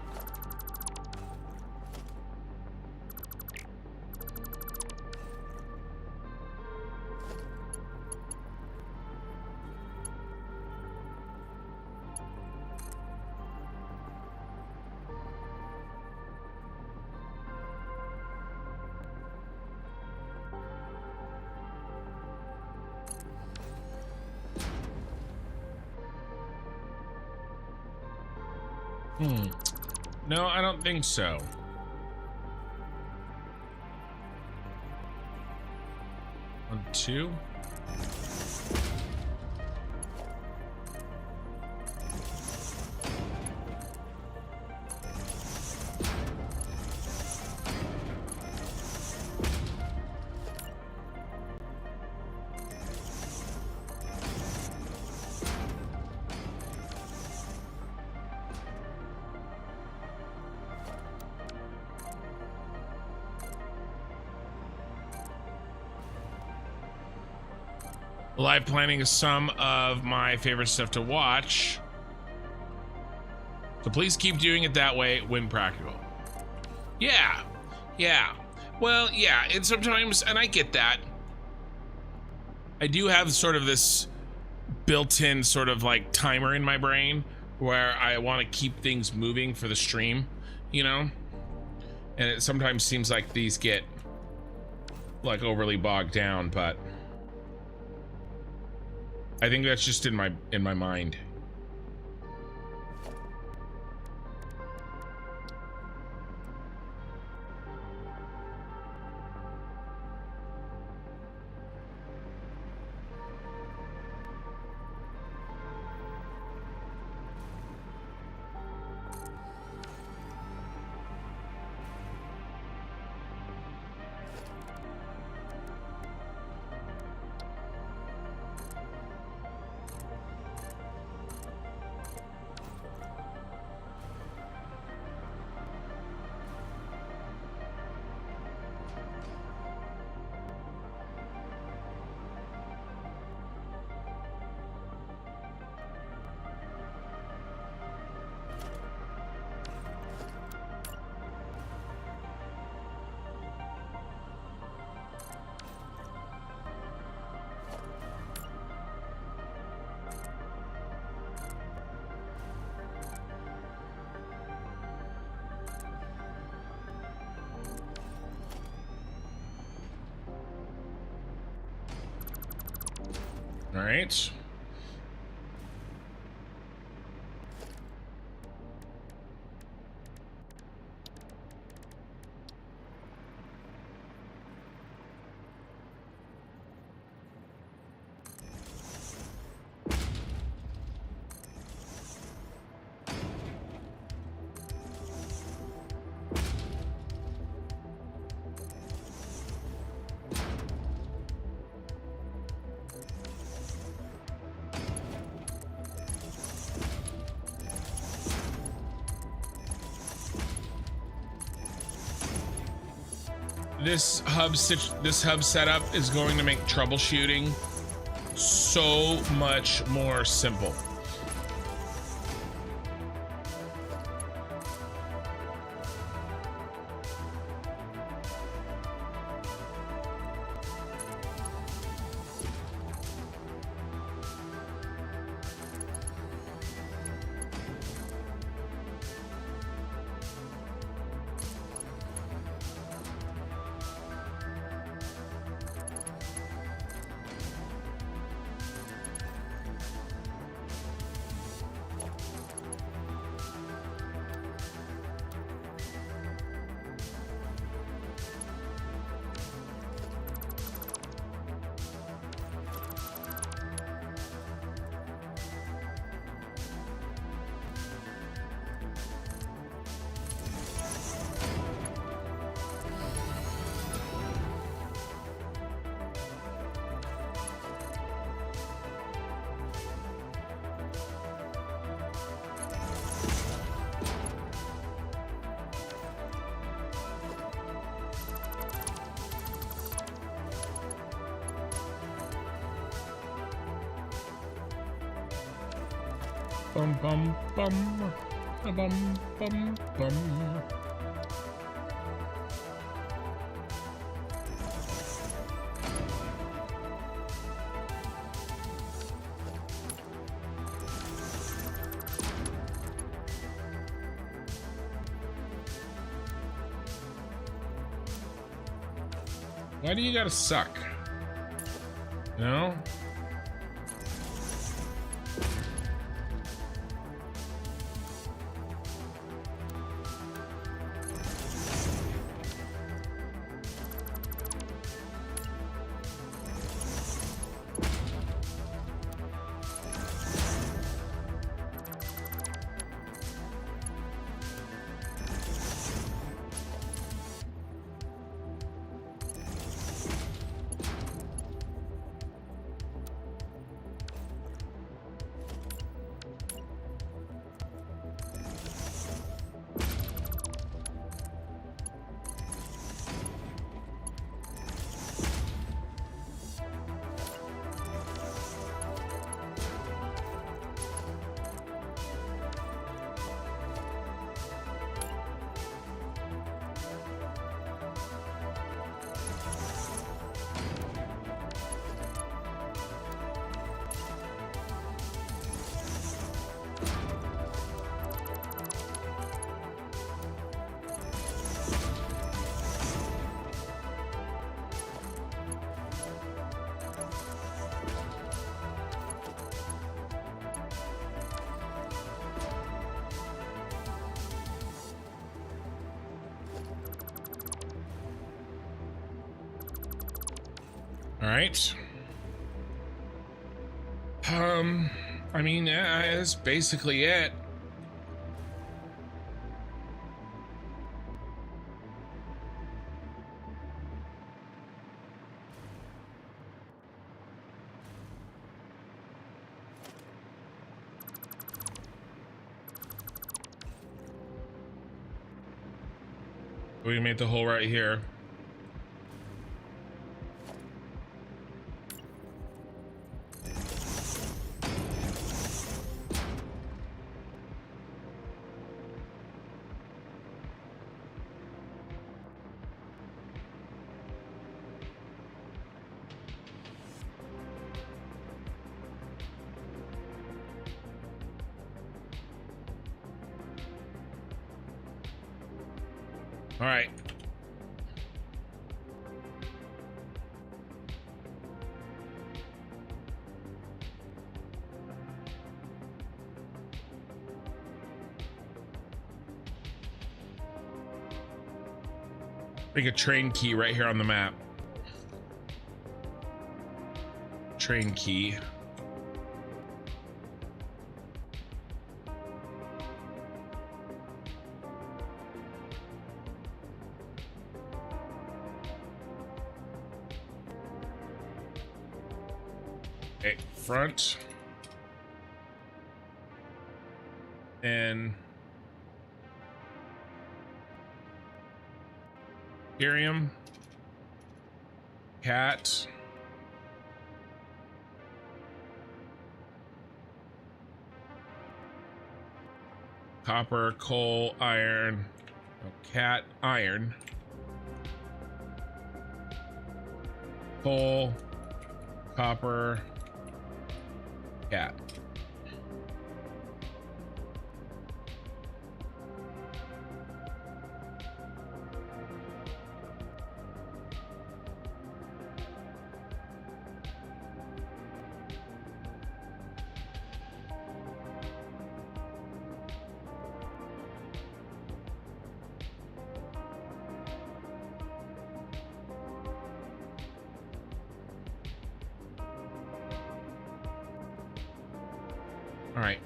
No, I don't think so. One, two. Live planning is some of my favorite stuff to watch. So please keep doing it that way when practical. Yeah. Well, yeah, and sometimes, and I get that. I do have sort of this built-in sort of like timer in my brain where I want to keep things moving for the stream, you know? And it sometimes seems like these get like overly bogged down, but I think that's just in my mind. All right. This hub setup is going to make troubleshooting so much more simple. Bum bum bum. Bum bum bum. Why do you gotta suck? You know? All right. I mean, that's basically it. We can make the hole right here. All right. Make a train key right here on the map. Train key. Okay, front. And Ethereum. Cat. Copper, coal, iron. Oh, cat, iron. Coal, copper, cat. All right.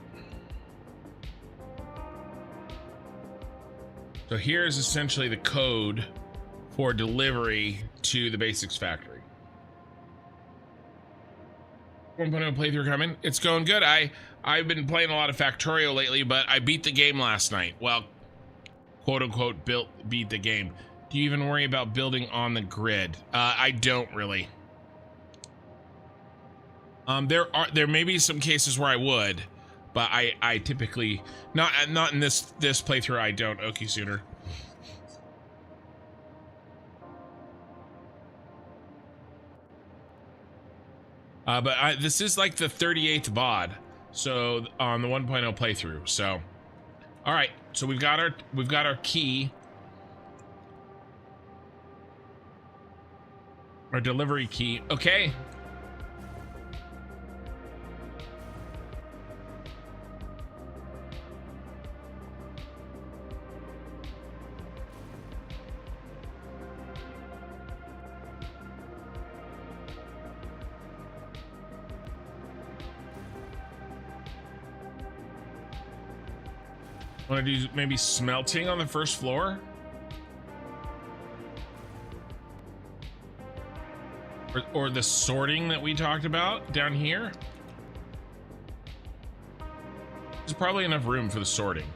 So here's essentially the code for delivery to the basics factory. 1.0 playthrough coming. It's going good. I've been playing a lot of Factorio lately, but I beat the game last night. Well, quote unquote, beat the game. Do you even worry about building on the grid? I don't really. There may be some cases where I would, but I typically not in this playthrough. I don't Oki sooner. But this is like the 38th VOD, so on the 1.0 playthrough. So, all right, so we've got our key, our delivery key. Okay. Want to do maybe smelting on the first floor? Or the sorting that we talked about down here? There's probably enough room for the sorting.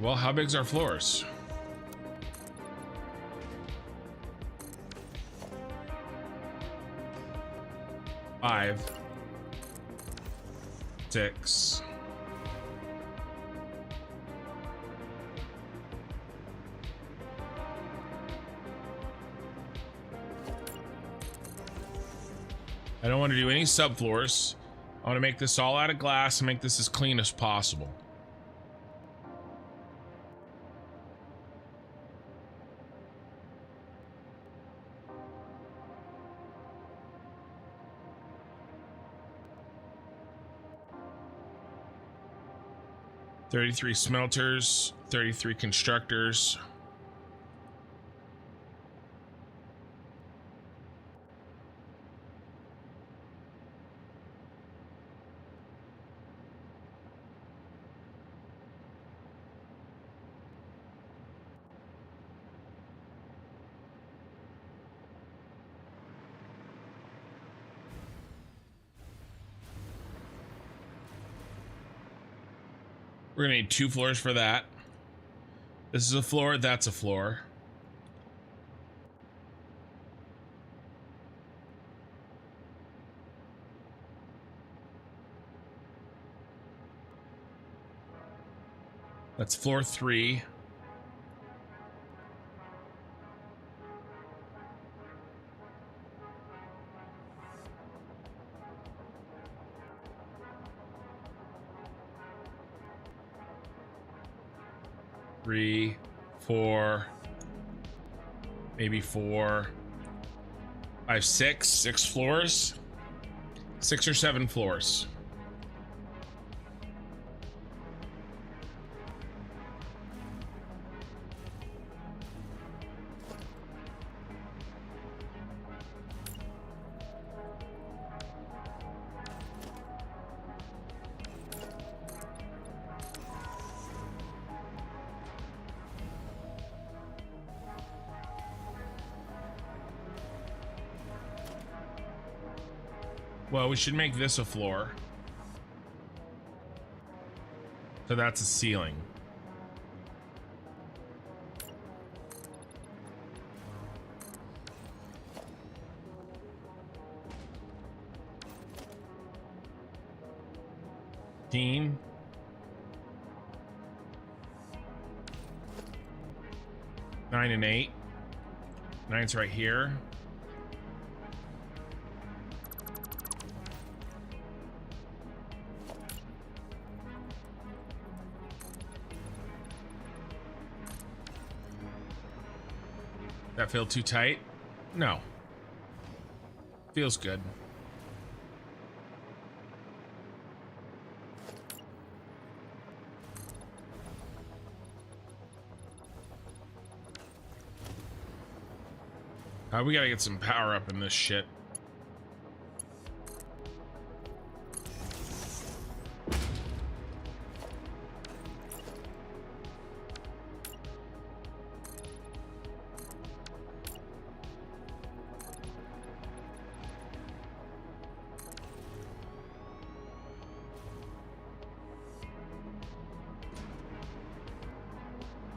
Well, how big's our floors? 5, 6. I don't want to do any subfloors. I want to make this all out of glass and make this as clean as possible. $33 smelters, 33 constructors. We're gonna need 2 floors for that. This is a floor, that's a floor. That's floor 3. Three, 4, maybe 4, 5, 6 floors, 6 or 7 floors. Well, we should make this a floor. So that's a ceiling. Team. 9 and 8. 9's right here. That feel too tight? No. Feels good. We gotta get some power up in this shit.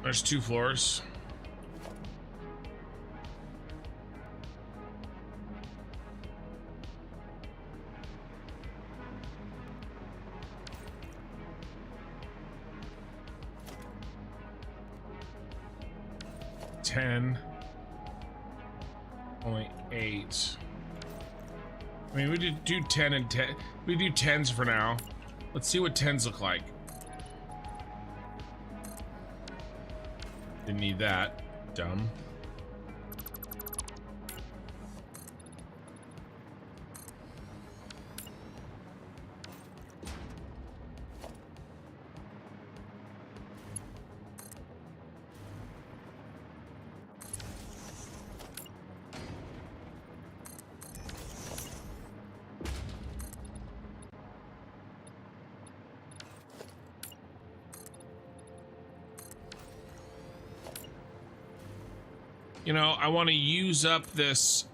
There's 2 floors. 10. Only 8. I mean, we did do 10 and 10. We do 10s for now. Let's see what 10s look like. Didn't need that. Dumb. You know, I want to use up this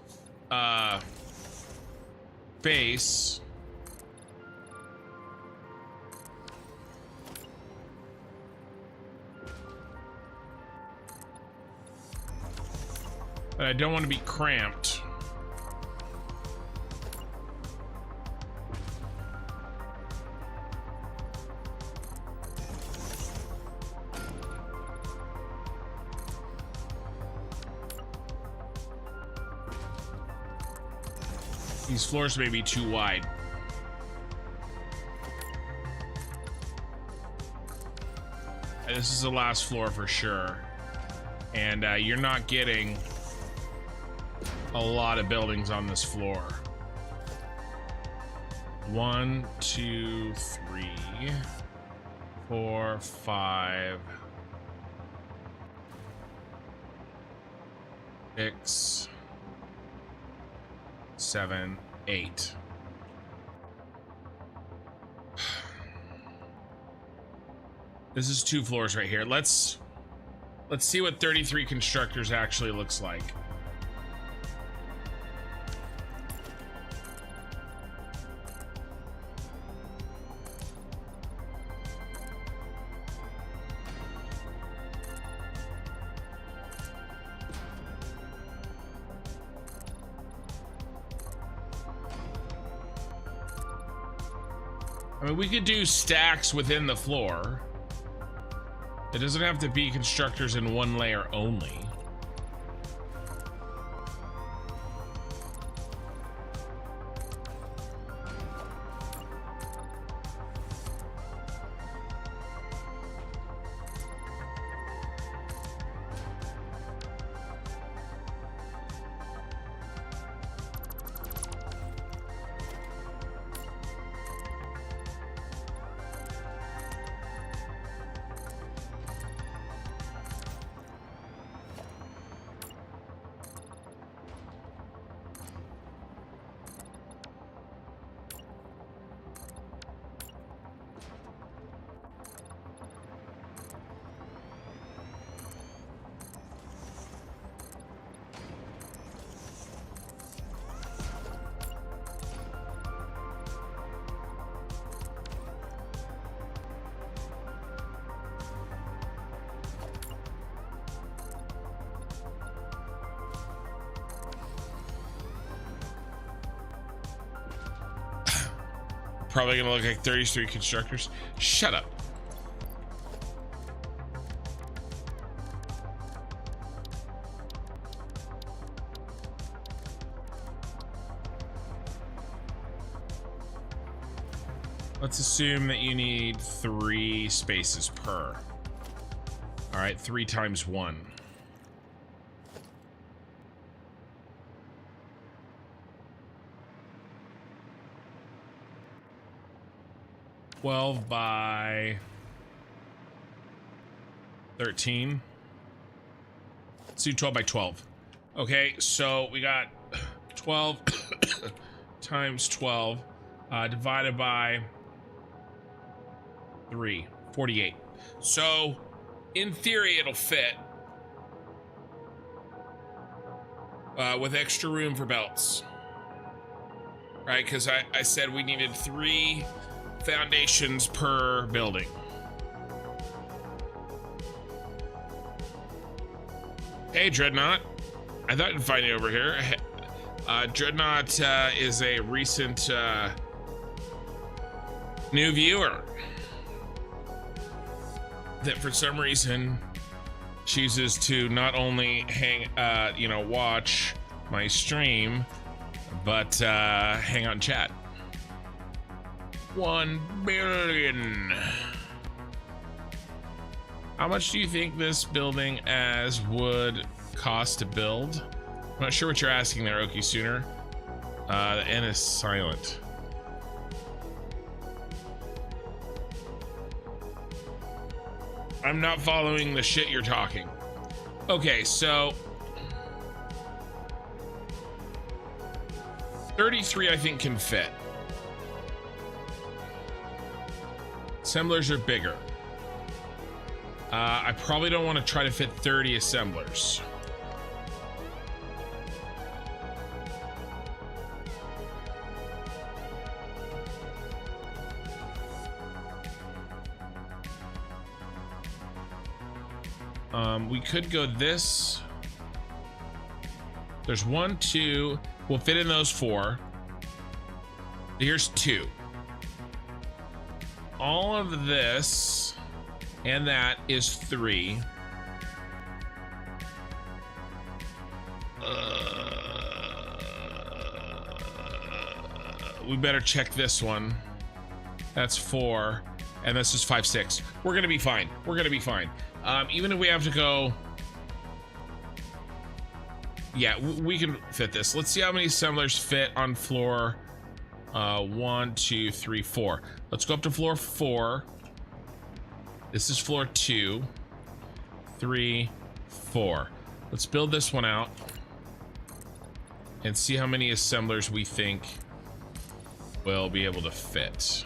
base. But I don't want to be cramped. These floors may be too wide. This is the last floor for sure. And you're not getting a lot of buildings on this floor. 1, 2, 3, 4, 5, 6, 7, 8. This is 2 floors right here. Let's see what 33 constructors actually looks like. I mean, we could do stacks within the floor. It doesn't have to be constructors in one layer only. Probably gonna look like 33 constructors. Shut up. Let's assume that you need 3 spaces per. All right, 3 times 1. $12 by 13. Let's do 12 by 12. Okay, so we got 12 times 12 divided by 3, 48. So in theory, it'll fit with extra room for belts, right? Because I said we needed 3 foundations per building. Hey, Dreadnought. I thought I'd find you over here. Dreadnought is a recent new viewer that for some reason chooses to not only watch my stream, but hang out and chat. 1 billion. How much do you think this building as would cost to build? I'm not sure what you're asking there, Oki Sooner. The N is silent. I'm not following the shit you're talking. Okay, so 33 I think can fit. Assemblers are bigger. I probably don't want to try to fit 30 assemblers. We could go this. There's 1, 2. We'll fit in those 4. Here's 2. All of this and that is 3. We better check this one. That's 4. And this is 5, 6. We're gonna be fine. We're gonna be fine. Even if we have to go, yeah, we can fit this. Let's see how many assemblers fit on floor 1, 2, 3, 4. Let's go up to floor 4. This is floor 2, 3, 4. Let's build this one out and see how many assemblers we think will be able to fit.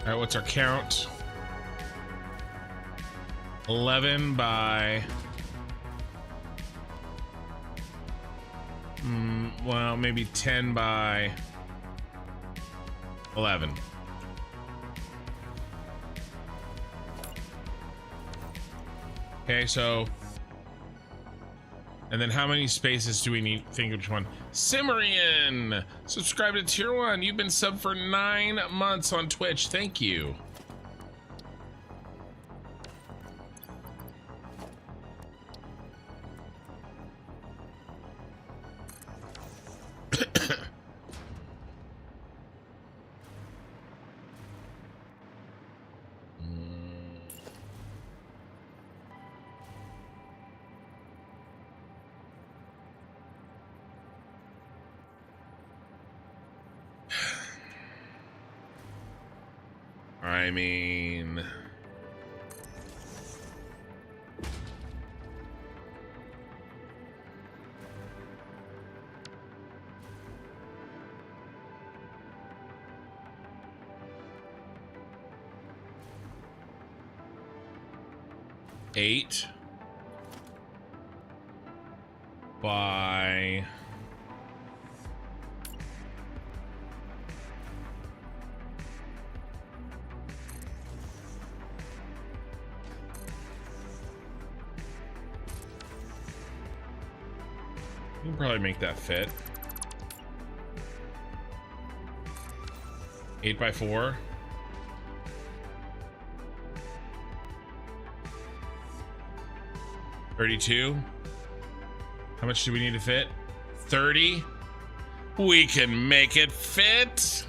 All right, what's our count? 11 by... well, maybe 10 by 11. Okay, so... and then how many spaces do we need? Think which one? Cimmerian! Subscribe to Tier 1. You've been subbed for 9 months on Twitch. Thank you. I mean... eight by... you can probably make that fit. 8 by 4. $32. How much do we need to fit? 30. We can make it fit.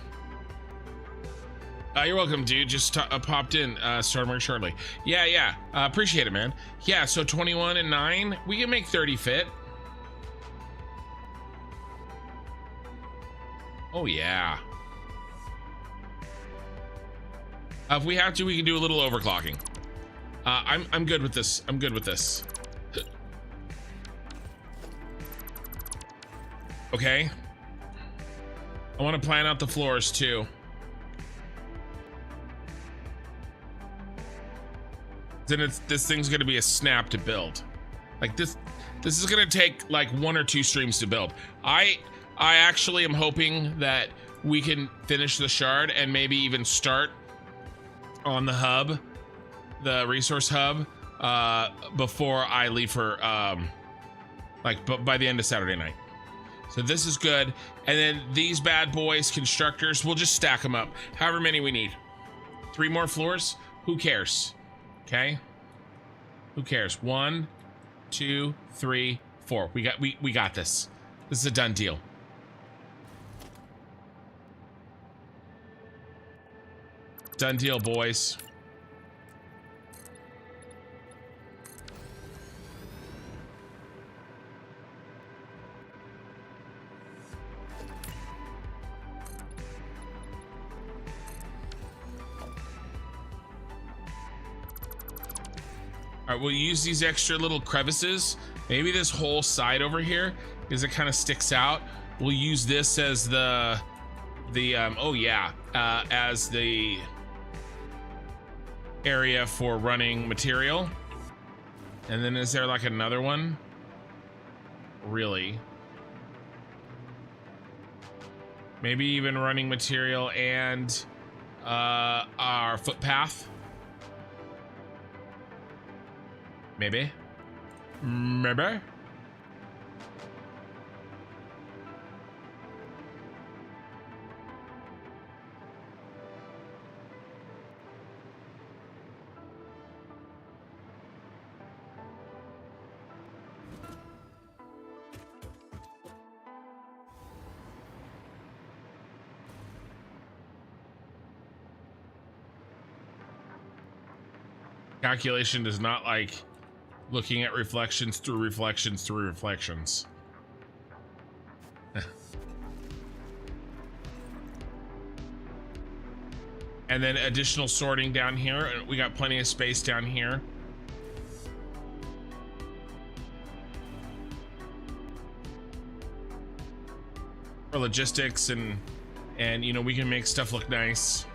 You're welcome, dude. Just popped in. Stormer shortly. Yeah. Appreciate it, man. Yeah, so 21 and 9. We can make 30 fit. Oh yeah. If we have to, we can do a little overclocking. I'm good with this. I'm good with this. Okay. I want to plan out the floors too. Then this thing's gonna be a snap to build. Like this is gonna take like 1 or 2 streams to build. I actually am hoping that we can finish the shard and maybe even start on the hub, the resource hub, before I leave for by the end of Saturday night. So this is good. And then these bad boys, constructors, we'll just stack them up. However many we need. 3 more floors? Who cares? Okay. Who cares? 1, 2, 3, 4. We got this. This is a done deal. Done deal, boys. All right, we'll use these extra little crevices. Maybe this whole side over here, because it kind of sticks out. We'll use this as as the area for running material. And then is there like another one? Really? Maybe even running material and our footpath. Maybe. Maybe. Calculation does not like looking at reflections through reflections through reflections. And then additional sorting down here. We got plenty of space down here. For logistics and you know, we can make stuff look nice.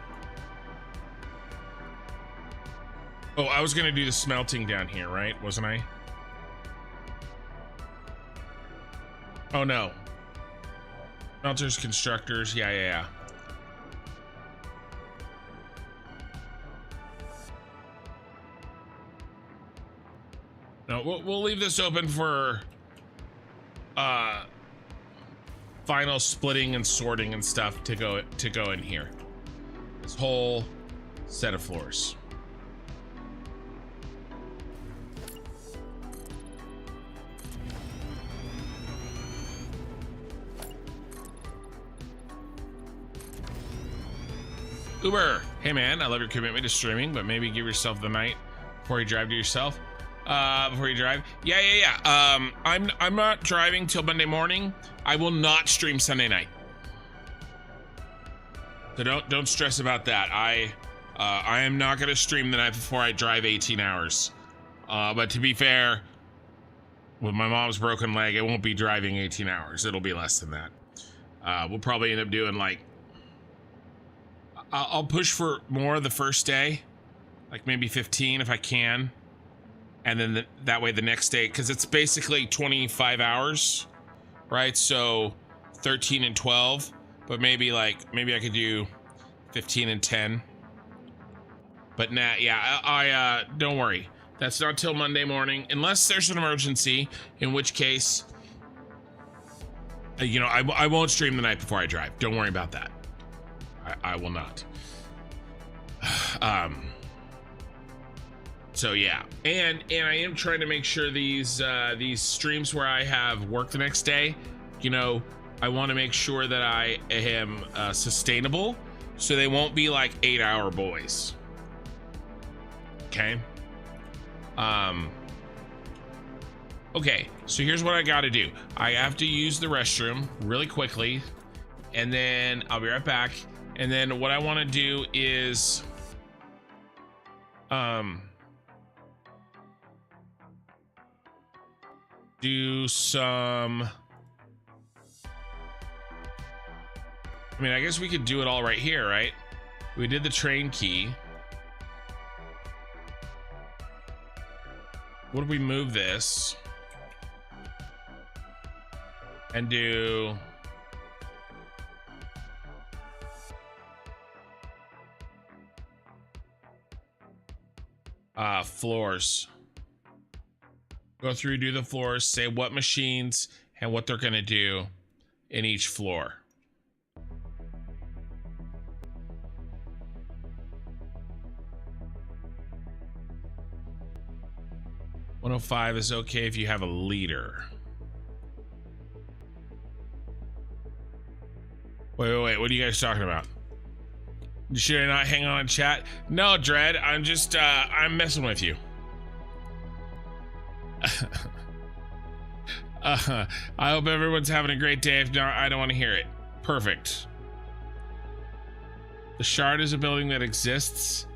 Oh, I was gonna do the smelting down here, right? Wasn't I? Oh no. Smelters, constructors, yeah. No, we'll leave this open for final splitting and sorting and stuff to go in here. This whole set of floors. Uber, hey man, I love your commitment to streaming, but maybe give yourself the night before you drive to yourself. Before you drive, yeah. I'm not driving till Monday morning. I will not stream Sunday night, so don't stress about that. I am not gonna stream the night before I drive 18 hours. But to be fair, with my mom's broken leg, it won't be driving 18 hours. It'll be less than that. We'll probably end up doing like. I'll push for more the first day, like maybe 15 if I can, and then that way the next day, because it's basically 25 hours, right? So 13 and 12, but maybe I could do 15 and 10. But nah, yeah, I don't worry. That's not till Monday morning, unless there's an emergency, in which case, you know, I won't stream the night before I drive. Don't worry about that. I will not. So yeah, and I am trying to make sure these streams where I have work the next day, you know, I want to make sure that I am sustainable, so they won't be like 8-hour boys. Okay. Okay, so here's what I got to do. I have to use the restroom really quickly. and then I'll be right back. And then what I want to do is do some, I mean, I guess we could do it all right here, right? We did the train key. What if we move this and do floors? Go through, do the floors, say what machines and what they're gonna do in each floor. $105 is okay if you have a leader. Wait, what are you guys talking about? Should I not hang on and chat? No, Dread, I'm just, I'm messing with you. I hope everyone's having a great day. If not, I don't want to hear it. Perfect. The Shard is a building that exists.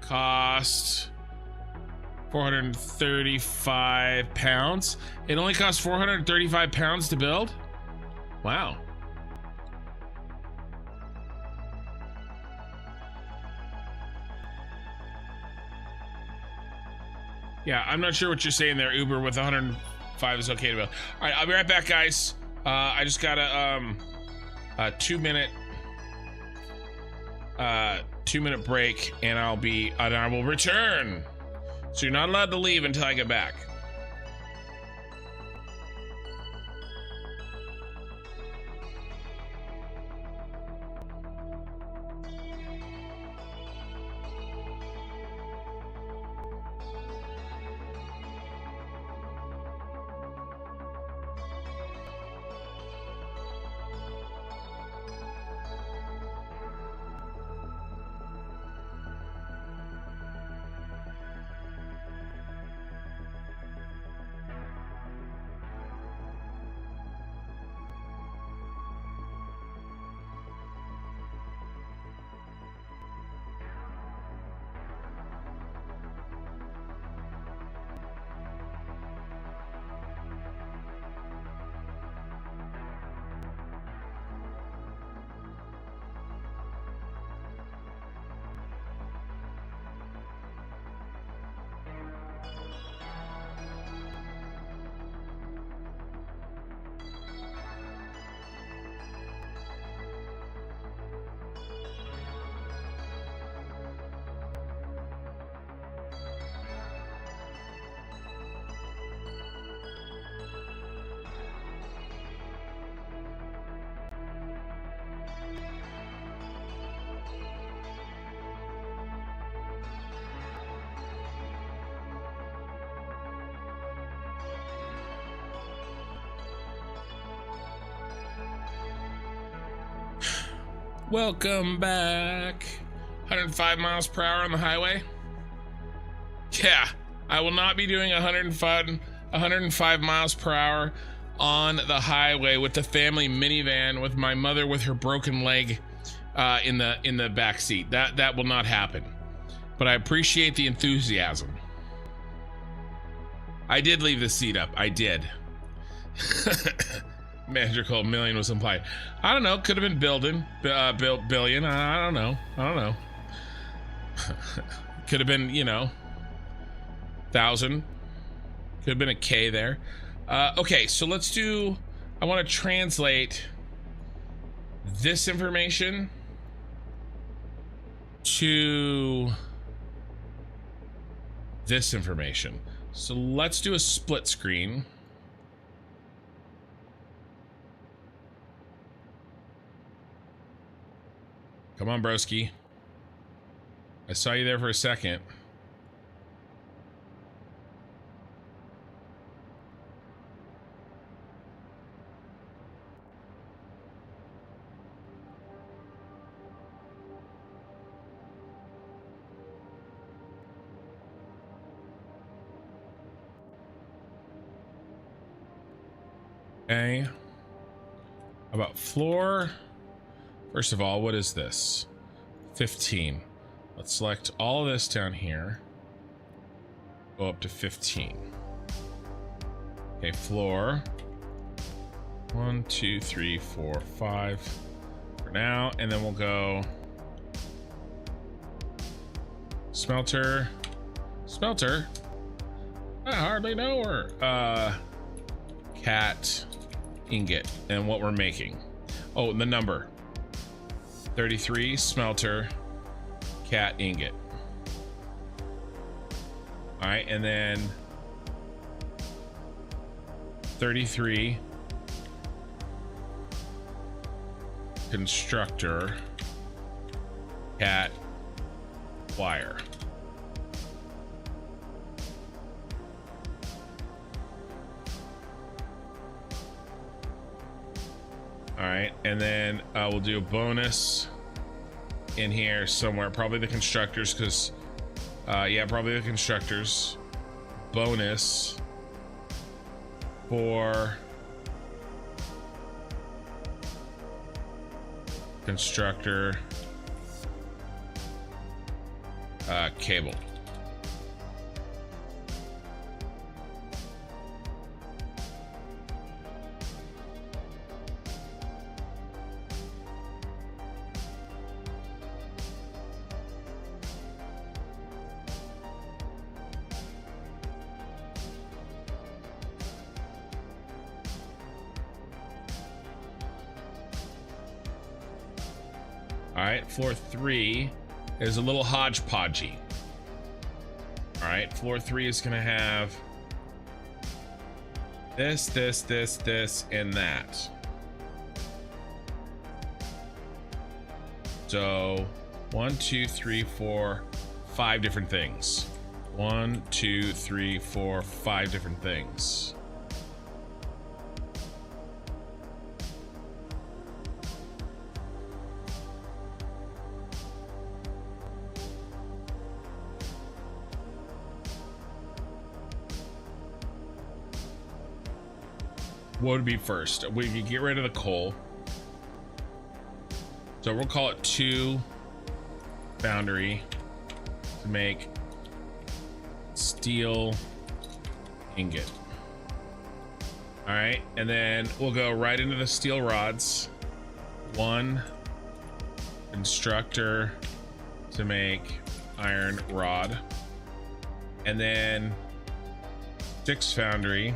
Cost 435 pounds. It only costs 435 pounds to build? Wow. Yeah, I'm not sure what you're saying there, Uber, with 105 is okay to build. All right, I'll be right back, guys. I just got a 2-minute break, and I will return. So you're not allowed to leave until I get back. Welcome back. 105 miles per hour on the highway. Yeah, I will not be doing 105 miles per hour on the highway with the family minivan with my mother with her broken leg in the back seat. That will not happen. But I appreciate the enthusiasm. I did leave the seat up. I did. Magical million was implied. I don't know. Could have been billion. I don't know. Could have been, 1,000. Could have been a K there. Okay, so let's do. I want to translate this information to this information. So let's do a split screen. Come on, broski. I saw you there for a second. Okay. How about floor? First of all, what is this? 15. Let's select all of this down here. Go up to 15. Okay, floor. 1, 2, 3, 4, 5 for now, and then we'll go smelter. Smelter? I hardly know her. Cat ingot, and what we're making. Oh, the number. 33 smelter cat ingot. All right, and then 33 constructor cat wire. All right, and then we'll do a bonus in here somewhere, probably the constructors, because yeah, probably the constructors. Bonus for constructor cable. All right, floor 3 is a little hodgepodgey. All right, floor 3 is gonna have this, and that. So 1, 2, 3, 4, 5 different things. 1, 2, 3, 4, 5 different things. What would be first? We could get rid of the coal. So we'll call it 2 foundry to make steel ingot. All right, and then we'll go right into the steel rods. 1 constructor to make iron rod, and then 6 foundry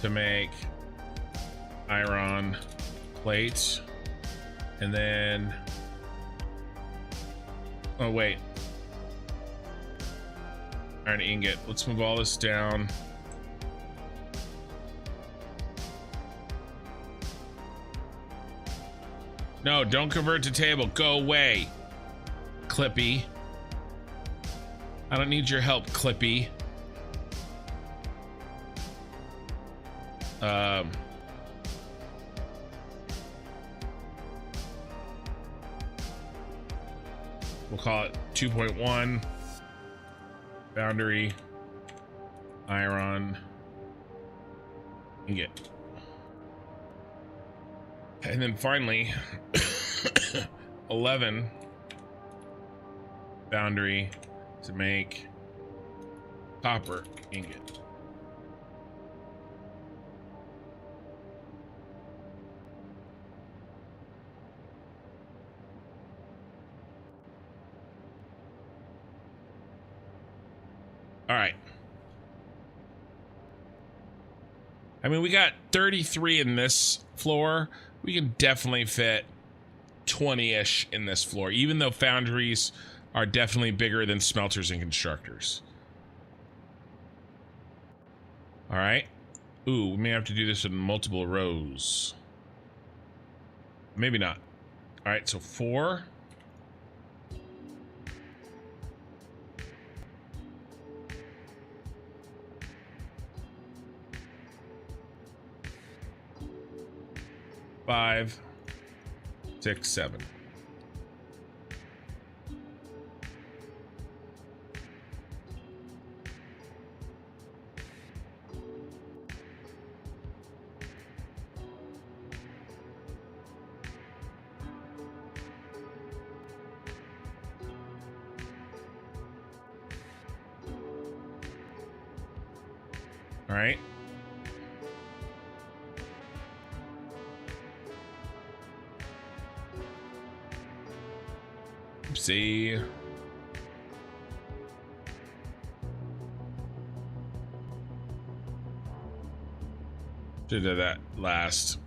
to make iron plate, and then oh wait, iron ingot. Let's move all this down. No, don't convert to table. Go away, Clippy. I don't need your help, Clippy. We'll call it 2.1 boundary iron ingot. And then finally 11 boundary to make copper ingot. All right. I mean, we got 33 in this floor. We can definitely fit 20-ish in this floor, even though foundries are definitely bigger than smelters and constructors. All right. Ooh, we may have to do this in multiple rows. Maybe not. All right, so 4. Five, 6, 7. All right. Oopsie. Should have done that last.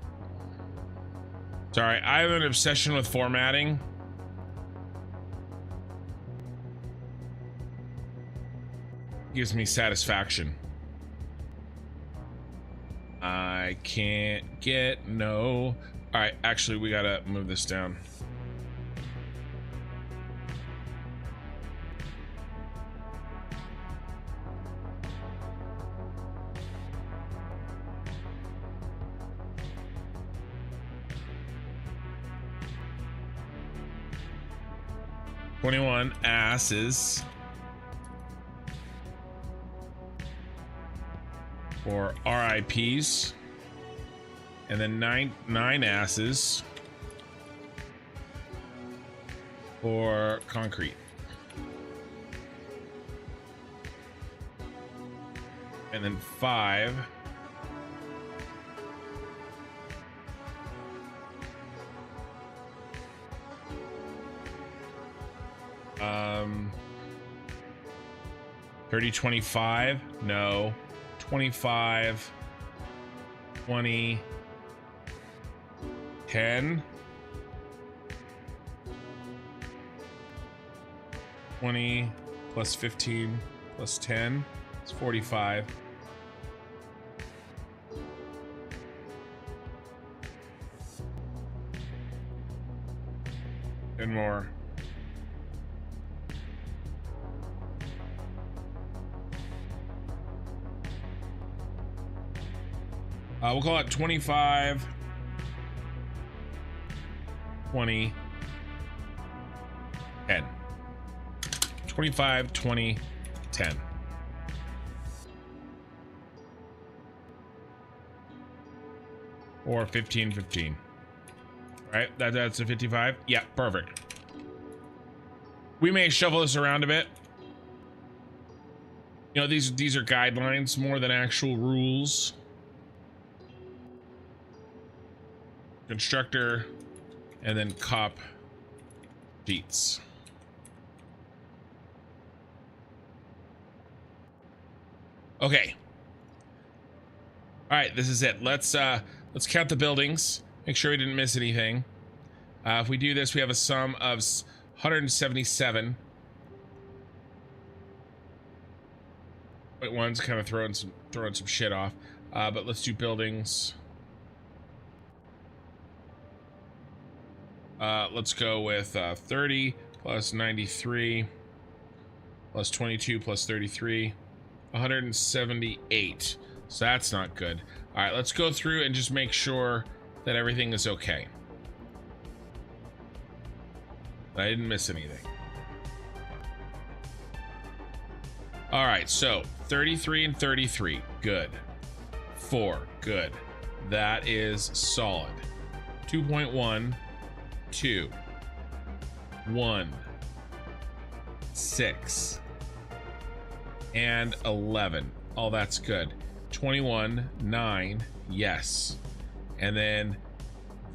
Sorry, I have an obsession with formatting. Gives me satisfaction. I can't get no. All right, actually, we gotta move this down. "21 asses for RIPs, and then nine asses for concrete, and then 5 30, 25, no, 25, 20, 10, 20 plus 15 plus 10 is 45. And more. We'll call it 25, 20, 10. 25, 20, 10. Or 15, 15. Right? That's a 55? Yeah, perfect. We may shuffle this around a bit. You know, these are guidelines more than actual rules. Constructor, and then cop sheets. Okay. All right, this is it. Let's count the buildings. Make sure we didn't miss anything. If we do this, we have a sum of 177. Wait, one's kind of throwing some shit off. But let's do buildings. Let's go with 30 plus 93 plus 22 plus 33, 178. So that's not good. All right, let's go through and just make sure that everything is okay. I didn't miss anything. All right, so 33 and 33, good. 4, good. That is solid. 2.1, 2, 1, 6, and 11. Oh, that's good. 21, 9, yes. And then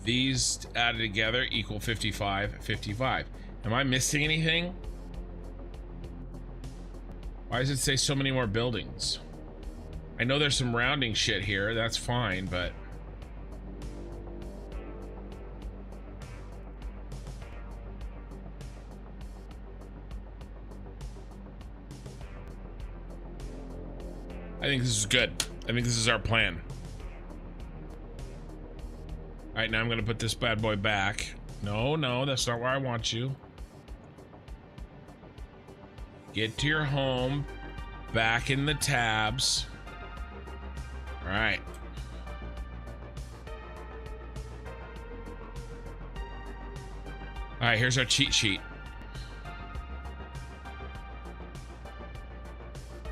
these added together equal 55, 55. Am I missing anything? Why does it say so many more buildings? I know there's some rounding shit here, that's fine, but I think this is good. I think this is our plan. All right, now I'm gonna put this bad boy back. No, that's not where I want you. Get to your home, back in the tabs. All right. All right, here's our cheat sheet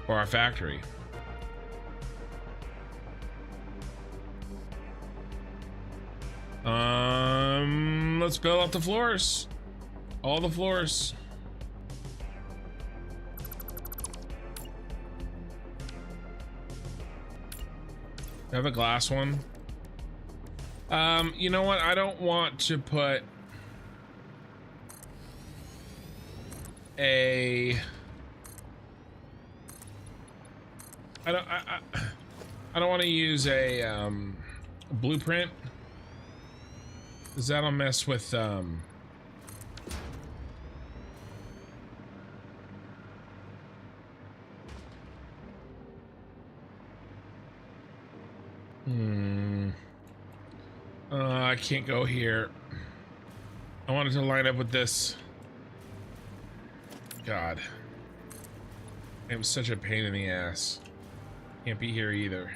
for our factory. Let's build out the floors. All the floors. I have a glass one. You know what? I don't want to put a... I don't want to use a blueprint, because that'll mess with I can't go here. I wanted to line up with this. God, it was such a pain in the ass. Can't be here either.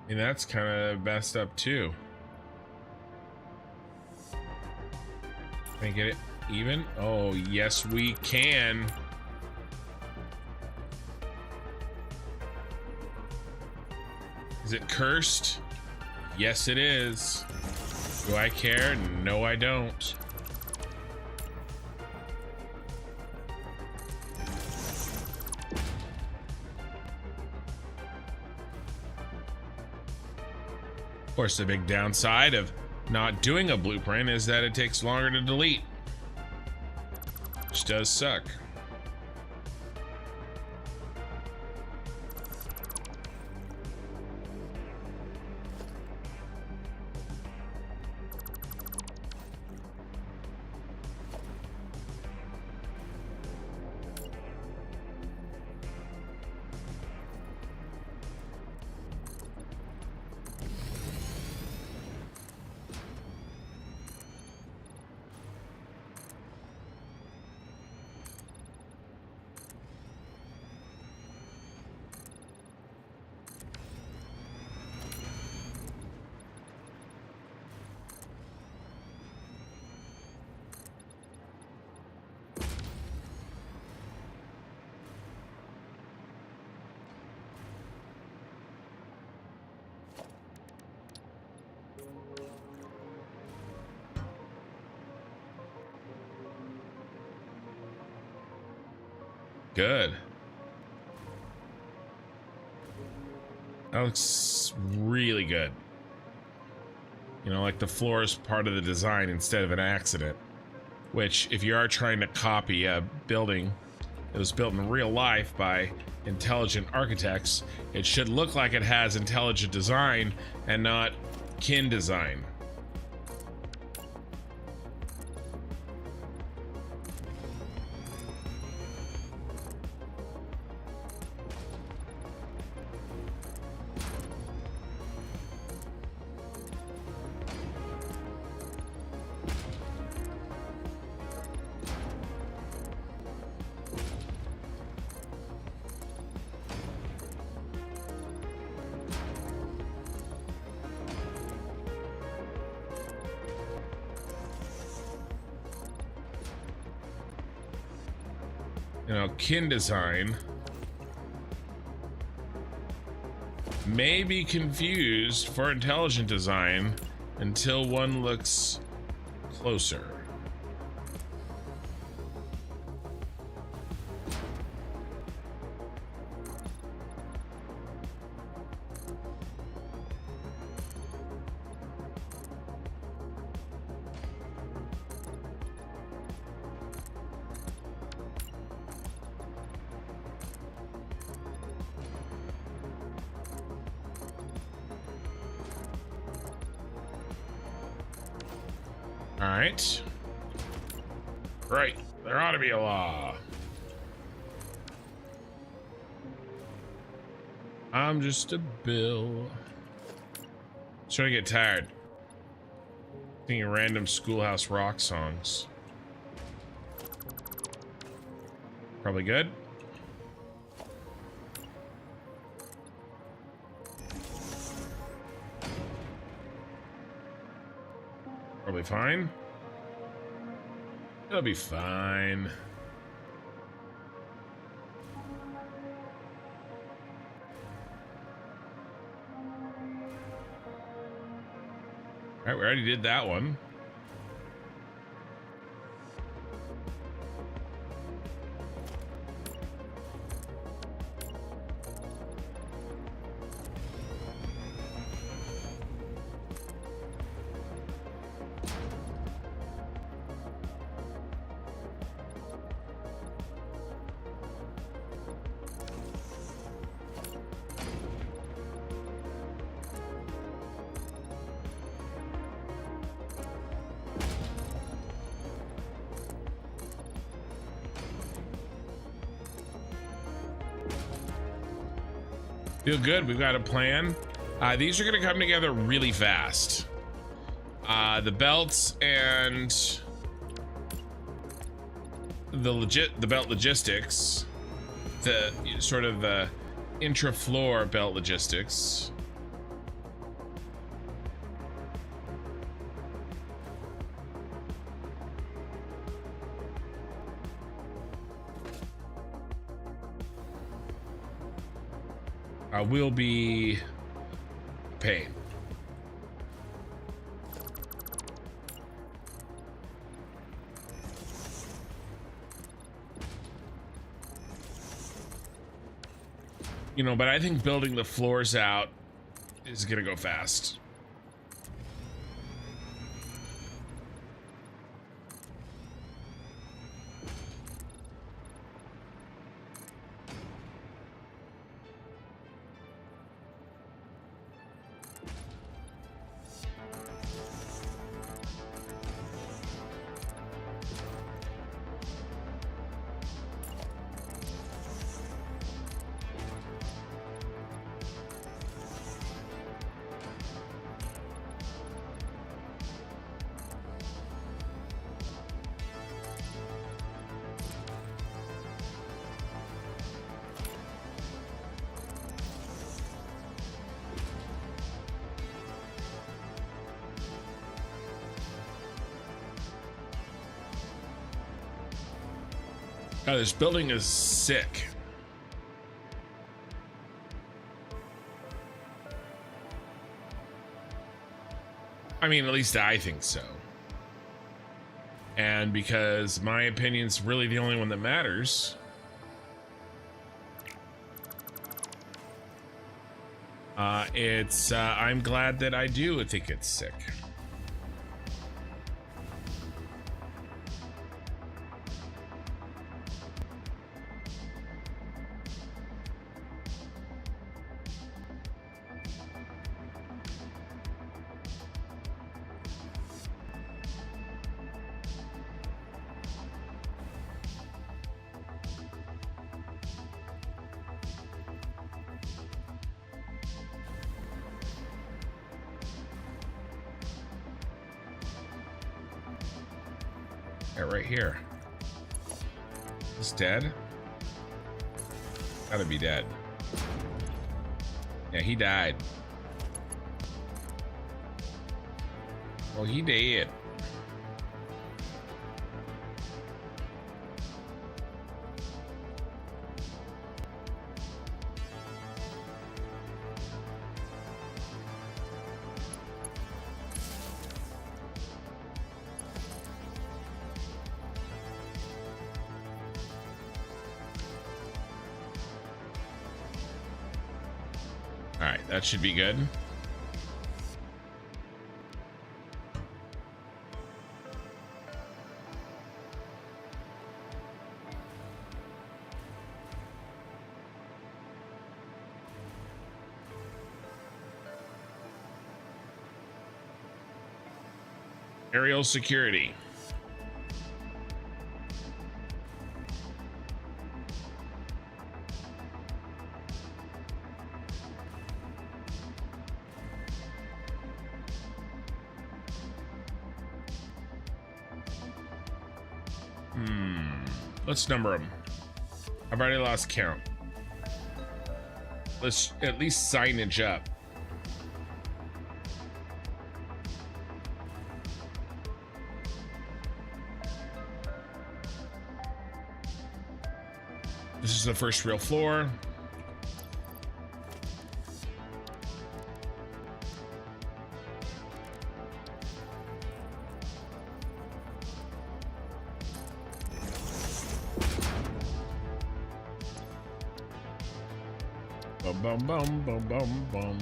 And that's kind of messed up too. Can I get it even? Oh, yes, we can. Is it cursed? Yes, it is. Do I care? No, I don't. Of course, the big downside of not doing a blueprint is that it takes longer to delete, which does suck. Good. That looks really good. You know, like the floor is part of the design instead of an accident. Which, if you are trying to copy a building that was built in real life by intelligent architects, it should look like it has intelligent design and not kin design. You know, kin design may be confused for intelligent design until one looks closer. All right. Right. There ought to be a law. I'm just a bill. Starting to get tired. Singing random Schoolhouse Rock songs. Probably good. Probably fine. It'll be fine. All right, we already did that one. Feel good. We've got a plan. These are going to come together really fast. The belts and the belt logistics, the sort of the intra-floor belt logistics. Will be pain. You know, but I think building the floors out is gonna go fast. God, this building is sick. I mean, at least I think so. And because my opinion's really the only one that matters, I'm glad that I do think it's sick. Right here. He's dead? Gotta be dead. Yeah, he died. Well, he dead. That should be good. Aerial security. Let's number them. I've already lost count. Let's at least signage up. This is the first real floor. Bum bum bum bum bum bum.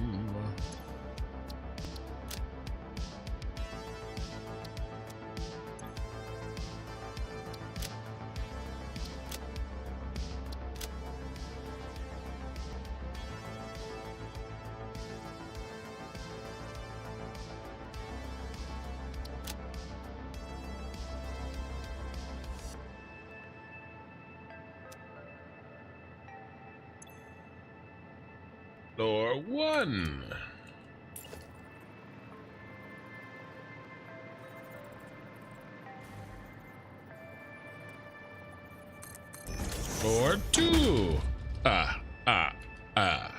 Floor 1. Floor 2. Ah, ah, ah.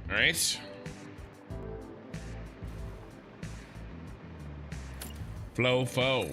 All right. Flow foe.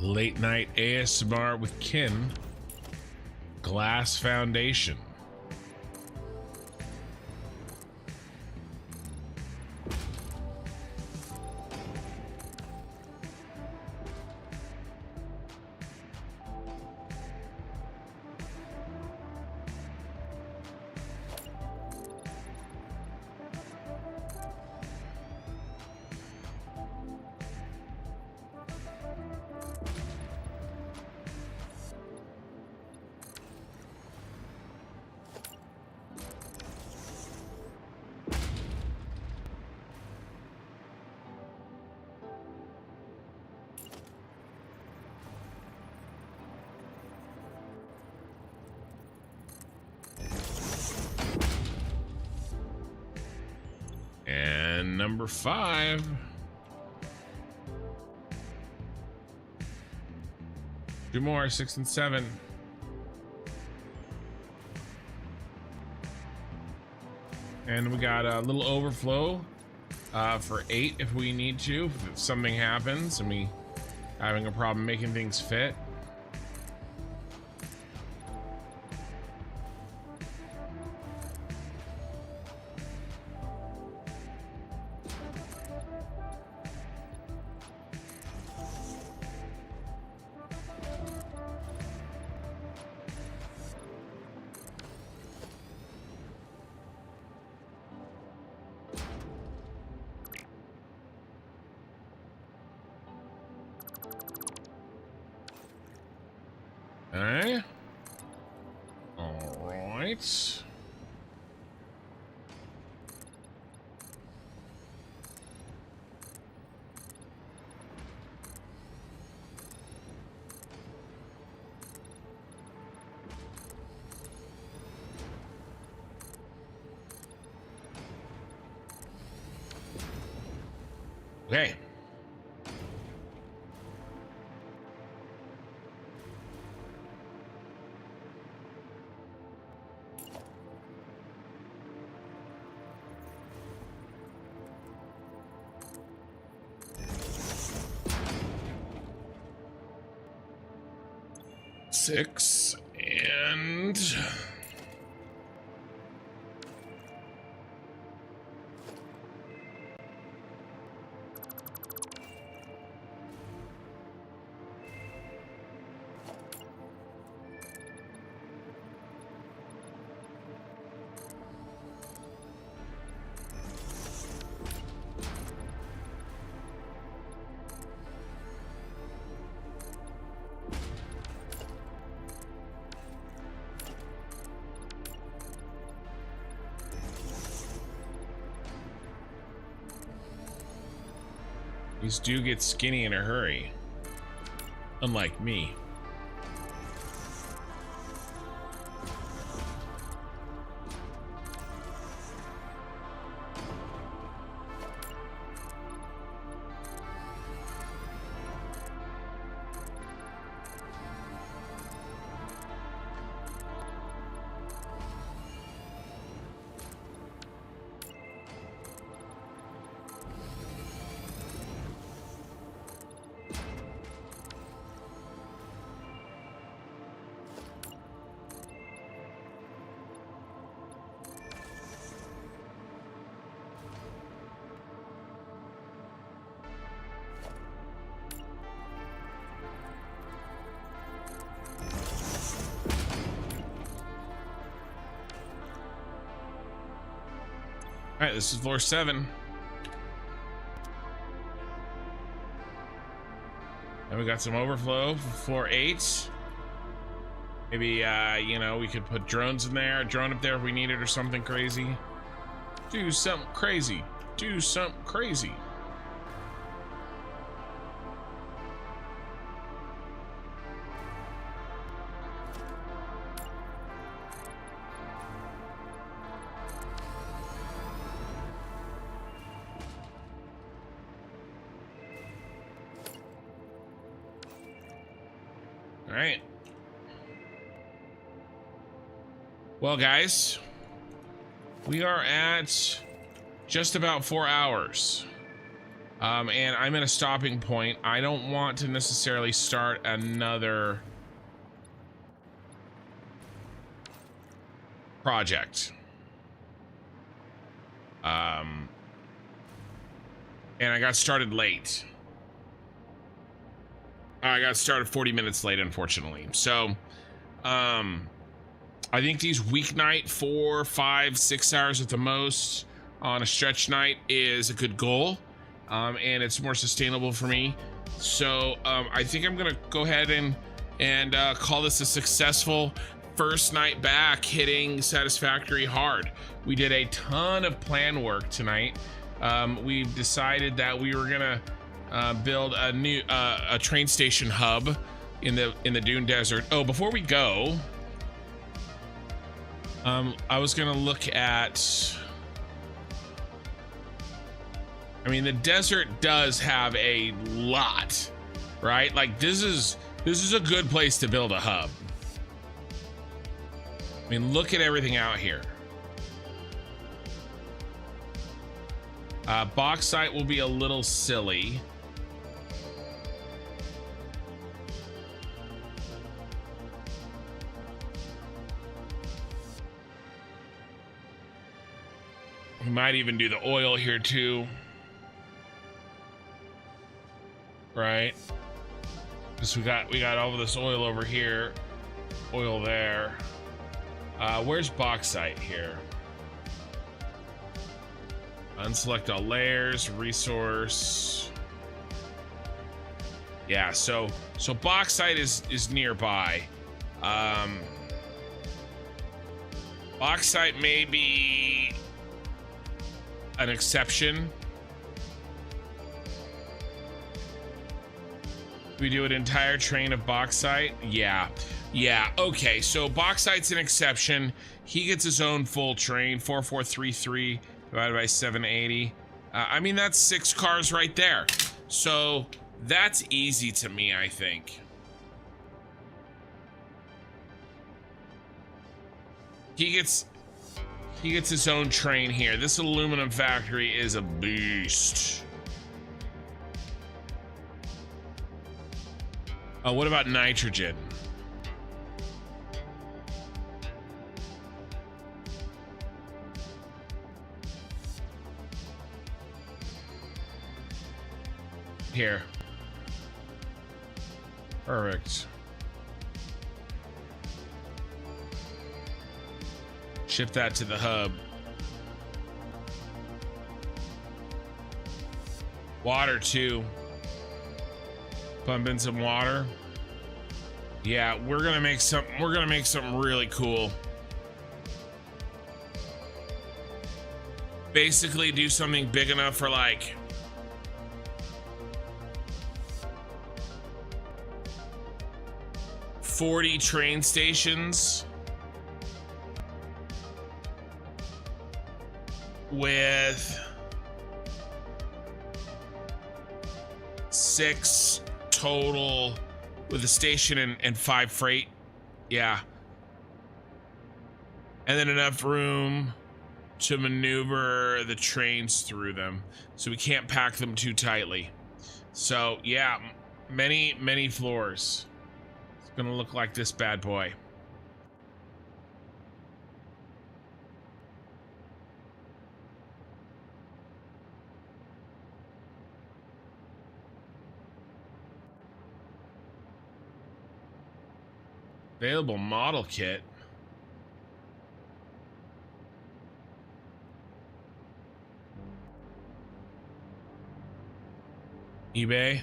Late night ASMR with Kin. Glass Foundation. And number 5. Two more, 6 and 7. And we got a little overflow for 8 if we need to, if something happens and we having a problem making things fit. Okay. All right. Okay. Six and These do get skinny in a hurry. Unlike me. All right, this is floor 7. And we got some overflow for floor 8. Maybe, you know, we could put drones in there, a drone up there if we need it or something crazy. Do something crazy. Do something crazy. All right. Well, guys, we are at just about 4 hours. And I'm at a stopping point. I don't want to necessarily start another project. And I got started late. I got started 40 minutes late, unfortunately. So, I think these weeknight 4, 5, 6 hours at the most on a stretch night is a good goal. And it's more sustainable for me. So, I think I'm gonna go ahead and call this a successful first night back hitting Satisfactory hard. We did a ton of plan work tonight. We've decided that we were gonna build a new a train station hub in the Dune Desert. Oh, before we go, I was gonna look at. I mean, the desert does have a lot, right? Like this is a good place to build a hub. I mean, look at everything out here. Bauxite will be a little silly. We might even do the oil here too. Right? Because we got all of this oil over here, oil there. Where's bauxite here? Unselect all layers, resource. Yeah, so bauxite is nearby. Bauxite may be an exception. We do an entire train of bauxite. Yeah, okay, so bauxite's an exception. He gets his own full train. 4433 divided by 780. I mean, that's 6 cars right there. So that's easy to me, I think. He gets his own train here. This aluminum factory is a beast. Oh, what about nitrogen? Here. Perfect. Ship that to the hub. Water too. Pump in some water. Yeah, we're gonna make something really cool. Basically do something big enough for like 40 train stations with 6 total with a station and 5 freight. Yeah. And then enough room to maneuver the trains through them, so we can't pack them too tightly. So yeah, many floors. It's gonna look like this bad boy. Available model kit. eBay.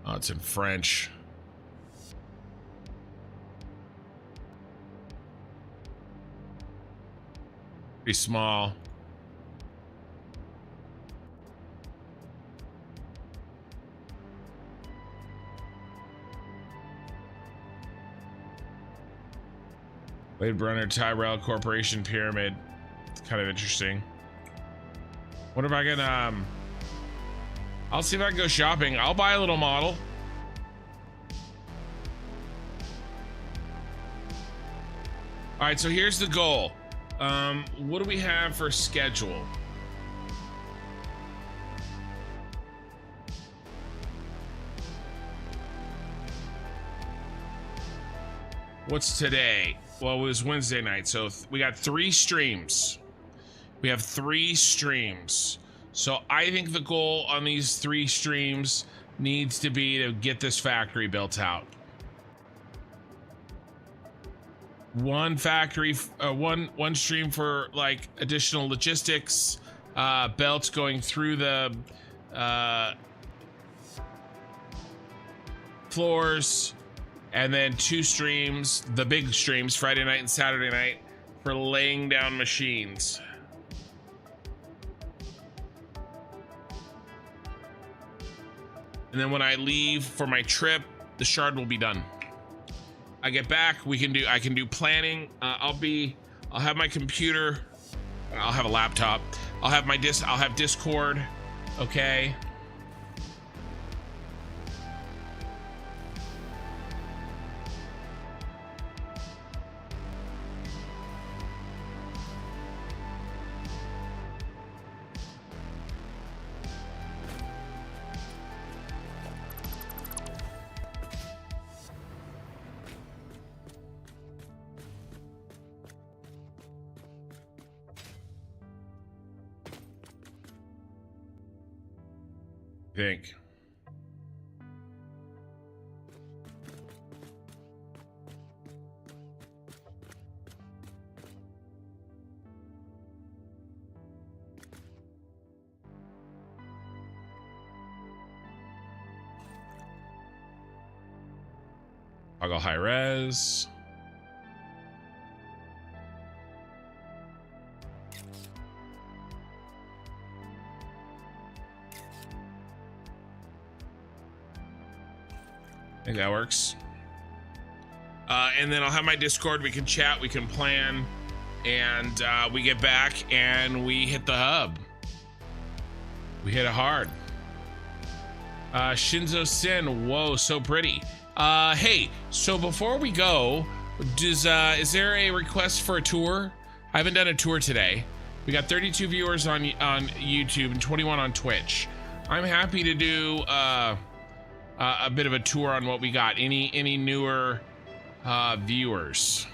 Oh, it's in French. Pretty small. Blade Runner Tyrell Corporation Pyramid. It's kind of interesting. What if I can, I'll see if I can go shopping. I'll buy a little model. All right, so here's the goal. What do we have for schedule? What's today? Well, it was Wednesday night, so we got 3 streams. We have 3 streams. So I think the goal on these 3 streams needs to be to get this factory built out. One factory, one stream for like additional logistics, belts going through the floors, and then 2 streams, the big streams, Friday night and Saturday night, for laying down machines. And then when I leave for my trip, the shard will be done. I get back, I can do planning. I'll have my computer, I'll have a laptop. I'll have Discord, okay? Think. Toggle high res. I think that works. And then I'll have my Discord. We can chat, we can plan, and we get back and we hit the hub. We hit it hard. Shinzo Sin, whoa, so pretty. Hey, so before we go, is there a request for a tour? I haven't done a tour today. We got 32 viewers on YouTube and 21 on Twitch. I'm happy to do a bit of a tour on what we got. Any newer viewers?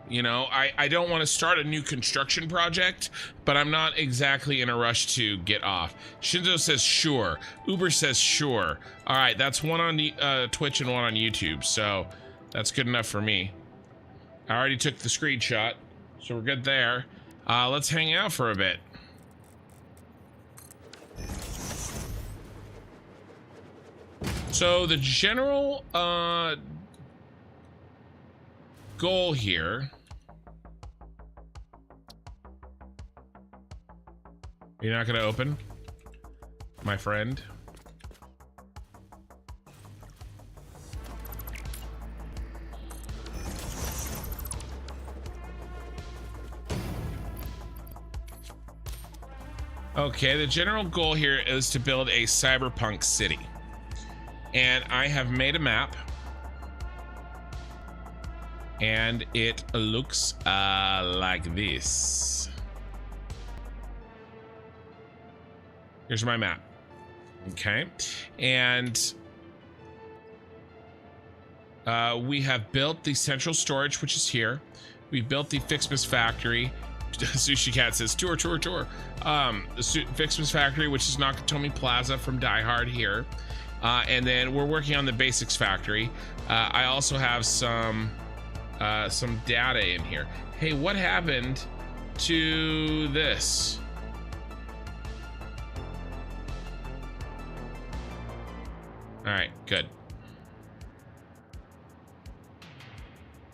You know, I don't want to start a new construction project, but I'm not exactly in a rush to get off. Shinzo says sure. Uber says sure. All right, that's one on Twitch and one on YouTube, so that's good enough for me. I already took the screenshot, so we're good there. Let's hang out for a bit. So the general goal here. You're not gonna open, my friend? Okay, the general goal here is to build a cyberpunk city. And I have made a map. And it looks like this. Here's my map. Okay. And we have built the central storage, which is here. We built the Fixmas factory. Sushi Cat says tour. The Fixmas factory, which is Nakatomi Plaza from Die Hard here. And then we're working on the basics factory. I also have some data in here. Hey, what happened to this? All right, good.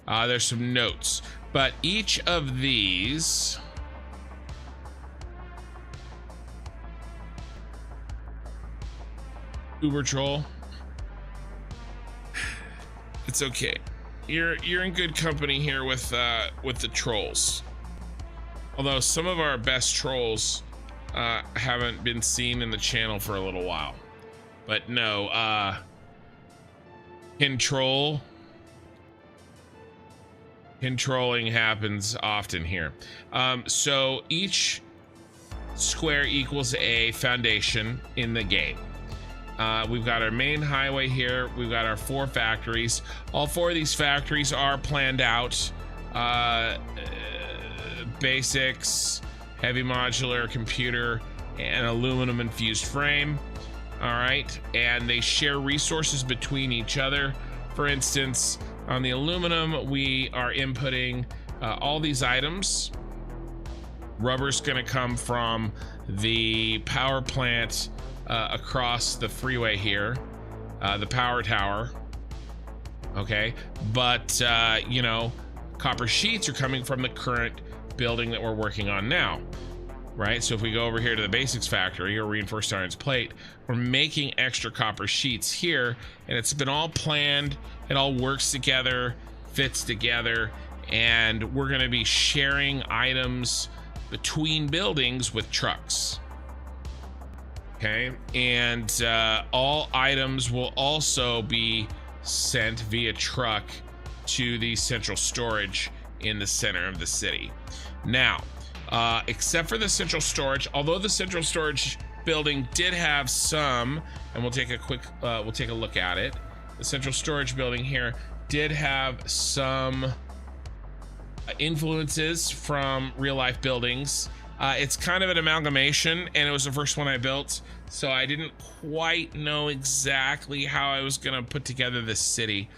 There's some notes, but each of these Uber troll, it's okay. You're in good company here with the trolls. Although some of our best trolls haven't been seen in the channel for a little while. But no, controlling happens often here. So each square equals a foundation in the game. We've got our main highway here. We've got our 4 factories. All 4 of these factories are planned out. Basics, heavy modular, computer, and aluminum infused frame. All right, and they share resources between each other. For instance, on the aluminum, we are inputting all these items. Rubber's gonna come from the power plant across the freeway here, the power tower. Okay, but you know, copper sheets are coming from the current building that we're working on now, right? So if we go over here to the basics factory or reinforced irons plate, we're making extra copper sheets here, and it's been all planned. It all works together, fits together, and we're going to be sharing items between buildings with trucks. Okay, and all items will also be sent via truck to the central storage in the center of the city. Now, except for the central storage, although the central storage building did have some, and we'll take a look at it. The central storage building here did have some influences from real life buildings. It's kind of an amalgamation, and it was the first one I built, so I didn't quite know exactly how I was gonna put together this city.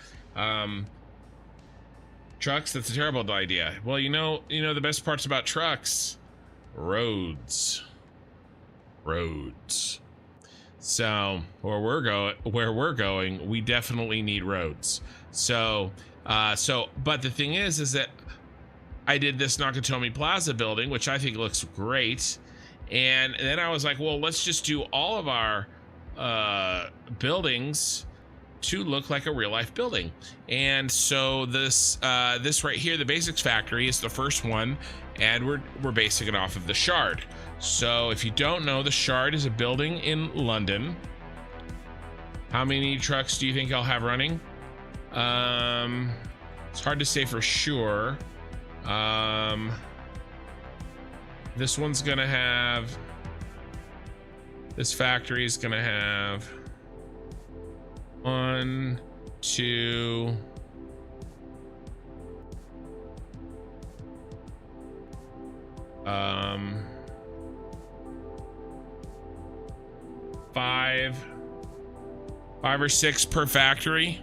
Trucks, that's a terrible idea. Well, you know the best parts about trucks, roads. So where we're going, we definitely need roads. So but the thing is that I did this Nakatomi Plaza building, which I think looks great, and then I was like, well, let's just do all of our buildings to look like a real life building. And so this right here, the basics factory, is the first one, and we're basing it off of the Shard. So if you don't know, the Shard is a building in London. How many trucks do you think I'll have running? It's hard to say for sure. This one's gonna have, this factory is gonna have 1, 2, 5 or 6 per factory.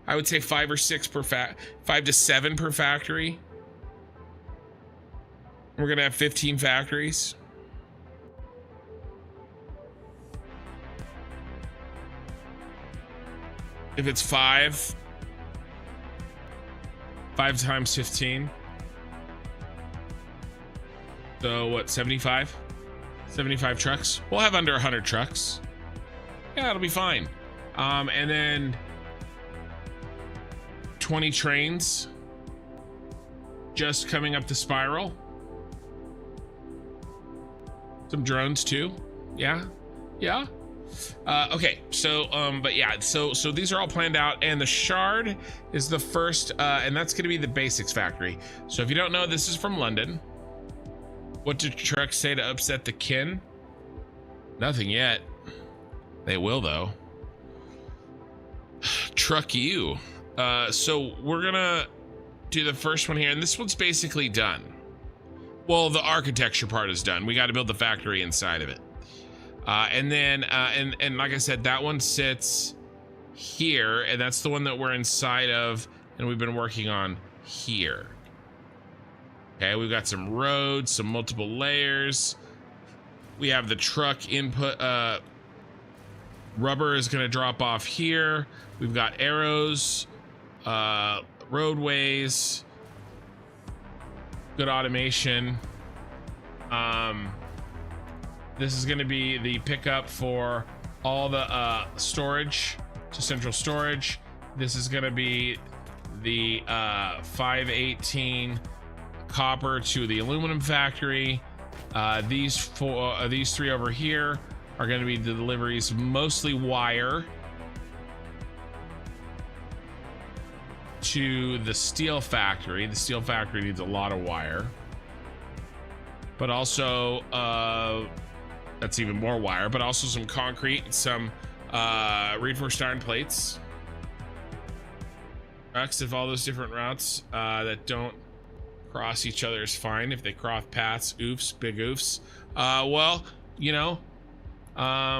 I would say 5 or 6 per 5 to 7 per factory. We're gonna have 15 factories. If it's 5 times 15. So what, 75? 75 trucks. We'll have under 100 trucks. Yeah, it'll be fine. And then 20 trains just coming up the spiral. Some drones too. Yeah. Okay, so but yeah, so these are all planned out, and the shard is the first, and that's going to be the basics factory. So if you don't know, this is from London. What did trucks say to upset the kin? Nothing yet. They will though. Truck you. So we're gonna do the first one here, and this one's basically done. Well, the architecture part is done. We got to build the factory inside of it. And then, and like I said, that one sits here, and that's the one that we're inside of, and we've been working on here. Okay, we've got some roads, some multiple layers. We have the truck input, rubber is gonna drop off here. We've got arrows, roadways, good automation. This is going to be the pickup for all the storage to central storage. This is going to be the 518 copper to the aluminum factory. These three over here are going to be the deliveries, mostly wire to the steel factory. The steel factory needs a lot of wire, but also that's even more wire, but also some concrete, some reinforced iron plates. Trucks of all those different routes that don't cross each other is fine. If they cross paths, oofs, big oofs. Well, you know, I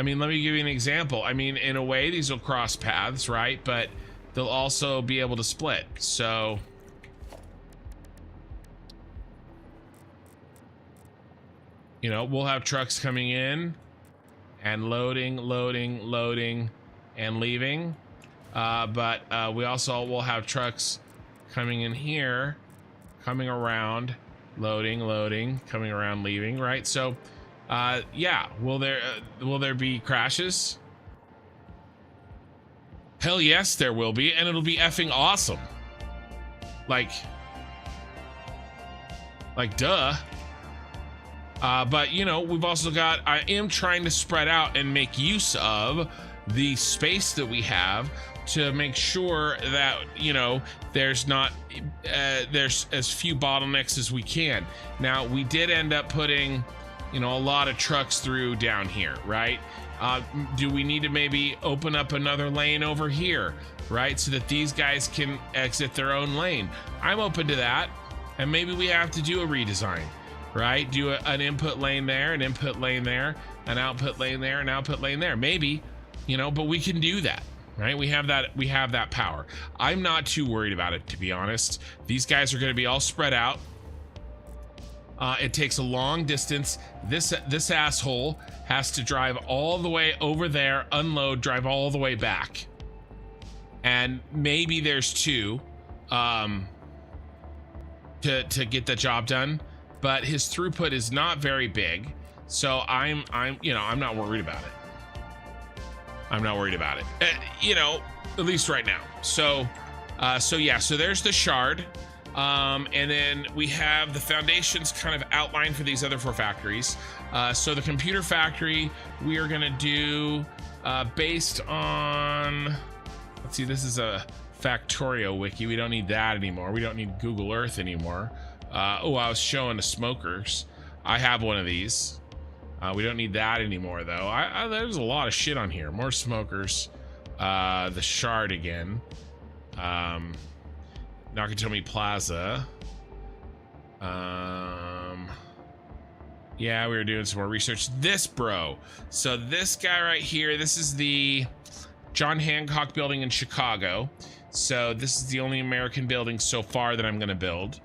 mean, let me give you an example. I mean, in a way, these will cross paths, right? But they'll also be able to split. So you know, we'll have trucks coming in and loading and leaving. But we also will have trucks coming in here, coming around, loading, coming around, leaving, right? So, yeah, will there be crashes? Hell yes, there will be, and it'll be effing awesome. Like duh. But you know, we've also got, I am trying to spread out and make use of the space that we have to make sure that, you know, there's not, there's as few bottlenecks as we can. Now, we did end up putting, you know, a lot of trucks through down here, right? Do we need to maybe open up another lane over here, right? So that these guys can exit their own lane. I'm open to that. And maybe we have to do a redesign. Right? Do an input lane there, an input lane there, an output lane there, an output lane there. Maybe, you know, but we can do that, right? We have that power. I'm not too worried about it, to be honest. These guys are going to be all spread out. It takes a long distance. This asshole has to drive all the way over there, unload, drive all the way back. And maybe there's two to get the job done. But his throughput is not very big, so I'm you know, I'm not worried about it. I'm not worried about it, you know, at least right now. So yeah, so there's the shard, and then we have the foundations kind of outlined for these other four factories. So the computer factory we are gonna do based on, let's see, this is a Factorio wiki. We don't need that anymore. We don't need Google Earth anymore. Oh, I was showing the smokers. I have one of these. We don't need that anymore, though. There's a lot of shit on here. More smokers. The shard again. Nakatomi Plaza. Yeah, we were doing some more research. This bro. So this guy right here, this is the John Hancock building in Chicago. So this is the only American building so far that I'm going to build.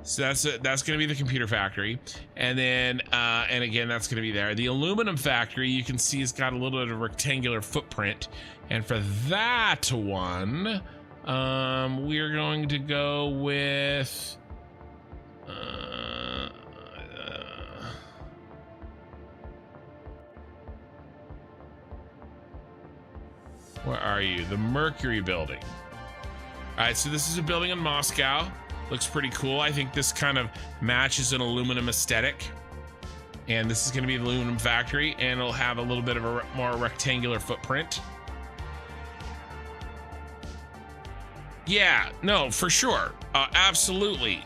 So that's going to be the computer factory, and then and again, that's going to be there. The aluminum factory, you can see, has got a little bit of a rectangular footprint, and for that one, we're going to go with where are you? The Mercury building. All right, so this is a building in Moscow. Looks pretty cool. I think this kind of matches an aluminum aesthetic. And this is going to be the aluminum factory, and it'll have a little bit of a more rectangular footprint. Yeah, no, for sure. Absolutely.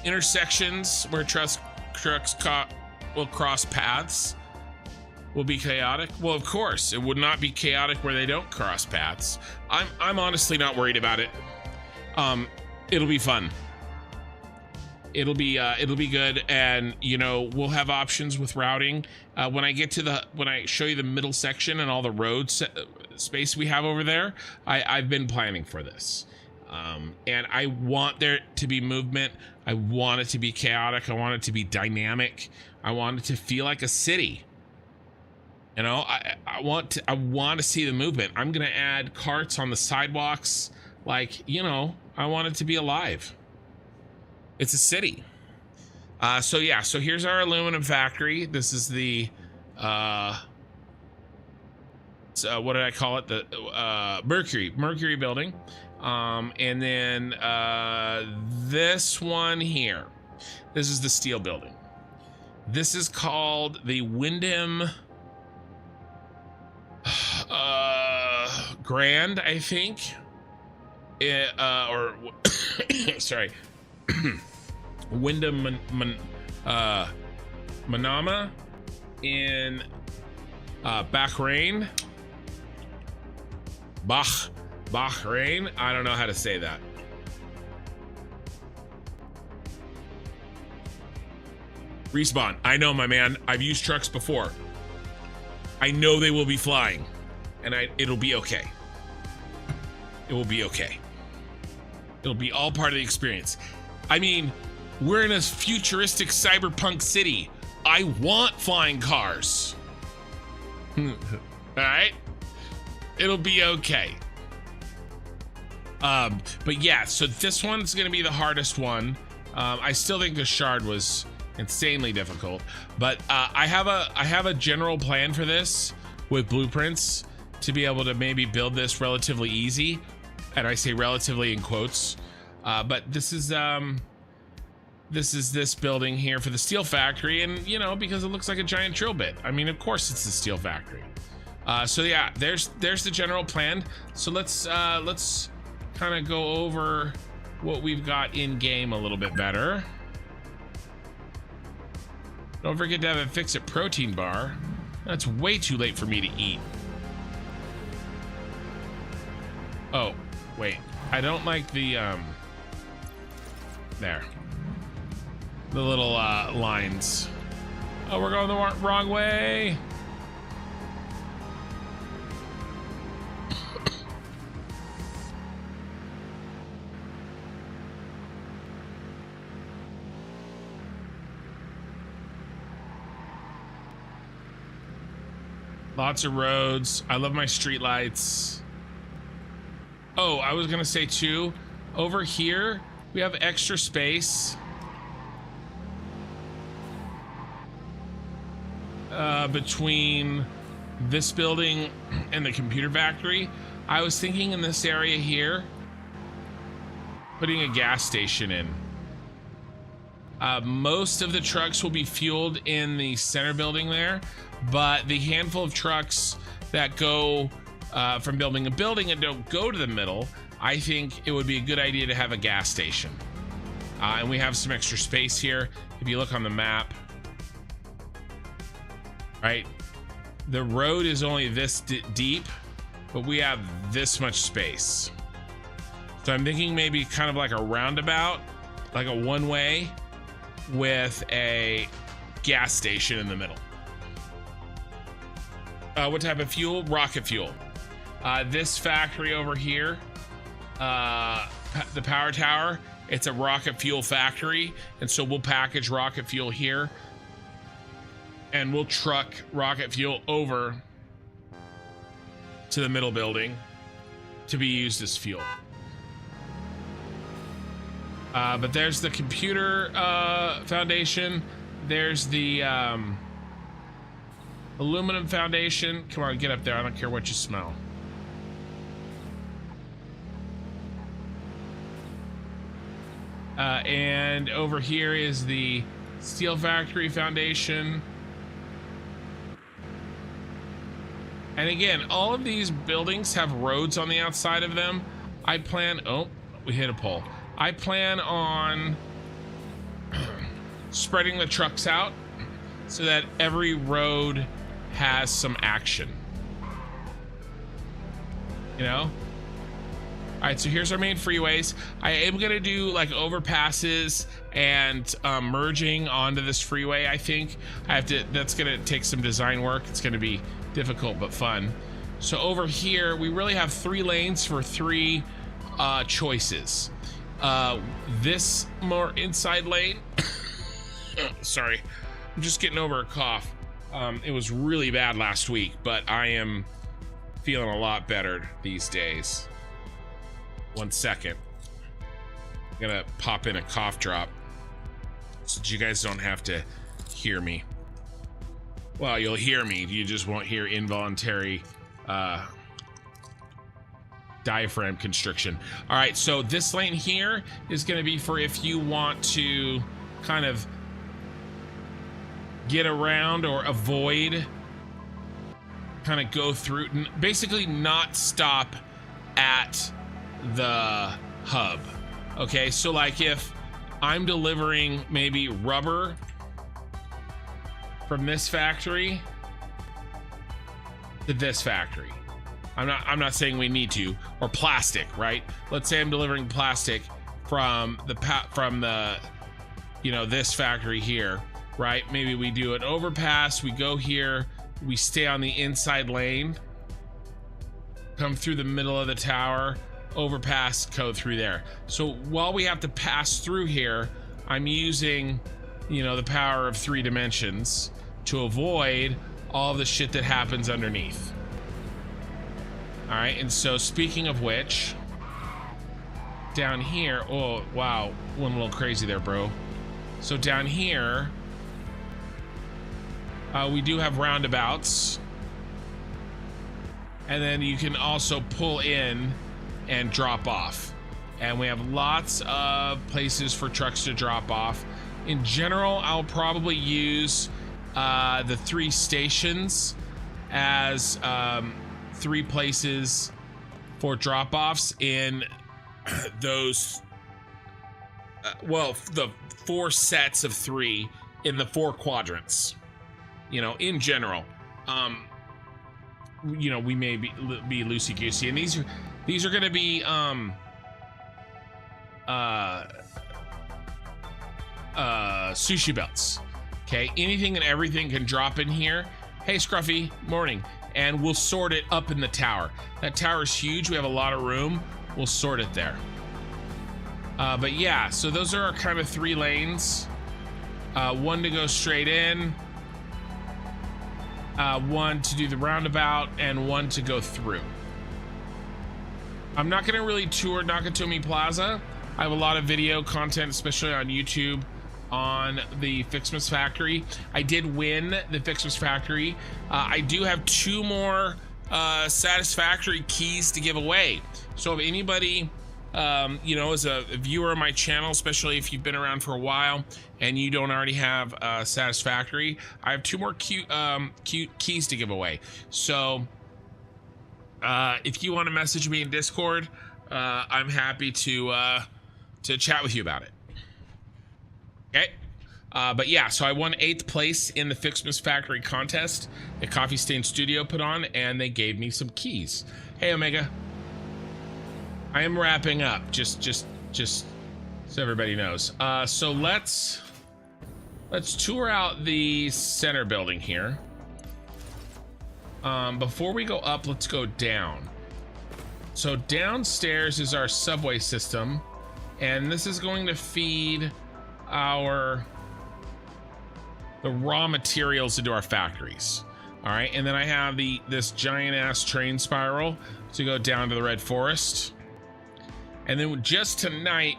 Intersections where trucks will cross paths will be chaotic. Well, of course, it would not be chaotic where they don't cross paths. I'm honestly not worried about it. It'll be fun. It'll be good, and you know, we'll have options with routing. When I show you the middle section and all the road space we have over there, I've been planning for this. And I want there to be movement. I want it to be chaotic. I want it to be dynamic. I want it to feel like a city. You know, I want to see the movement. I'm gonna add carts on the sidewalks. Like, you know, I want it to be alive. It's a city. So yeah, so here's our aluminum factory. This is the what did I call it? The Mercury building. And then this one here. This is the steel building. This is called the Wyndham Grand, I think. Sorry. Wyndham Manama in Bahrain. Bahrain. I don't know how to say that. Respawn. I know, my man. I've used trucks before. I know they will be flying, and it'll be okay. It will be okay. It'll be all part of the experience. I mean, we're in a futuristic cyberpunk city. I want flying cars. All right? It'll be okay. But yeah, so this one's gonna be the hardest one. I still think the shard was insanely difficult, but I have a general plan for this with blueprints to be able to maybe build this relatively easy. And I say relatively in quotes, but this is this building here for the steel factory, and you know, because it looks like a giant drill bit. I mean, of course it's the steel factory. So yeah, there's the general plan. So let's kind of go over what we've got in game a little bit better. Don't forget to have a fix-it protein bar. That's way too late for me to eat. Oh. Wait, I don't like the, there. The little, lines. Oh, we're going the wrong way. Lots of roads. I love my street lights. Oh, I was gonna say too, over here, we have extra space. Between this building and the computer factory. I was thinking in this area here, putting a gas station in. Most of the trucks will be fueled in the center building there, but the handful of trucks that go from building a building and don't go to the middle, I think it would be a good idea to have a gas station. And we have some extra space here. If you look on the map, right, the road is only this deep, but we have this much space. So I'm thinking maybe kind of like a roundabout, like a one-way with a gas station in the middle. What type of fuel? Rocket fuel. This factory over here, the power tower, it's a rocket fuel factory, and so we'll package rocket fuel here and we'll truck rocket fuel over to the middle building to be used as fuel. But there's the computer foundation. There's the aluminum foundation. Come on, get up there. I don't care what you smell. And over here is the steel factory foundation. And again, all of these buildings have roads on the outside of them. I plan, oh, we hit a pole. I plan on spreading the trucks out so that every road has some action. You know? All right, so here's our main freeways. I am gonna do like overpasses and merging onto this freeway. I think I have to, that's gonna take some design work. It's gonna be difficult but fun. So over here, we really have 3 lanes for 3 choices. This more inside lane, sorry, I'm just getting over a cough. It was really bad last week, but I am feeling a lot better these days. 1 second. I'm gonna pop in a cough drop so that you guys don't have to hear me. Well, you'll hear me, you just won't hear involuntary diaphragm constriction. All right, so this lane here is gonna be for if you want to kind of get around or avoid, kind of go through, basically not stop at the hub. Okay, so like if I'm delivering maybe rubber from this factory to this factory, I'm not saying we need to, or plastic, right? Let's say I'm delivering plastic from the you know, this factory here, right? Maybe we do an overpass, we go here, we stay on the inside lane, come through the middle of the tower, overpass, go through there. So while we have to pass through here, I'm using, you know, the power of 3 dimensions to avoid all the shit that happens underneath. All right, and so speaking of which, down here, oh wow, went a little crazy there, bro. So down here, we do have roundabouts, and then you can also pull in and drop off, and we have lots of places for trucks to drop off. In general, I'll probably use the 3 stations as 3 places for drop-offs in those well, the 4 sets of 3 in the 4 quadrants. You know, in general, you know, we may be loosey-goosey, and these are going to be sushi belts. Okay, anything and everything can drop in here. Hey Scruffy, morning. And we'll sort it up in the tower. That tower is huge, we have a lot of room. We'll sort it there. But yeah, so those are our kind of 3 lanes. 1 to go straight in, 1 to do the roundabout, and 1 to go through. I'm not gonna really tour Nakatomi Plaza. I have a lot of video content, especially on YouTube, on the Fixmas Factory. I did win the Fixmas Factory. I do have 2 more Satisfactory keys to give away. So if anybody, you know, is a viewer of my channel, especially if you've been around for a while and you don't already have Satisfactory, I have 2 more cute keys to give away. So if you want to message me in Discord, I'm happy to chat with you about it. Okay, but yeah, so I won 8th place in the Fixmas Factory contest that Coffee Stain Studio put on, and they gave me some keys. Hey Omega, I am wrapping up, just so everybody knows. So let's tour out the center building here. Before we go up, let's go down. So downstairs is our subway system, and this is going to feed the raw materials into our factories. All right, and then I have this giant ass train spiral to go down to the Red Forest. And then just tonight,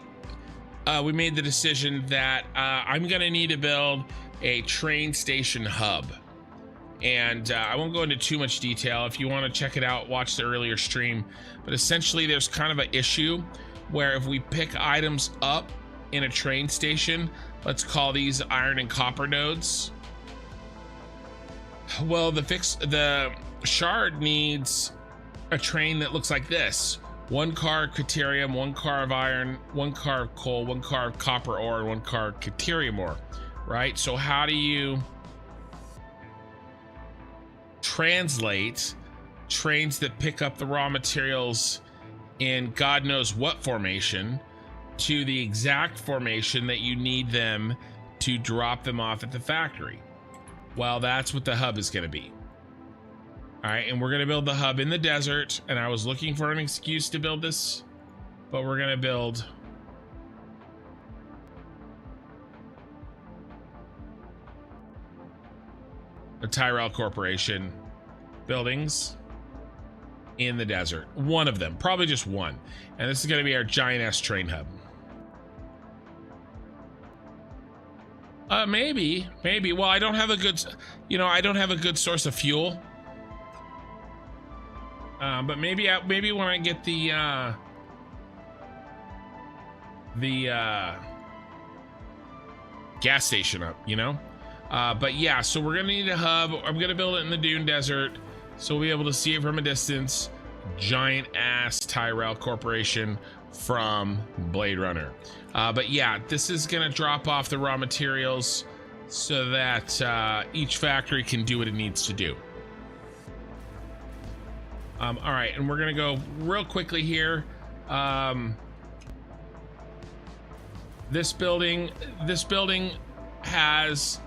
we made the decision that I'm gonna need to build a train station hub. And I won't go into too much detail. If you want to check it out, watch the earlier stream. But essentially, there's kind of an issue where if we pick items up in a train station. Let's call these iron and copper nodes. Well, the shard needs a train that looks like this. 1 car of Caterium, 1 car of iron, 1 car of coal, 1 car of copper ore, and 1 car of Caterium ore, right? So how do you translate trains that pick up the raw materials in God knows what formation to the exact formation that you need them to drop them off at the factory? Well, that's what the hub is going to be. All right, and we're going to build the hub in the desert, and I was looking for an excuse to build this, but we're going to build the Tyrell Corporation buildings in the desert. One of them, probably just one. And this is going to be our giant S train hub. Maybe. Well, I don't have a good, I don't have a good source of fuel. But maybe when I get the gas station up, but yeah, so we're gonna need a hub. I'm gonna build it in the Dune Desert, so we'll be able to see it from a distance. Giant ass Tyrell Corporation from Blade Runner. But yeah, this is gonna drop off the raw materials so that each factory can do what it needs to do. All right, and we're gonna go real quickly here. This building has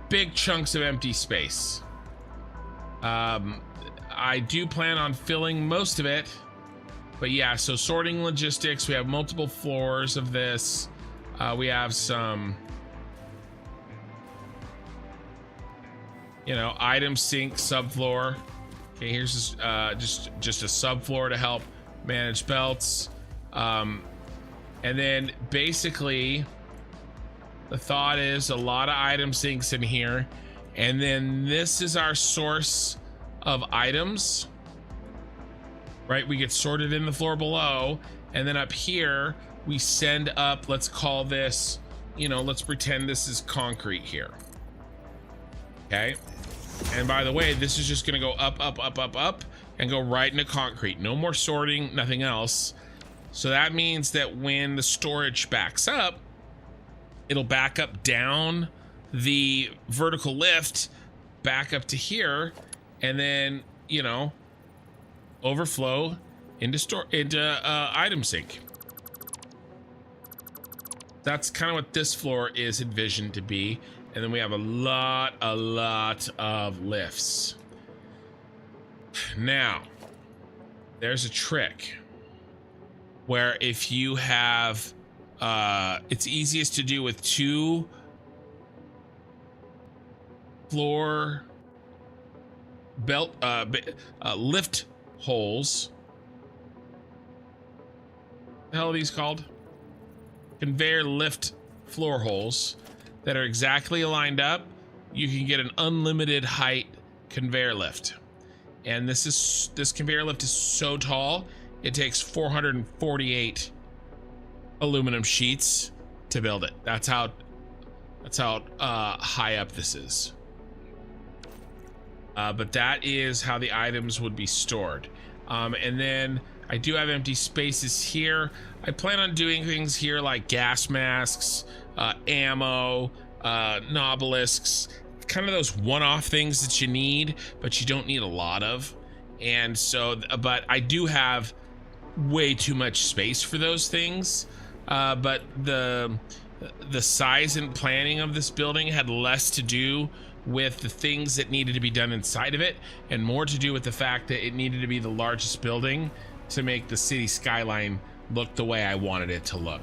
big chunks of empty space. I do plan on filling most of it, but yeah, so sorting logistics, we have multiple floors of this. We have some, item sink subfloor. Okay, here's just a subfloor to help manage belts. And then basically the thought is a lot of item sinks in here. And then this is our source of items, right? We get sorted in the floor below. And then up here, we send up, let's call this, let's pretend this is concrete here. Okay. And by the way, this is just going to go up, and go right into concrete. No more sorting, nothing else. So that means that when the storage backs up, it'll back up down the vertical lift, back up to here, and then, overflow into item sink. That's kind of what this floor is envisioned to be. And then we have a lot of lifts. Now, there's a trick where if you have, it's easiest to do with 2 floor belt, lift holes. What the hell are these called? Conveyor lift floor holes that are exactly lined up. You can get an unlimited height conveyor lift. And this conveyor lift is so tall, it takes 448 aluminum sheets to build it. That's how high up this is. But that is how the items would be stored. And then I do have empty spaces here. I plan on doing things here like gas masks, ammo, nobelisks, kind of those one-off things that you need, but you don't need a lot of. And so, but I do have way too much space for those things. But the size and planning of this building had less to do with the things that needed to be done inside of it, and more to do with the fact that it needed to be the largest building to make the city skyline look the way I wanted it to look.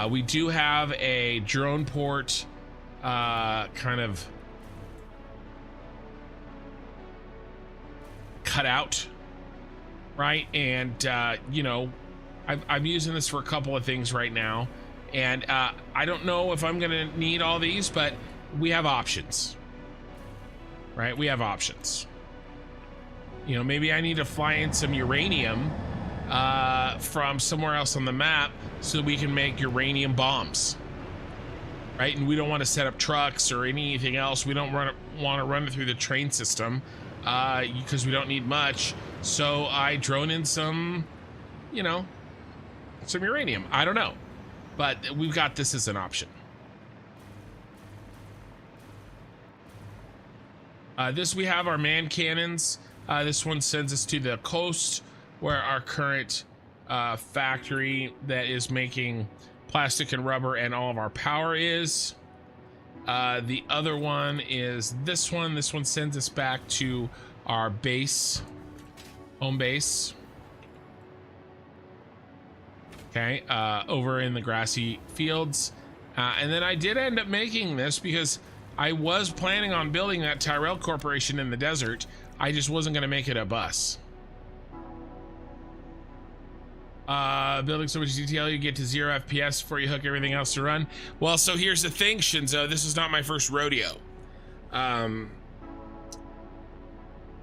We do have a drone port kind of cut out, right? And I'm using this for a couple of things right now, and I don't know if I'm gonna need all these, but we have options, right? We have options. Maybe I need to fly in some uranium from somewhere else on the map so we can make uranium bombs, right? And we don't want to set up trucks or anything else. We don't want to run it through the train system because we don't need much. So I drone in some, you know, some uranium. I don't know, but we've got this as an option. This, we have our man cannons. This one sends us to the coast where our current factory that is making plastic and rubber and all of our power is. The other one is this one. This one sends us back to our base, home base. Okay, over in the grassy fields. And then I did end up making this because I was planning on building that Tyrell Corporation in the desert. I just wasn't going to make it a bus. Building so much detail, you get to 0 FPS before you hook everything else to run. Well, so here's the thing, Shinzo. This is not my first rodeo.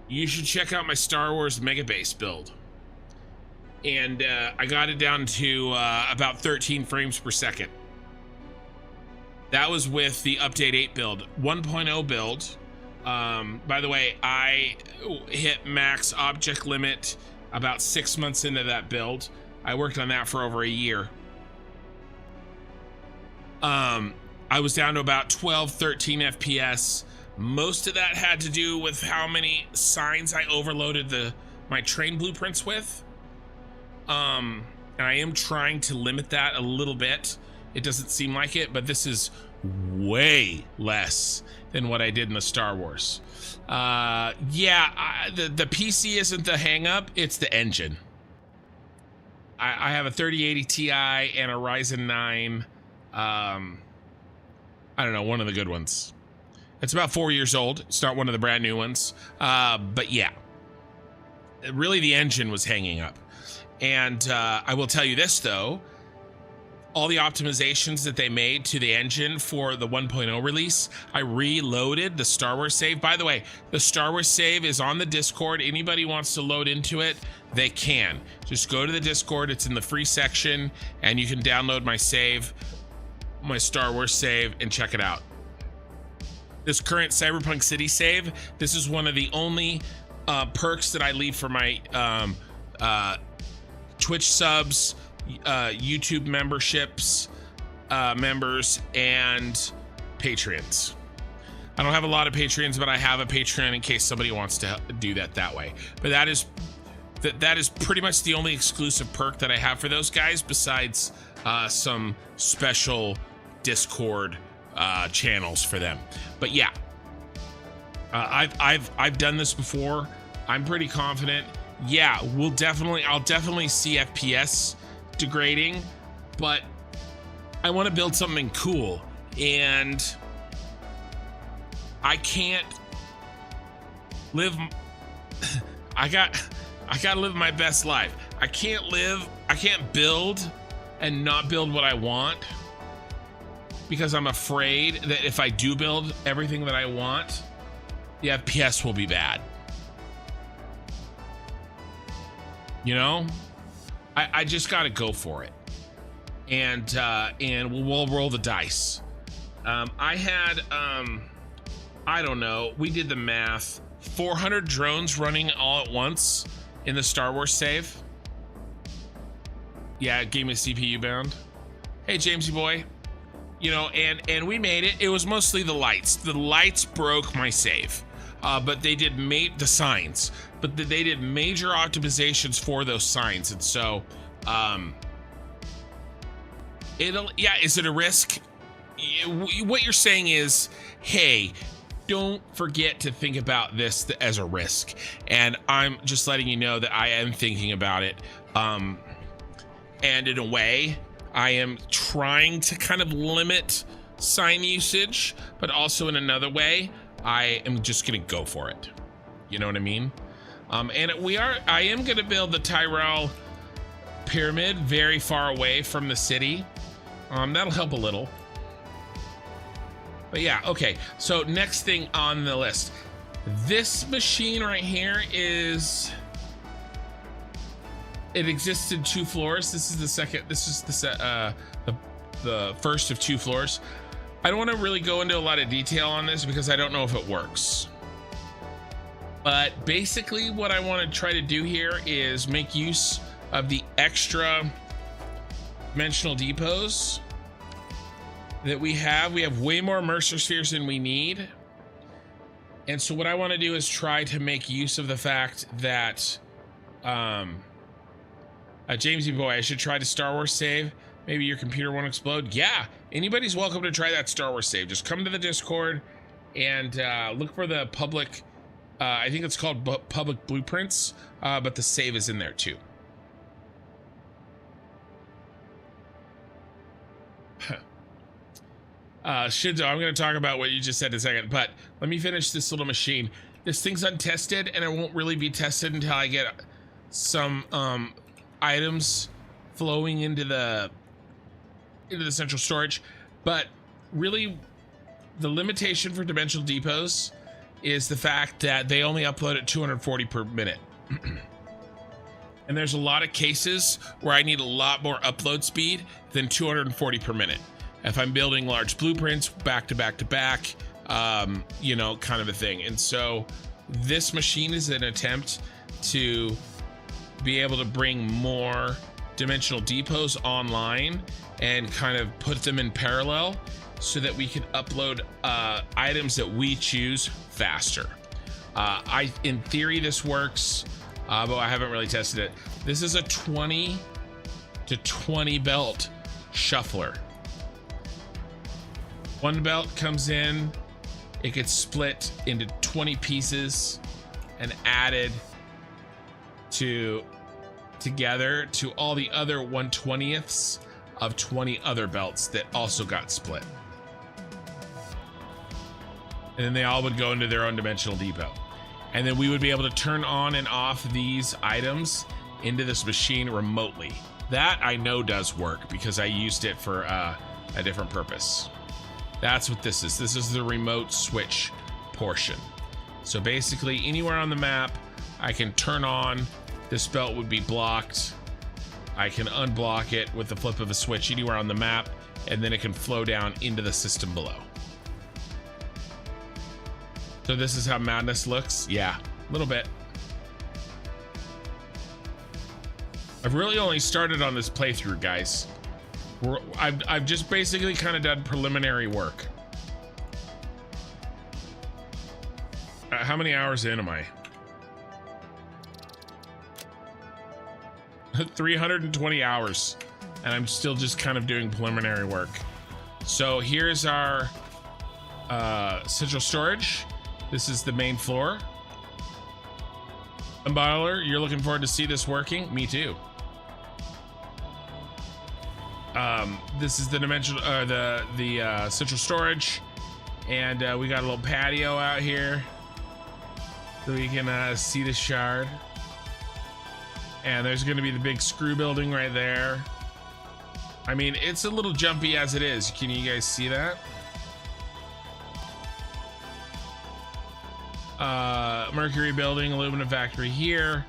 You should check out my Star Wars Mega Base build. And I got it down to about 13 frames per second. That was with the Update 8 build. 1.0 build. By the way, I hit max object limit about 6 months into that build. I worked on that for over a year. I was down to about 12, 13 FPS. Most of that had to do with how many signs I overloaded my train blueprints with. And I am trying to limit that a little bit. It doesn't seem like it, but this is way less than what I did in the Star Wars. The PC isn't the hang up, it's the engine. I have a 3080 Ti and a Ryzen 9. I don't know, one of the good ones. It's about 4 years old. It's not one of the brand new ones. But yeah, really the engine was hanging up. And I will tell you this though, all the optimizations that they made to the engine for the 1.0 release, I reloaded the Star Wars save. By the way, the Star Wars save is on the Discord. Anybody wants to load into it, they can. Just go to the Discord, it's in the free section, and you can download my save, my Star Wars save, and check it out. This current Cyberpunk City save, this is one of the only perks that I leave for my Twitch subs, YouTube memberships, members, and Patreons. I don't have a lot of Patreons, but I have a Patreon in case somebody wants to do that way. But that is pretty much the only exclusive perk that I have for those guys, besides some special Discord channels for them. But yeah, I've done this before. I'm pretty confident. Yeah, I'll definitely see FPS degrading, but I want to build something cool, and I can't live I gotta live my best life. I can't build and not build what I want, because I'm afraid that if I do build everything that I want, the FPS will be bad. You know, I just got to go for it, and we'll roll the dice. I had I don't know. We did the math. 400 drones running all at once in the Star Wars save. Yeah, it gave me a CPU bound. Hey, Jamesy boy. You know, and we made it. It was mostly the lights. The lights broke my save. But they did the signs, but they did major optimizations for those signs. And so, is it a risk? What you're saying is, hey, don't forget to think about this as a risk. And I'm just letting you know that I am thinking about it. And in a way, I am trying to kind of limit sign usage, but also in another way, I am just gonna go for it. You know what I mean? And I am gonna build the Tyrell pyramid very far away from the city. That'll help a little. But yeah, okay. So next thing on the list, this machine right here is it existed 2 floors. This is the second. This is the first of 2 floors. I don't want to really go into a lot of detail on this because I don't know if it works. But basically what I want to try to do here is make use of the extra dimensional depots that we have. We have way more Mercer spheres than we need. And so what I want to do is try to make use of the fact that Jamesy boy, I should try to Star Wars save. Maybe your computer won't explode. Yeah, anybody's welcome to try that Star Wars save. Just come to the Discord and look for the public, I think it's called public blueprints, but the save is in there too. Shinzo, I'm going to talk about what you just said in a second, but let me finish this little machine. This thing's untested, and it won't really be tested until I get some items flowing into the central storage. But really, the limitation for dimensional depots is the fact that they only upload at 240 per minute. And there's a lot of cases where I need a lot more upload speed than 240 per minute. If I'm building large blueprints back to back to back, you know, kind of a thing. And so this machine is an attempt to be able to bring more dimensional depots online and kind of put them in parallel so that we can upload items that we choose faster. In theory, this works, but I haven't really tested it. This is a 20 to 20 belt shuffler. One belt comes in, it gets split into 20 pieces and added together to all the other 1/20ths of 20 other belts that also got split. And then they all would go into their own dimensional depot. And then we would be able to turn on and off these items into this machine remotely. That I know does work because I used it for a different purpose. That's what this is. This is the remote switch portion. So basically anywhere on the map, I can turn on, this belt would be blocked. I can unblock it with the flip of a switch anywhere on the map, and then it can flow down into the system below. So this is how madness looks. Yeah, a little bit. I've really only started on this playthrough, guys. I've just basically kind of done preliminary work. How many hours in am I? 320 hours, and I'm still just kind of doing preliminary work. So here's our central storage. This is the main floor. Bottler, you're looking forward to see this working? Me too. This is the dimensional, the central storage, and we got a little patio out here so we can see the shard. And there's going to be the big screw building right there. I mean, it's a little jumpy as it is. Can you guys see that? Mercury building, aluminum factory here.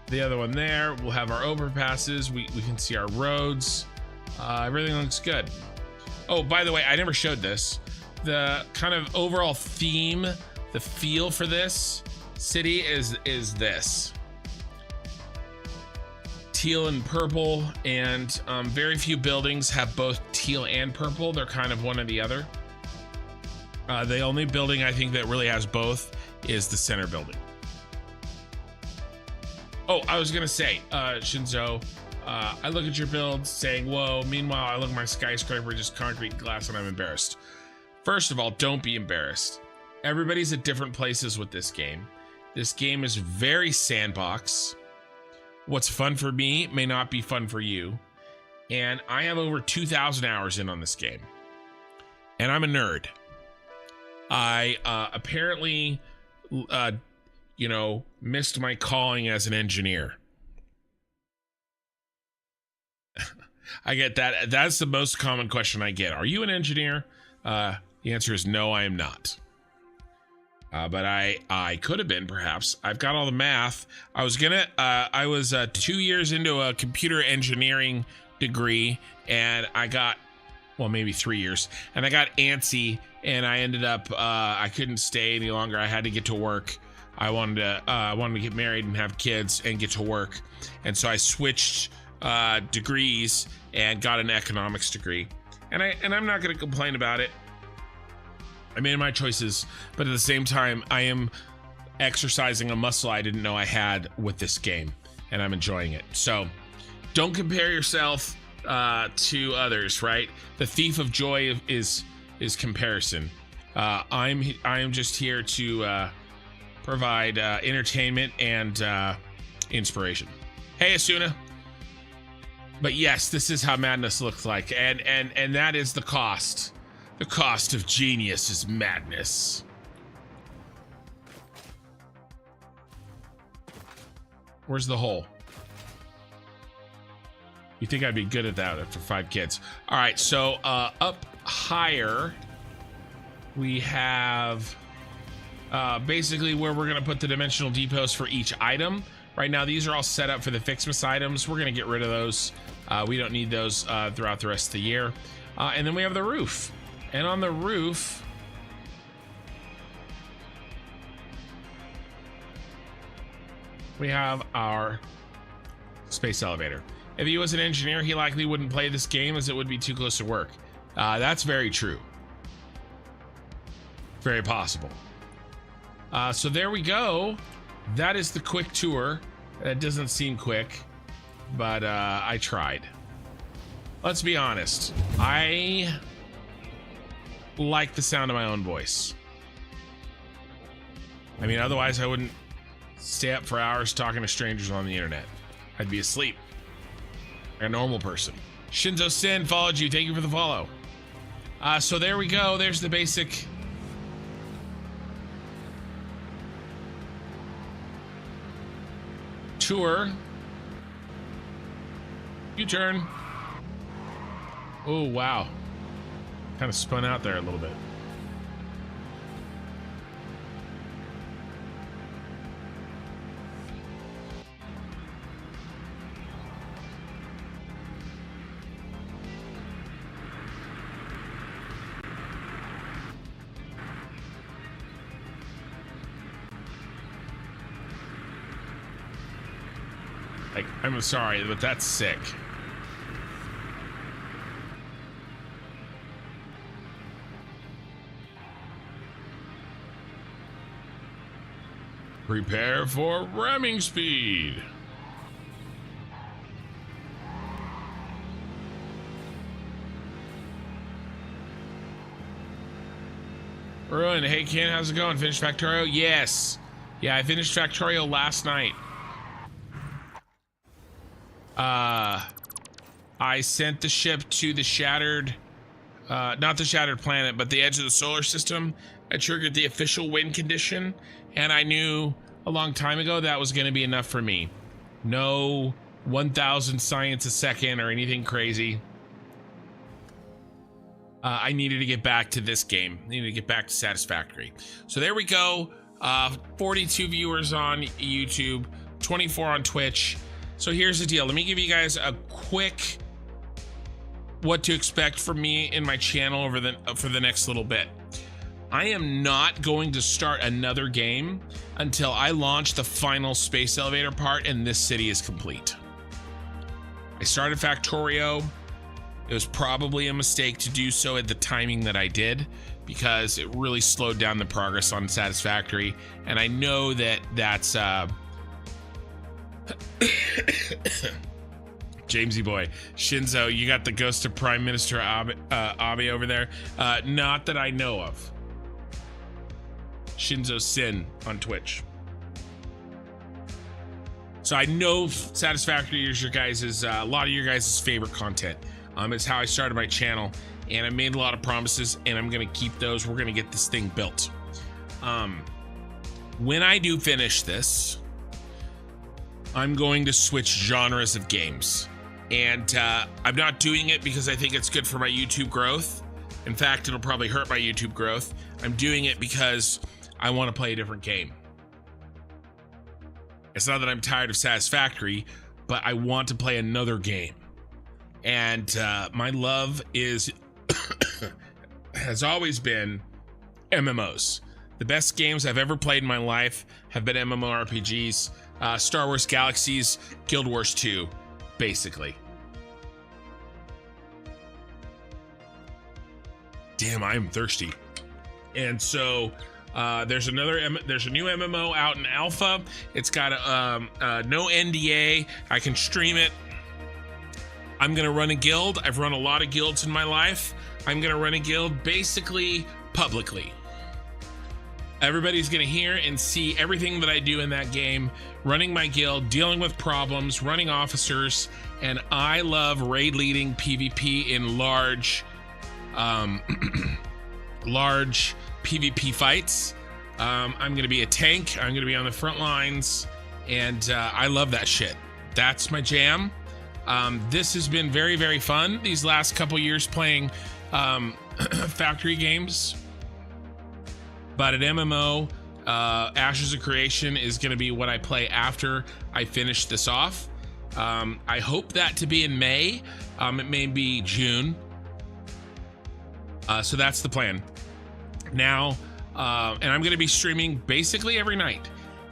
The other one there. We'll have our overpasses. We can see our roads. Everything looks good. Oh, by the way, I never showed this. The kind of overall theme, the feel for this city is this. Teal and purple, and very few buildings have both teal and purple. They're kind of one or the other. The only building I think that really has both is the center building. Oh, I was gonna say, Shinzo, I look at your build saying, whoa, meanwhile, I look at my skyscraper, just concrete glass, and I'm embarrassed. First of all, don't be embarrassed. Everybody's at different places with this game. This game is very sandbox. What's fun for me may not be fun for you. And I have over 2,000 hours in on this game. And I'm a nerd. I apparently, you know, missed my calling as an engineer. I get that. That's the most common question I get. Are you an engineer? The answer is no, I am not. but I could have been, perhaps. I've got all the math. I was 2 years into a computer engineering degree, and I got, well, maybe 3 years, and I got antsy, and I ended up, I couldn't stay any longer. I had to get to work. I wanted to get married and have kids and get to work. And so I switched degrees and got an economics degree. And I'm not going to complain about it. I made my choices, but at the same time, I am exercising a muscle I didn't know I had with this game, and I'm enjoying it. So don't compare yourself to others, right? The thief of joy is comparison. I am just here to provide entertainment and inspiration. Hey, Asuna. But yes, this is how madness looks like, and that is the cost. The cost of genius is madness. Where's the hole? You think I'd be good at that after 5 kids? All right, so up higher, we have basically where we're gonna put the dimensional depots for each item. Right now, these are all set up for the Fixmas items. We're gonna get rid of those. We don't need those throughout the rest of the year. And then we have the roof. And on the roof, we have our space elevator. If he was an engineer, he likely wouldn't play this game as it would be too close to work. That's very true. Very possible. So there we go. That is the quick tour. That doesn't seem quick, but I tried. Let's be honest. I like the sound of my own voice. I mean, otherwise I wouldn't stay up for hours talking to strangers on the internet. I'd be asleep. Like a normal person. Shinzo Sin followed you. Thank you for the follow. So there we go. There's the basic tour. U-turn. Oh, wow. Kind of spun out there a little bit. Like, I'm sorry, but that's sick. Prepare for ramming speed. Ruin, hey Ken, how's it going? Finished Factorio? Yes. Yeah, I finished Factorio last night. I sent the ship to the shattered, not the shattered planet, but the edge of the solar system. I triggered the official win condition, and I knew a long time ago that was going to be enough for me. No 1,000 science a second or anything crazy. I needed to get back to this game. I needed to get back to Satisfactory. So there we go. 42 viewers on YouTube, 24 on Twitch. So here's the deal. Let me give you guys a quick what to expect from me in my channel for the next little bit. I am not going to start another game until I launch the final space elevator part and this city is complete. I started Factorio. It was probably a mistake to do so at the timing that I did because it really slowed down the progress on Satisfactory. And I know that that's Jamesy boy. Shinzo, you got the ghost of Prime Minister Abe over there? Not that I know of. Shinzo Sin on Twitch. So I know Satisfactory is your guys' a lot of your guys' favorite content. It's how I started my channel, and I made a lot of promises, and I'm gonna keep those. We're gonna get this thing built. When I do finish this, I'm going to switch genres of games, and I'm not doing it because I think it's good for my YouTube growth. In fact, it'll probably hurt my YouTube growth. I'm doing it because I want to play a different game. It's not that I'm tired of Satisfactory, but I want to play another game. And my love is has always been MMOs. The best games I've ever played in my life have been MMORPGs, Star Wars Galaxies, Guild Wars 2, basically. Damn, I am thirsty. And so there's a new MMO out in alpha. It's got no NDA. I can stream it. I'm gonna run a guild. I've run a lot of guilds in my life. I'm gonna run a guild basically publicly. Everybody's gonna hear and see everything that I do in that game, running my guild, dealing with problems, running officers, and I love raid leading PvP in large PvP fights. I'm gonna be a tank. I'm gonna be on the front lines, and I love that shit. That's my jam. This has been very, very fun these last couple years playing factory games. But an MMO, Ashes of Creation is going to be what I play after I finish this off. I hope that to be in May. It may be June. So that's the plan. Now, and I'm going to be streaming basically every night,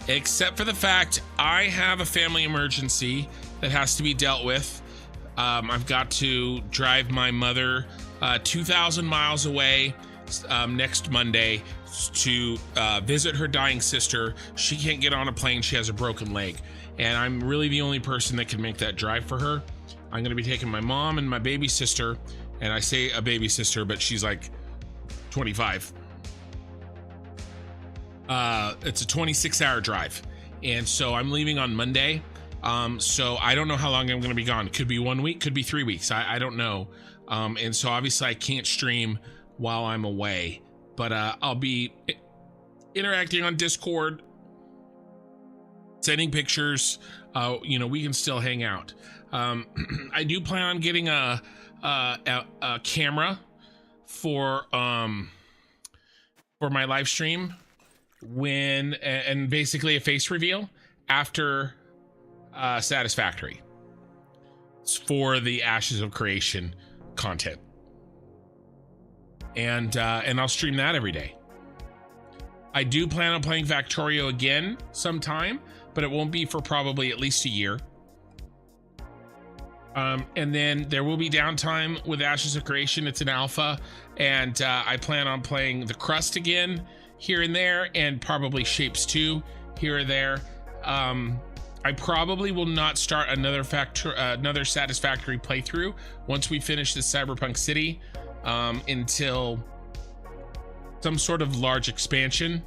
except for the fact I have a family emergency that has to be dealt with. I've got to drive my mother 2,000 miles away next Monday to visit her dying sister. She can't get on a plane. She has a broken leg. And I'm really the only person that can make that drive for her. I'm going to be taking my mom and my baby sister. And I say a baby sister, but she's like 25. It's a 26-hour drive. And so I'm leaving on Monday. So I don't know how long I'm going to be gone. Could be 1 week, could be 3 weeks. I don't know. And so obviously I can't stream while I'm away, but I'll be interacting on Discord, sending pictures. We can still hang out. I do plan on getting a camera for my live stream and basically a face reveal after Satisfactory. It's for the Ashes of Creation content. And I'll stream that every day. I do plan on playing Factorio again sometime, but it won't be for probably at least a year. And then there will be downtime with Ashes of Creation. It's an alpha, and I plan on playing the Crust again here and there, and probably Shapes 2 here or there. I probably will not start another Satisfactory playthrough once we finish this Cyberpunk City until some sort of large expansion,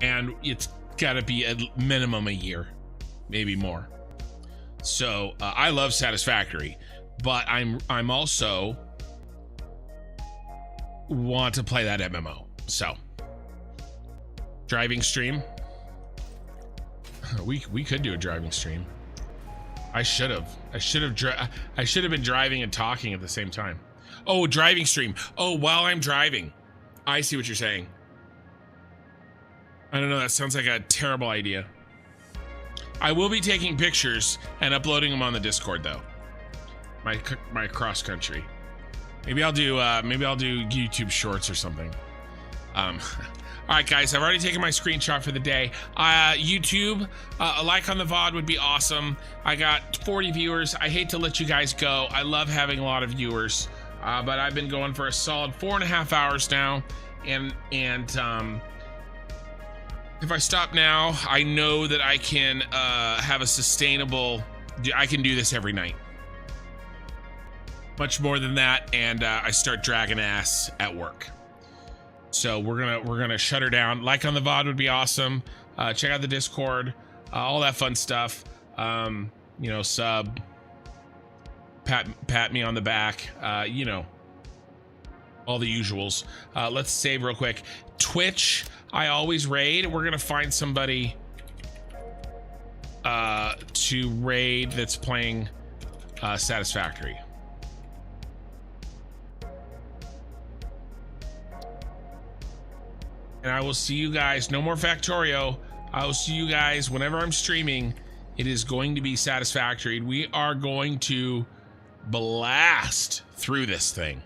and it's got to be at minimum a year, maybe more. So I love Satisfactory, but I'm also want to play that MMO. So driving stream. We could do a driving stream. I should have been driving and talking at the same time. Oh, driving stream. Oh, while I'm driving. I see what you're saying. I don't know, that sounds like a terrible idea. I will be taking pictures and uploading them on the Discord though. My cross country. Maybe I'll do YouTube shorts or something. All right, guys, I've already taken my screenshot for the day. YouTube, a like on the VOD would be awesome. I got 40 viewers. I hate to let you guys go. I love having a lot of viewers, but I've been going for a solid 4.5 hours now. And if I stop now, I know that I can have a sustainable, I can do this every night. Much more than that, and I start dragging ass at work. So we're gonna shut her down. Like on the VOD would be awesome. Check out the Discord, all that fun stuff. Sub, pat me on the back. All the usuals. Let's save real quick. Twitch, I always raid. We're gonna find somebody to raid that's playing Satisfactory. And I will see you guys. No more Factorio. I will see you guys whenever I'm streaming. It is going to be Satisfactory. We are going to blast through this thing.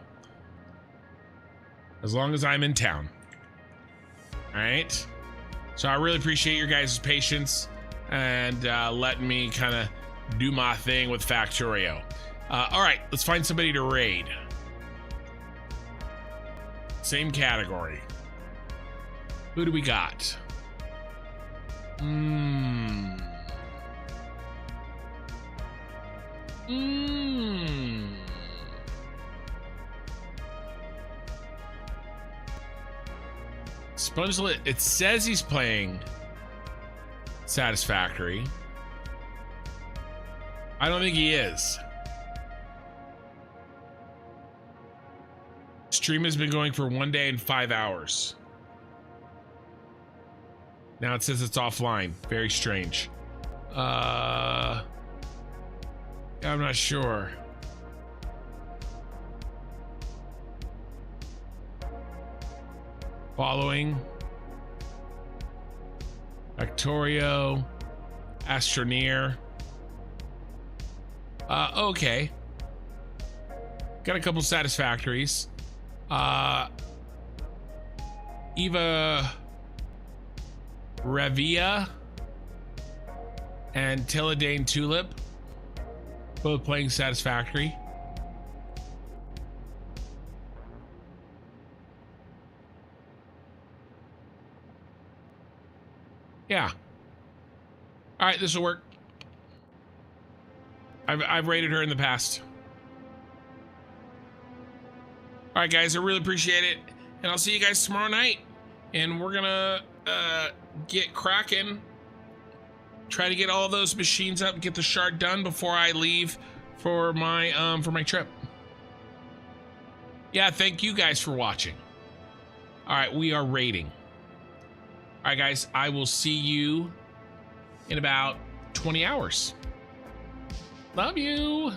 As long as I'm in town. All right. So I really appreciate your guys' patience and letting me kind of do my thing with Factorio. All right, let's find somebody to raid. Same category. Who do we got? Spongelet, it says he's playing Satisfactory. I don't think he is. Stream has been going for 1 day and 5 hours. Now it says it's offline. Very strange. I'm not sure. Following. Factorio. Astroneer. Okay. Got a couple Satisfactories. Eva Revia and Tilladane Tulip, both playing Satisfactory. Yeah. All right, this will work. I've rated her in the past. All right, guys, I really appreciate it, and I'll see you guys tomorrow night. And we're gonna get cracking. Try to get all those machines up, get the shard done before I leave for my trip. Yeah, thank you guys for watching. All right, we are raiding. All right, guys, I will see you in about 20 hours. Love you.